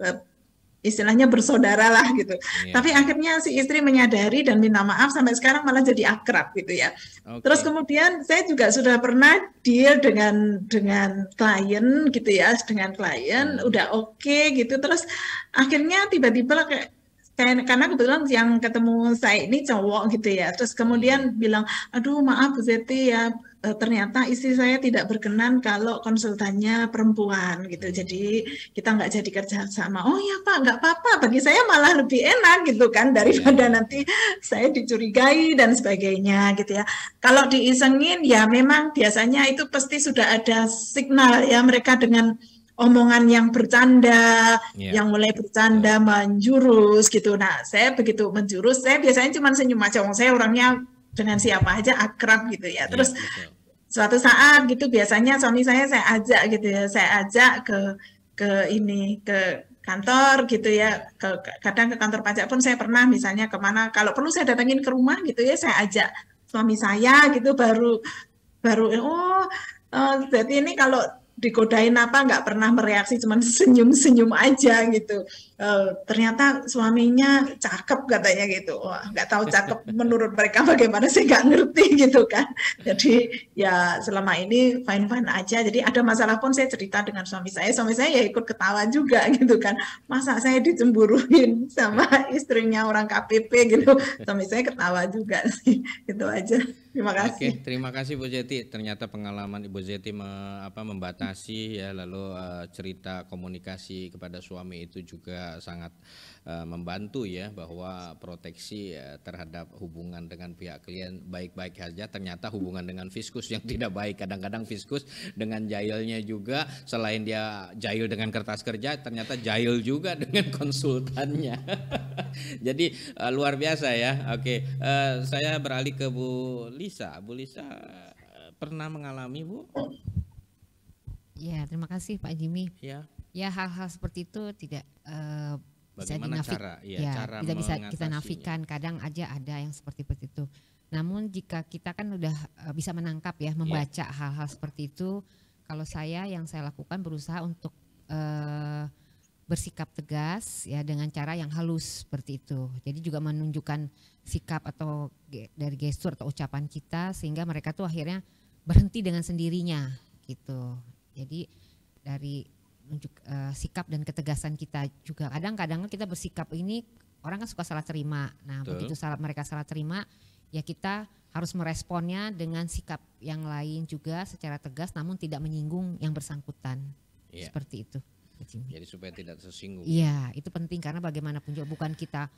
istilahnya bersaudara lah gitu. Tapi akhirnya si istri menyadari dan minta maaf, sampai sekarang malah jadi akrab gitu ya. Terus kemudian saya juga sudah pernah deal dengan klien gitu ya, dengan klien udah oke gitu. Terus akhirnya tiba-tiba kayak karena kebetulan yang ketemu saya ini cowok gitu ya, terus kemudian bilang, aduh maaf Bu Zeti ya, ternyata istri saya tidak berkenan kalau konsultannya perempuan gitu, jadi kita nggak jadi kerja sama. Oh ya Pak, nggak apa-apa, bagi saya malah lebih enak gitu kan, daripada nanti saya dicurigai dan sebagainya gitu ya. Kalau diisengin ya memang biasanya itu pasti sudah ada signal ya, mereka dengan omongan yang bercanda, yang mulai bercanda menjurus gitu. Nah, saya begitu menjurus, saya biasanya cuma senyum aja. Saya orangnya dengan siapa aja akrab gitu ya. Terus suatu saat gitu biasanya suami saya ajak gitu ya, saya ajak ke kantor gitu ya. Kadang ke kantor pajak pun saya pernah, misalnya kemana, kalau perlu saya datangin ke rumah gitu ya, saya ajak suami saya gitu, baru jadi ini kalau digodain apa nggak pernah mereaksi, cuman senyum-senyum aja gitu. Ternyata suaminya cakep katanya gitu. Wah, nggak tahu cakep menurut mereka bagaimana, saya nggak ngerti gitu kan. Jadi ya selama ini fine-fine aja. Jadi ada masalah pun saya cerita dengan suami saya ya ikut ketawa juga gitu kan. Masa saya dicemburuin sama istrinya orang KPP gitu. Suami saya ketawa juga sih. Gitu aja. Terima kasih. Oke, terima kasih Bu Zeti. Ternyata pengalaman Ibu Zeti membatasi ya, lalu cerita komunikasi kepada suami itu juga sangat membantu ya, bahwa proteksi terhadap hubungan dengan pihak klien baik-baik saja, ternyata hubungan dengan fiskus yang tidak baik. Kadang-kadang fiskus dengan jahilnya juga, selain dia jahil dengan kertas kerja, ternyata jahil juga dengan konsultannya. Jadi luar biasa ya. Oke, saya beralih ke Bu Lisa. Bu Lisa pernah mengalami, Bu? Ya, terima kasih Pak Jimmy. Ya. Ya, hal-hal seperti itu tidak bagaimana cara tidak bisa kita nafikan. Kadang aja ada yang seperti itu. Namun jika kita kan udah bisa menangkap ya, membaca hal-hal seperti itu, kalau yang saya lakukan berusaha untuk bersikap tegas ya, dengan cara yang halus seperti itu. Jadi juga menunjukkan sikap atau dari gestur atau ucapan kita, sehingga mereka tuh akhirnya berhenti dengan sendirinya gitu. Jadi dari sikap dan ketegasan kita juga, kadang-kadang kita bersikap ini orang kan suka salah terima. Nah, begitu mereka salah terima, ya kita harus meresponnya dengan sikap yang lain juga secara tegas, namun tidak menyinggung yang bersangkutan. Seperti itu. Jadi supaya tidak tersinggung. Iya, itu penting, karena bagaimanapun juga bukan kita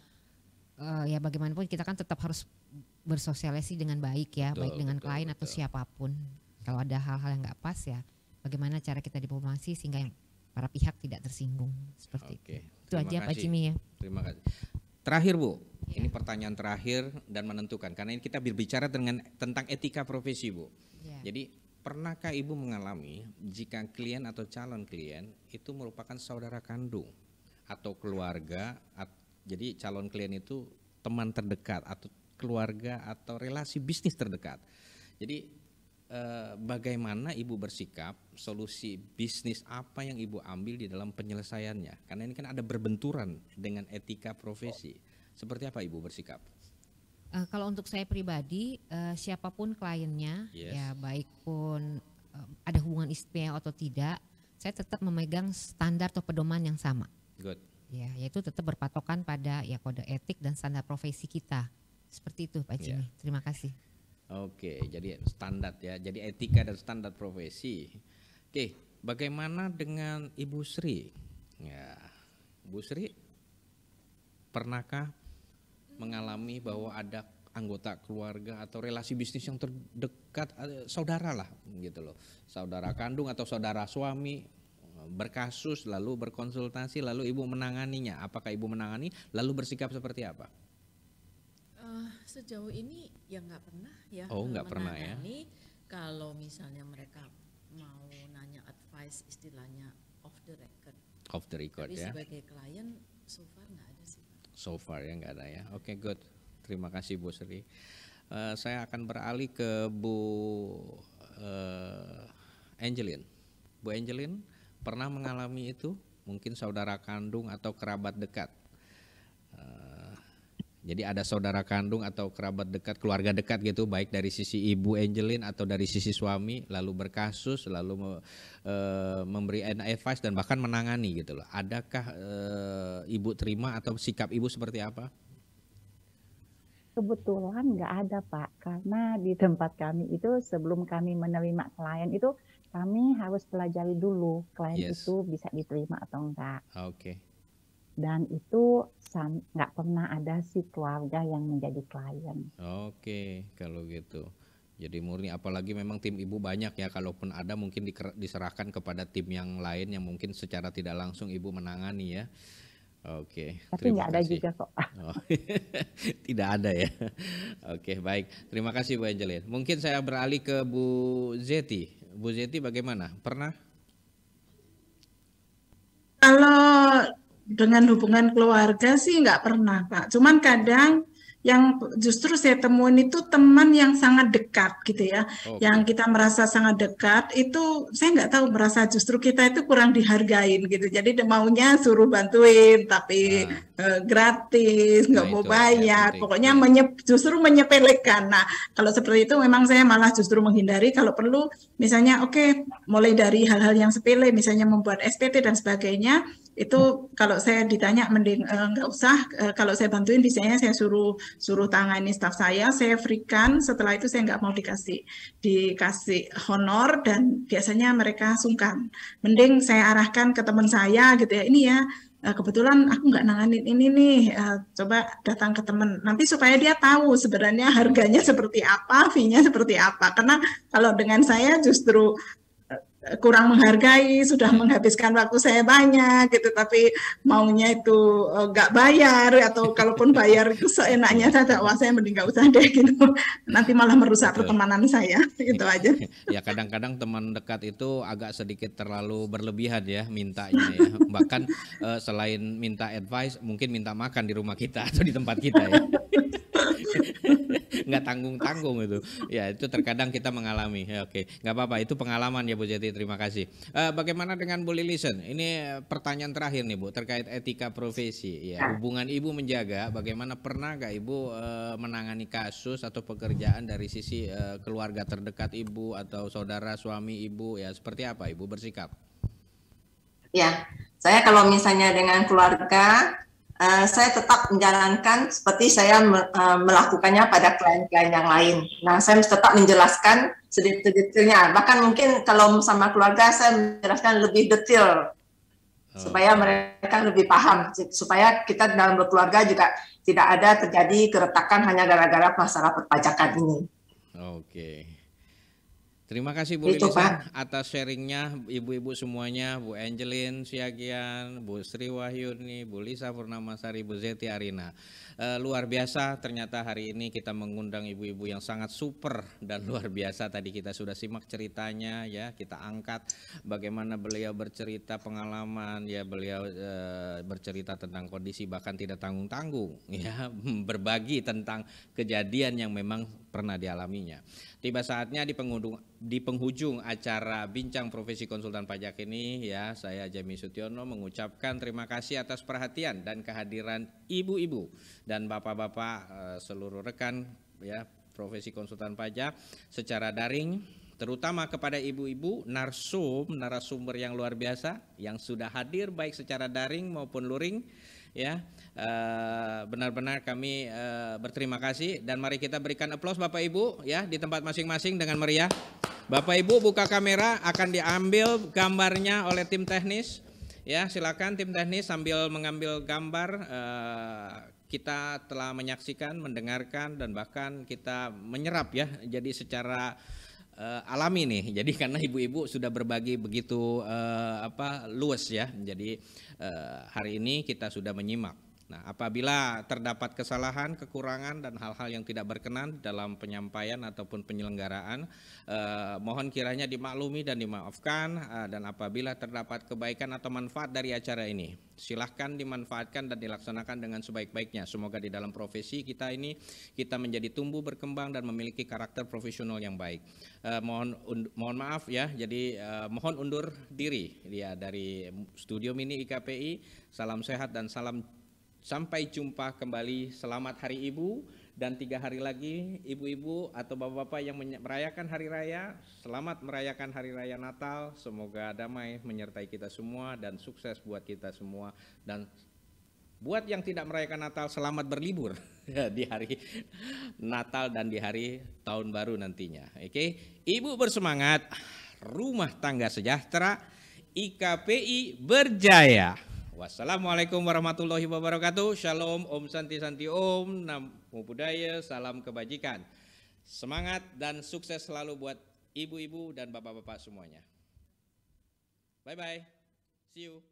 bagaimanapun kita kan tetap harus bersosialisasi dengan baik ya, baik dengan klien atau siapapun. Kalau ada hal-hal yang nggak pas ya, bagaimana cara kita diplomasi sehingga yang para pihak tidak tersinggung, seperti itu. Itu aja Pak Jimmy ya. Terima kasih. Terakhir Bu, ini pertanyaan terakhir dan menentukan, karena ini kita berbicara tentang etika profesi Bu. Jadi pernahkah Ibu mengalami jika klien atau calon klien itu merupakan saudara kandung atau keluarga, jadi calon klien itu teman terdekat atau keluarga atau relasi bisnis terdekat. Jadi bagaimana Ibu bersikap, solusi bisnis apa yang Ibu ambil di dalam penyelesaiannya? Karena ini kan ada berbenturan dengan etika profesi. Seperti apa Ibu bersikap? Kalau untuk saya pribadi, siapapun kliennya, ya baik pun ada hubungan istimewa atau tidak, saya tetap memegang standar atau pedoman yang sama. Good. Ya, yaitu tetap berpatokan pada ya kode etik dan standar profesi kita. Seperti itu Pak Jimmy. Terima kasih. Oke, jadi standar ya, jadi etika dan standar profesi. Oke, bagaimana dengan Ibu Sri? Ya, Bu Sri, pernahkah mengalami bahwa ada anggota keluarga atau relasi bisnis yang terdekat, saudara lah gitu loh, saudara kandung atau saudara suami berkasus lalu berkonsultasi lalu Ibu menanganinya? Apakah Ibu menangani lalu bersikap seperti apa? Sejauh ini ya nggak pernah ya. Oh, nggak pernah ya. Kalau misalnya mereka mau nanya advice, istilahnya off the record. Off the record. Tapi ya. Sebagai klien so far nggak ada sih. So far ya nggak ada ya. Oke, good. Terima kasih Bu Sri. Saya akan beralih ke Bu Angelin. Bu Angelin pernah mengalami itu? Mungkin saudara kandung atau kerabat dekat. Jadi ada saudara kandung atau kerabat dekat, keluarga dekat gitu, baik dari sisi Ibu Angelin atau dari sisi suami, lalu berkasus, lalu memberi advice dan bahkan menangani gitu loh. Adakah Ibu terima atau sikap Ibu seperti apa? Kebetulan nggak ada Pak, karena di tempat kami itu sebelum kami menerima klien itu kami harus pelajari dulu klien itu bisa diterima atau enggak. Oke. Dan itu nggak pernah ada si keluarga yang menjadi klien. Oke, kalau gitu. Jadi murni, apalagi memang tim Ibu banyak ya, kalaupun ada mungkin diserahkan kepada tim yang lain yang mungkin secara tidak langsung Ibu menangani ya. Oke. Tapi nggak ada juga kok. Oh, tidak ada ya. Oke, baik. Terima kasih Bu Angelin. Mungkin saya beralih ke Bu Zeti. Bu Zeti bagaimana? Pernah? Kalau dengan hubungan keluarga sih nggak pernah Pak. Cuman kadang yang justru saya temuin itu teman yang sangat dekat gitu ya. Yang kita merasa sangat dekat itu saya nggak tahu, merasa justru kita itu kurang dihargain gitu. Jadi maunya suruh bantuin tapi gratis, nggak mau bayar. Pokoknya justru menyepelekan. Nah kalau seperti itu memang saya malah justru menghindari. Kalau perlu misalnya mulai dari hal-hal yang sepele, misalnya membuat SPT dan sebagainya. Itu kalau saya ditanya mending nggak usah, kalau saya bantuin biasanya saya suruh tangani staf saya freekan, setelah itu saya nggak mau dikasih honor dan biasanya mereka sungkan. Mending saya arahkan ke teman saya gitu ya, ini ya kebetulan aku nggak nanganin ini nih, coba datang ke teman. Nanti supaya dia tahu sebenarnya harganya seperti apa, fee-nya seperti apa. Karena kalau dengan saya justru kurang menghargai, sudah menghabiskan waktu saya banyak gitu, tapi maunya itu nggak bayar, atau kalaupun bayar itu seenaknya saja, wah saya mending nggak usah deh gitu, nanti malah merusak pertemanan saya, itu aja. Ya kadang-kadang teman dekat itu agak sedikit terlalu berlebihan ya mintanya ya, bahkan selain minta advice mungkin minta makan di rumah kita atau di tempat kita ya. Nggak tanggung-tanggung itu. Ya itu terkadang kita mengalami. Ya, oke, nggak apa-apa. Itu pengalaman ya Bu Jati. Terima kasih. Bagaimana dengan Bu Lilisen? Ini pertanyaan terakhir nih Bu terkait etika profesi. Ya hubungan Ibu menjaga. Bagaimana pernah nggak Ibu menangani kasus atau pekerjaan dari sisi keluarga terdekat Ibu atau saudara suami Ibu? Ya seperti apa Ibu bersikap? Ya, saya kalau misalnya dengan keluarga, saya tetap menjalankan seperti saya melakukannya pada klien-klien yang lain. Nah, saya tetap menjelaskan sedetail-detailnya. Bahkan mungkin kalau sama keluarga, saya menjelaskan lebih detail supaya mereka lebih paham, supaya kita dalam berkeluarga juga tidak ada terjadi keretakan hanya gara-gara masalah perpajakan ini. Oke. Terima kasih Bu Lilisen atas sharingnya, ibu-ibu semuanya, Bu Angelin Siagian, Bu Sri Wahyuni, Bu Lisa Purnamasari, Bu Zeti Arina. Luar biasa ternyata hari ini kita mengundang ibu-ibu yang sangat super dan luar biasa. Tadi kita sudah simak ceritanya ya, kita angkat bagaimana beliau bercerita pengalaman ya, beliau bercerita tentang kondisi bahkan tidak tanggung-tanggung ya, berbagi tentang kejadian yang memang pernah dialaminya. Tiba saatnya di penghujung acara Bincang Profesi Konsultan Pajak ini ya, saya Jami Sutiono mengucapkan terima kasih atas perhatian dan kehadiran ibu-ibu dan bapak-bapak seluruh rekan ya profesi konsultan pajak secara daring, terutama kepada ibu-ibu narasumber yang luar biasa yang sudah hadir baik secara daring maupun luring. Ya, benar-benar kami berterima kasih dan mari kita berikan aplaus Bapak Ibu ya di tempat masing-masing dengan meriah. Bapak Ibu buka kamera, akan diambil gambarnya oleh tim teknis. Ya, silakan tim teknis sambil mengambil gambar. Kita telah menyaksikan, mendengarkan dan bahkan kita menyerap ya. Jadi secara alami nih. Jadi karena ibu-ibu sudah berbagi begitu luas ya. Jadi hari ini kita sudah menyimak. Nah, apabila terdapat kesalahan, kekurangan dan hal-hal yang tidak berkenan dalam penyampaian ataupun penyelenggaraan, mohon kiranya dimaklumi dan dimaafkan. Dan apabila terdapat kebaikan atau manfaat dari acara ini, silahkan dimanfaatkan dan dilaksanakan dengan sebaik-baiknya. Semoga di dalam profesi kita ini kita menjadi tumbuh, berkembang dan memiliki karakter profesional yang baik. Mohon maaf ya. Jadi mohon undur diri ya dari Studio Mini IKPI. Salam sehat dan sampai jumpa kembali. Selamat Hari Ibu dan 3 hari lagi ibu-ibu atau bapak-bapak yang merayakan hari raya, selamat merayakan hari raya Natal. Semoga damai menyertai kita semua dan sukses buat kita semua. Dan buat yang tidak merayakan Natal, selamat berlibur di hari Natal dan di hari Tahun Baru nantinya. Oke, Ibu bersemangat, rumah tangga sejahtera, IKPI berjaya. Wassalamualaikum warahmatullahi wabarakatuh. Shalom, Om Santi Santi Om, Namo Buddhaya, salam kebajikan. Semangat dan sukses selalu buat ibu-ibu dan bapak-bapak semuanya. Bye-bye, see you.